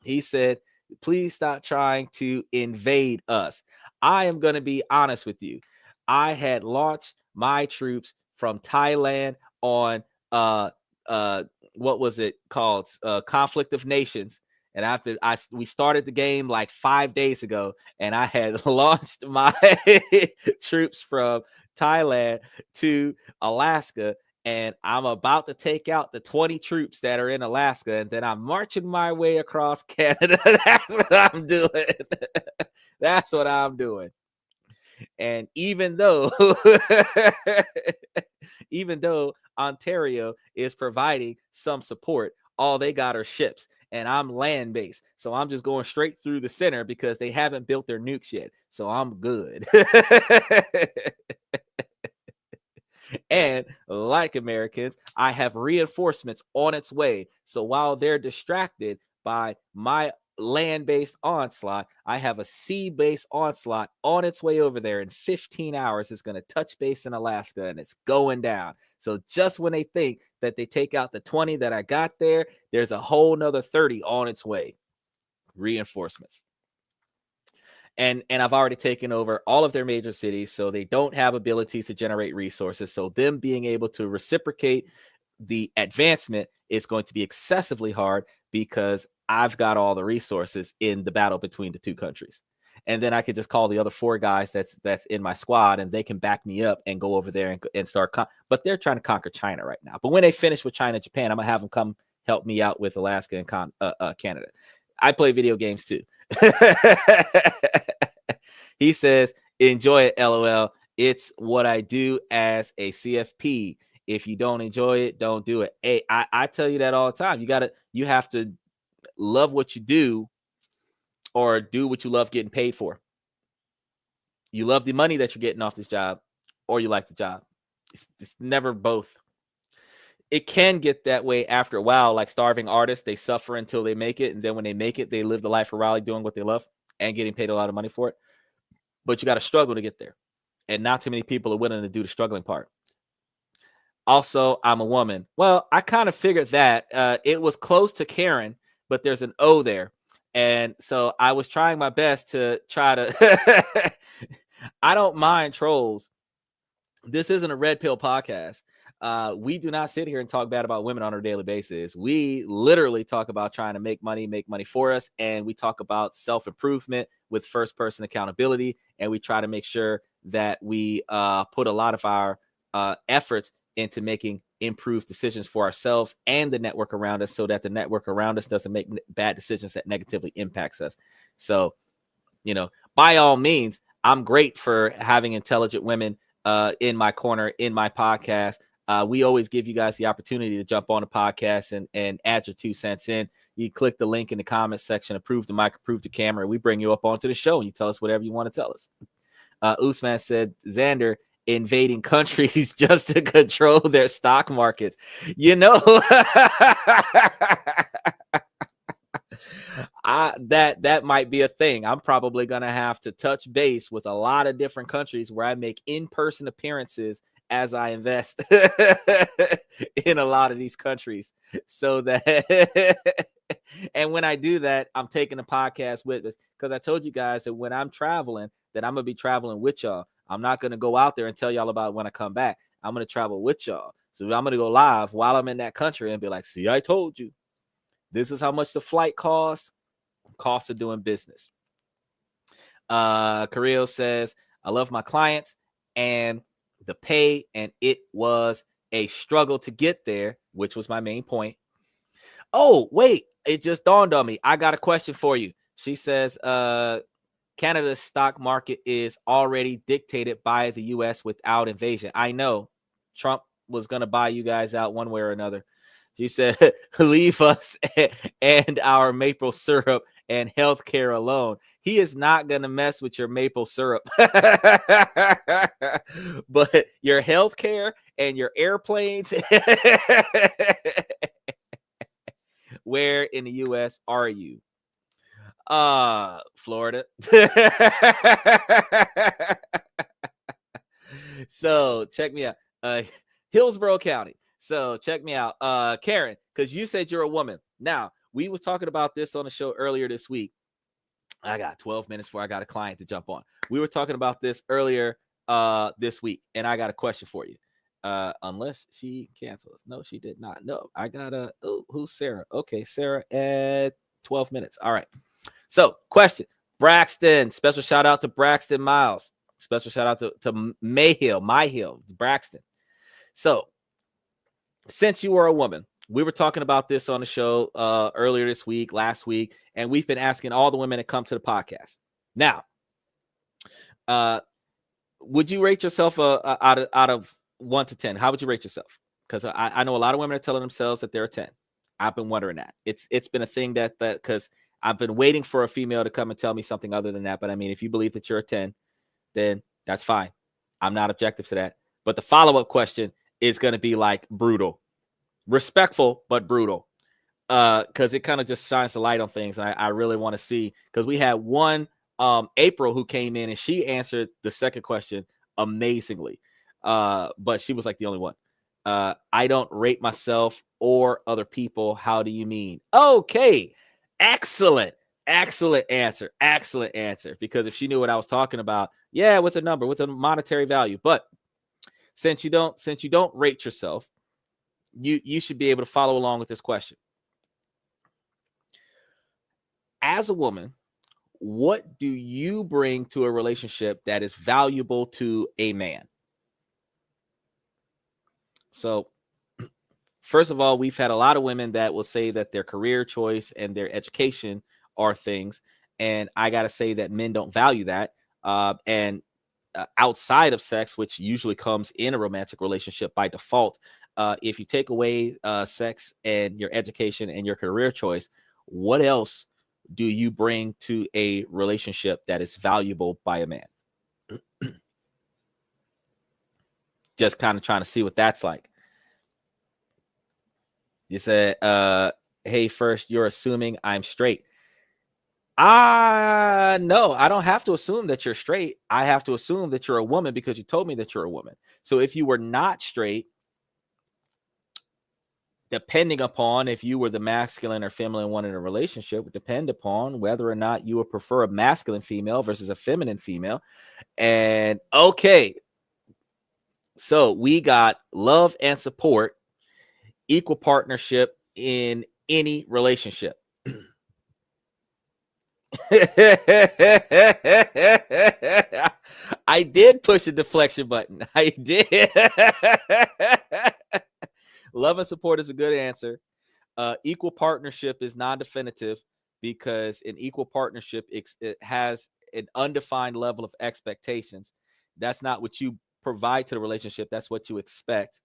he said, please stop trying to invade us. I am going to be honest with you. I had launched my troops from Thailand on what was it called? Conflict of Nations. And after we started the game like 5 days ago, and I had launched my troops from Thailand to Alaska, and I'm about to take out the 20 troops that are in Alaska, and then I'm marching my way across Canada. That's what I'm doing. That's what I'm doing. And even though Ontario is providing some support, all they got are ships, and I'm land-based. So I'm just going straight through the center because they haven't built their nukes yet. So I'm good. And like Americans, I have reinforcements on its way. So while they're distracted by my land-based onslaught, I have a sea-based onslaught on its way over there. In 15 hours, it's going to touch base in Alaska, and it's going down. So just when they think that they take out the 20 that I got there, there's a whole nother 30 on its way. Reinforcements. And I've already taken over all of their major cities, so they don't have abilities to generate resources. So them being able to reciprocate the advancement is going to be excessively hard, because I've got all the resources in the battle between the two countries. And then I could just call the other 4 guys that's in my squad, and they can back me up and go over there and start. But they're trying to conquer China right now. But when they finish with China and Japan, I'm going to have them come help me out with Alaska and Canada. I play video games too. He says, enjoy it, LOL. It's what I do as a CFP. If you don't enjoy it, don't do it. Hey, I tell you that all the time. You have to love what you do or do what you love getting paid for. You love the money that you're getting off this job or you like the job. It's never both. It can get that way after a while, like starving artists. They suffer until they make it. And then when they make it, they live the life of Raleigh doing what they love and getting paid a lot of money for it. But you got to struggle to get there. And not too many people are willing to do the struggling part. Also, I'm a woman. Well, I kind of figured that. It was close to Karen, but there's an O there. And so I was trying my best to try to. I don't mind trolls. This isn't a red pill podcast. We do not sit here and talk bad about women on a daily basis. We literally talk about trying to make money for us. And we talk about self-improvement with first-person accountability. And we try to make sure that we put a lot of our efforts into making improved decisions for ourselves and the network around us so that the network around us doesn't make bad decisions that negatively impacts us. So, by all means, I'm great for having intelligent women in my corner, in my podcast. We always give you guys the opportunity to jump on the podcast and add your 2 cents in. You click the link in the comment section, approve the mic, approve the camera. We bring you up onto the show and you tell us whatever you want to tell us. Usman said, Xander invading countries just to control their stock markets. That might be a thing. I'm probably going to have to touch base with a lot of different countries where I make in-person appearances as I invest in a lot of these countries so that and when I do that, I'm taking the podcast with us because I told you guys that when I'm traveling, that I'm going to be traveling with y'all. I'm not going to go out there and tell y'all about when I come back. I'm going to travel with y'all. So I'm going to go live while I'm in that country and be like, see, I told you. This is how much the flight cost of doing business. Carrillo says, I love my clients and the pay, and it was a struggle to get there, which was my main point. Oh, wait, it just dawned on me. I got a question for you. She says, Canada's stock market is already dictated by the U.S. without invasion. I know Trump was going to buy you guys out one way or another. She said, leave us and our maple syrup and healthcare alone. He is not going to mess with your maple syrup. But your healthcare and your airplanes, where in the U.S. are you? Florida. So check me out. Hillsborough County. So check me out. Karen, because you said you're a woman. Now, we were talking about this on the show earlier this week. I got 12 minutes before I got a client to jump on. We were talking about this earlier this week, and I got a question for you. Unless she cancels. No, she did not. No, I got who's Sarah? Okay, Sarah at 12 minutes. All right. So, question. Braxton. Special shout out to Braxton Miles. Special shout out to Myhill, Braxton. So, since you are a woman, we were talking about this on the show earlier this week, last week, and we've been asking all the women that come to the podcast. Now, would you rate yourself out of 1 to 10? How would you rate yourself? Because I know a lot of women are telling themselves that they're a 10. I've been wondering that. It's been a thing that because I've been waiting for a female to come and tell me something other than that. But I mean, if you believe that you're a 10, then that's fine. I'm not objective to that. But the follow-up question is going to be like brutal. Respectful, but brutal. Because it kind of just shines the light on things. And I really want to see, because we had one April who came in and she answered the second question amazingly. But she was like the only one. I don't rate myself or other people. How do you mean? Okay. Excellent answer. Because if she knew what I was talking about, yeah, with a number, with a monetary value. But since you don't rate yourself, you should be able to follow along with this question. As a woman, what do you bring to a relationship that is valuable to a man? So, first of all, we've had a lot of women that will say that their career choice and their education are things. And I got to say that men don't value that. And outside of sex, which usually comes in a romantic relationship by default. If you take away sex and your education and your career choice, what else do you bring to a relationship that is valuable by a man? Just kind of trying to see what that's like. You said, hey, first, you're assuming I'm straight. No, I don't have to assume that you're straight. I have to assume that you're a woman because you told me that you're a woman. So if you were not straight, depending upon if you were the masculine or feminine one in a relationship, would depend upon whether or not you would prefer a masculine female versus a feminine female. And okay, so we got love and support, equal partnership in any relationship. I did push the deflection button. I did. Love and support is a good answer. Equal partnership is non-definitive because in equal partnership, it has an undefined level of expectations. That's not what you provide to the relationship. That's what you expect.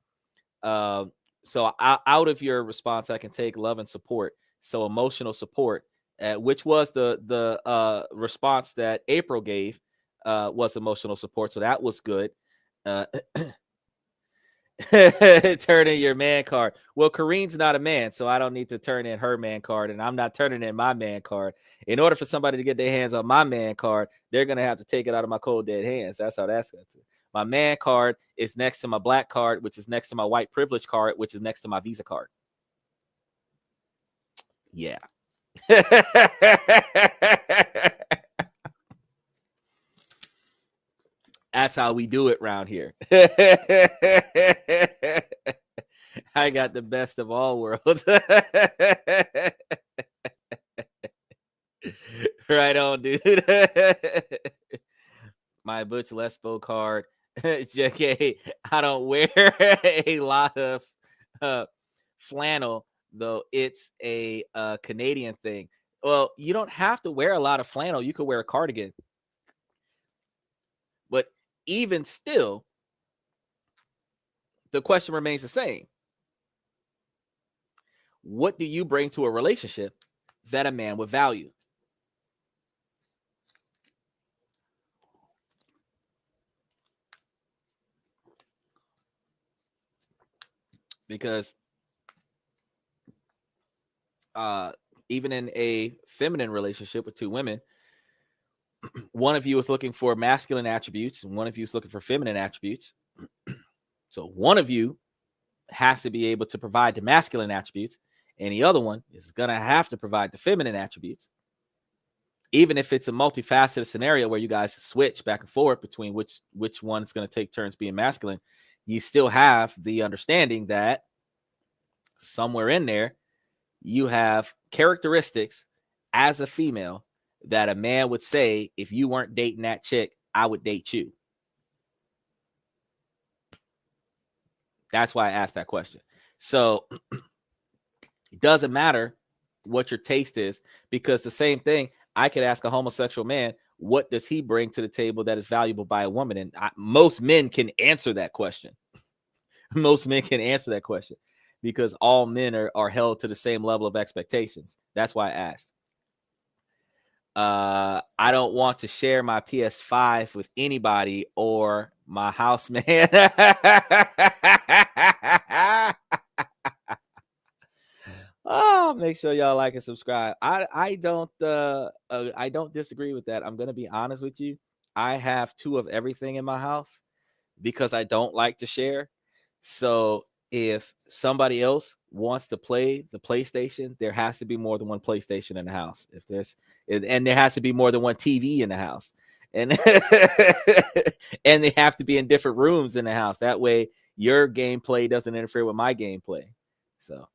So out of your response, I can take love and support. So emotional support, which was the response that April gave, was emotional support. So that was good. Turn in your man card. Well, Kareen's not a man, so I don't need to turn in her man card, and I'm not turning in my man card. In order for somebody to get their hands on my man card, they're gonna have to take it out of my cold dead hands. That's how that's going to. My man card is next to my black card, which is next to my white privilege card, which is next to my Visa card. Yeah. That's how we do it around here. I got the best of all worlds. Right on, dude. My Butch Lesbo card. JK, I don't wear a lot of flannel, though it's a Canadian thing. Well, you don't have to wear a lot of flannel. You could wear a cardigan. But even still, the question remains the same. What do you bring to a relationship that a man would value? Because even in a feminine relationship with two women, one of you is looking for masculine attributes and one of you is looking for feminine attributes. So one of you has to be able to provide the masculine attributes, and the other one is going to have to provide the feminine attributes. Even if it's a multifaceted scenario where you guys switch back and forth between which one is going to take turns being masculine, you still have the understanding that somewhere in there, you have characteristics as a female that a man would say, if you weren't dating that chick, I would date you. That's why I asked that question. So it doesn't matter what your taste is, because the same thing, I could ask a homosexual man, what does he bring to the table that is valuable by a woman? And most men can answer that question. Most men can answer that question because all men are held to the same level of expectations. That's why I asked. I don't want to share my PS5 with anybody or my houseman. Oh, make sure y'all like and subscribe. I don't disagree with that. I'm gonna be honest with you. I have 2 of everything in my house because I don't like to share. So if somebody else wants to play the PlayStation, there has to be more than one PlayStation in the house. And there has to be more than one TV in the house. And and they have to be in different rooms in the house. That way your gameplay doesn't interfere with my gameplay. So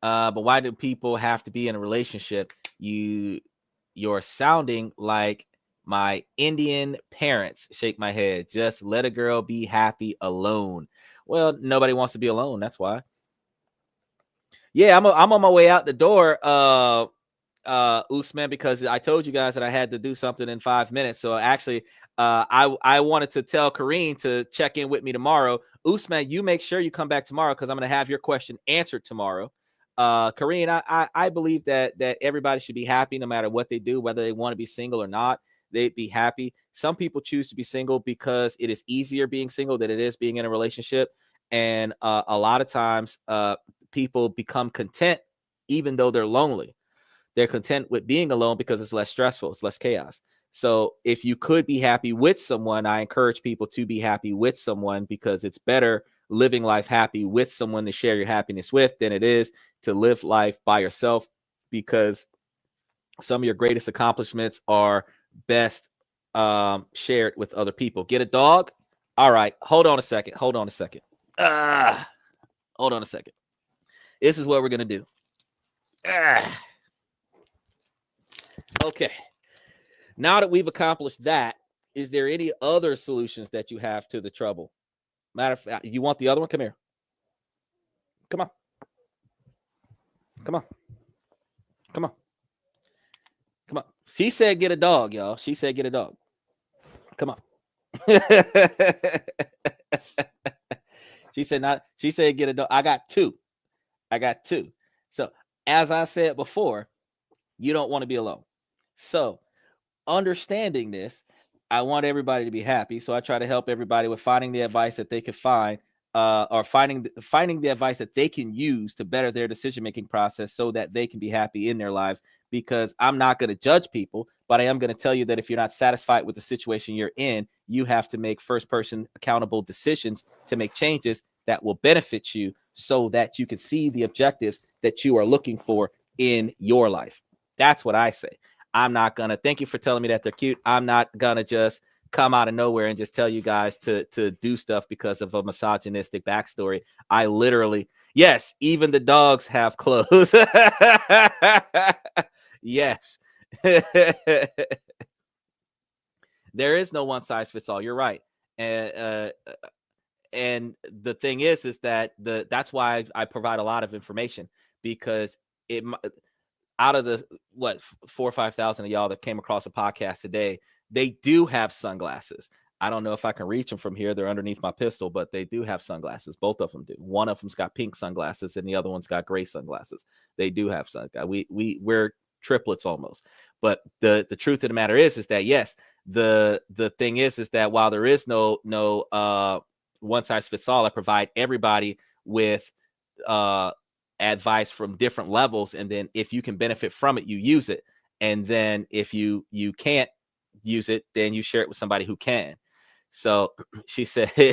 but why do people have to be in a relationship? You're sounding like my Indian parents. Shake my head. Just let a girl be happy alone. Well, nobody wants to be alone. That's why. Yeah, I'm on my way out the door. Usman, because I told you guys that I had to do something in 5 minutes. So actually, I wanted to tell Kareem to check in with me tomorrow. Usman, you make sure you come back tomorrow because I'm going to have your question answered tomorrow. Kareem, I believe that everybody should be happy no matter what they do, whether they want to be single or not. They'd be happy. Some people choose to be single because it is easier being single than it is being in a relationship. And a lot of times people become content even though they're lonely. They're content with being alone because it's less stressful. It's less chaos. So if you could be happy with someone, I encourage people to be happy with someone because it's better living life happy with someone to share your happiness with than it is to live life by yourself, because some of your greatest accomplishments are best shared with other people. Get a dog? All right. Hold on a second. Hold on a second. Hold on a second. This is what we're going to do. Okay. Now that we've accomplished that, is there any other solutions that you have to the trouble? Matter of fact, you want the other one? Come here. Come on. Come on. Come on. Come on. She said get a dog, y'all. She said get a dog. Come on. She said get a dog. I got two. So as I said before, you don't want to be alone. So understanding this, I want everybody to be happy. So I try to help everybody with finding the advice that they can find, or finding the advice that they can use to better their decision-making process so that they can be happy in their lives. Because I'm not going to judge people, but I am going to tell you that if you're not satisfied with the situation you're in, you have to make first-person accountable decisions to make changes that will benefit you so that you can see the objectives that you are looking for in your life. That's what I say. I'm not going to, thank you for telling me that they're cute. I'm not going to just come out of nowhere and just tell you guys to do stuff because of a misogynistic backstory. I literally, yes, even the dogs have clothes. Yes. There is no one size fits all. You're right. And the thing is that that's why I provide a lot of information, because it, out of the 4,000 or 5,000 of y'all that came across a podcast today, they do have sunglasses. I don't know if I can reach them from here. They're underneath my pistol, but they do have sunglasses. Both of them do. One of them's got pink sunglasses and the other one's got gray sunglasses. They do have sunglasses. We're triplets almost. But the truth of the matter is that yes, the thing is that while there is no one size fits all, I provide everybody with advice from different levels, and then if you can benefit from it, you use it, and then if you can't use it, then you share it with somebody who can. So she said, do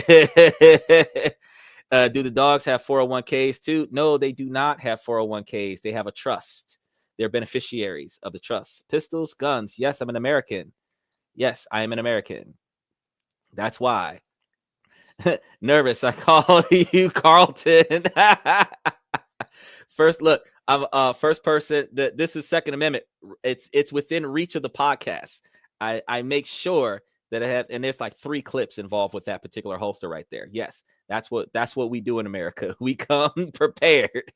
the dogs have 401ks too? No, they do not have 401ks. They have a trust. They're beneficiaries of the trust. Pistols, guns. Yes, I'm an American. Yes, I am an American. That's why. Nervous. I call you Carlton. First, look, I'm first person. This is Second Amendment. It's within reach of the podcast. I make sure that I have, and there's like 3 clips involved with that particular holster right there. Yes, that's what we do in America. We come prepared.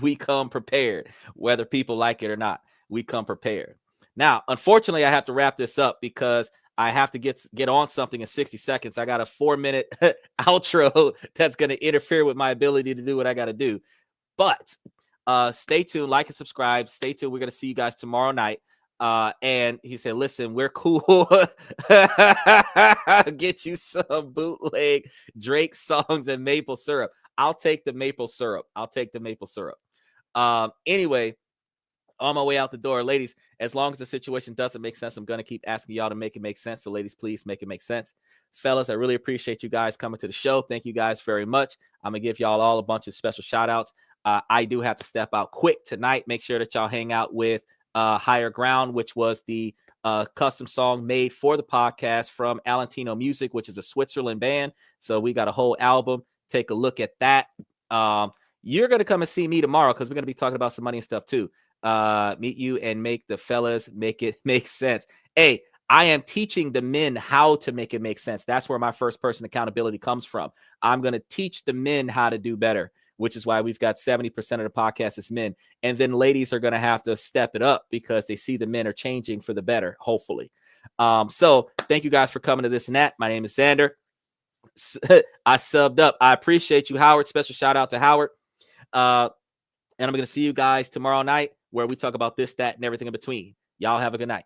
We come prepared, whether people like it or not. We come prepared. Now, unfortunately, I have to wrap this up because I have to get on something in 60 seconds. I got a 4-minute outro that's going to interfere with my ability to do what I got to do. But stay tuned, like and subscribe. Stay tuned. We're going to see you guys tomorrow night. And he said, listen, we're cool. Get you some bootleg Drake songs and maple syrup. I'll take the maple syrup. Anyway, on my way out the door, ladies, as long as the situation doesn't make sense, I'm going to keep asking y'all to make it make sense. So ladies, please make it make sense. Fellas, I really appreciate you guys coming to the show. Thank you guys very much. I'm going to give y'all all a bunch of special shout outs. I do have to step out quick tonight. Make sure that y'all hang out with Higher Ground, which was the custom song made for the podcast from alanito.music, which is a Switzerland band. So we got a whole album. Take a look at that. You're going to come and see me tomorrow because we're going to be talking about some money and stuff too. Meet you and make the fellas make it make sense. Hey, I am teaching the men how to make it make sense. That's where my first person accountability comes from. I'm going to teach the men how to do better which is why we've got 70% of the podcast is men. And then ladies are going to have to step it up because they see the men are changing for the better, hopefully. So thank you guys for coming to This and That. My name is Xander. I subbed up. I appreciate you, Howard. Special shout out to Howard. And I'm going to see you guys tomorrow night where we talk about this, that, and everything in between. Y'all have a good night.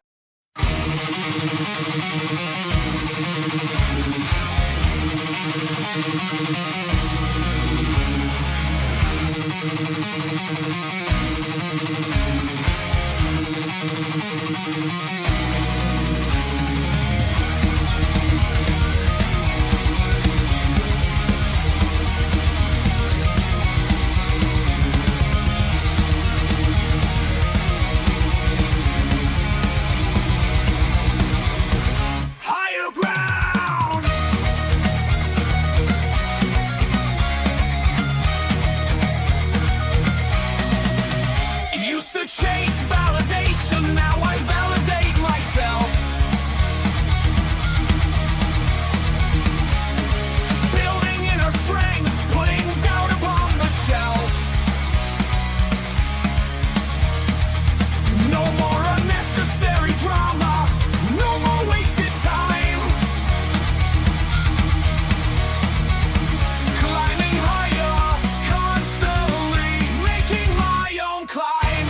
Higher ground. Used to chase validation, now I validate myself. Building inner strength, putting doubt upon the shelf. No more unnecessary drama, no more wasted time. Climbing higher, constantly making my own climb.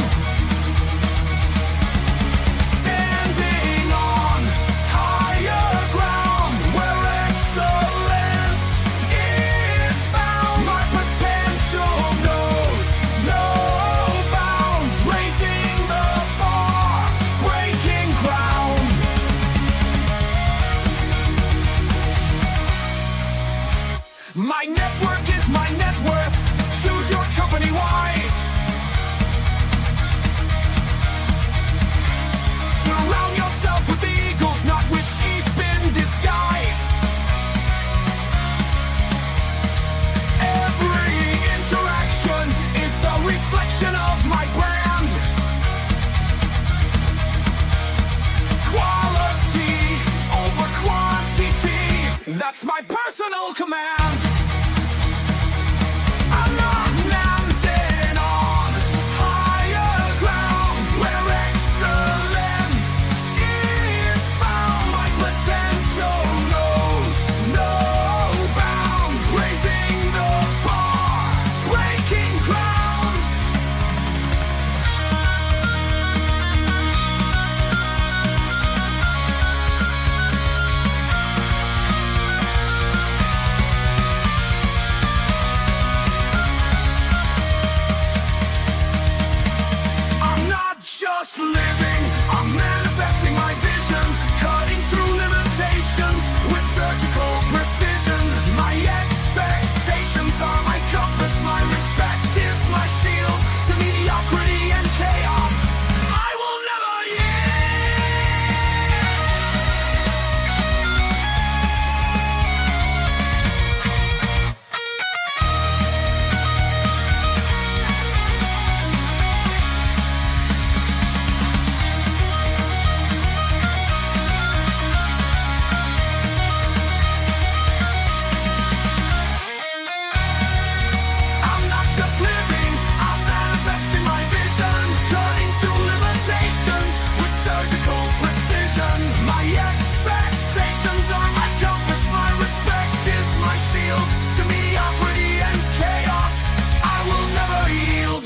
Standing on higher ground where excellence is found. My potential knows no bounds, raising the bar, breaking ground. My network is my net worth. Choose your company wise. Surround yourself with eagles, not with sheep in disguise. Every interaction is a reflection of my brand. Quality over quantity, that's my personal command. I'm not landing on higher ground where excellence is found. My potential knows no bounds, raising the bar, breaking ground. I'm not just living, I'm manifesting my vision, cutting through limitations with surgical precision. My expectations are my compass, my respect is my shield to mediocrity and chaos. I will never I'm not just living, I'm manifesting my vision, cutting through limitations with surgical precision. My expectations are my compass, my respect is my shield to mediocrity and chaos. I will never yield.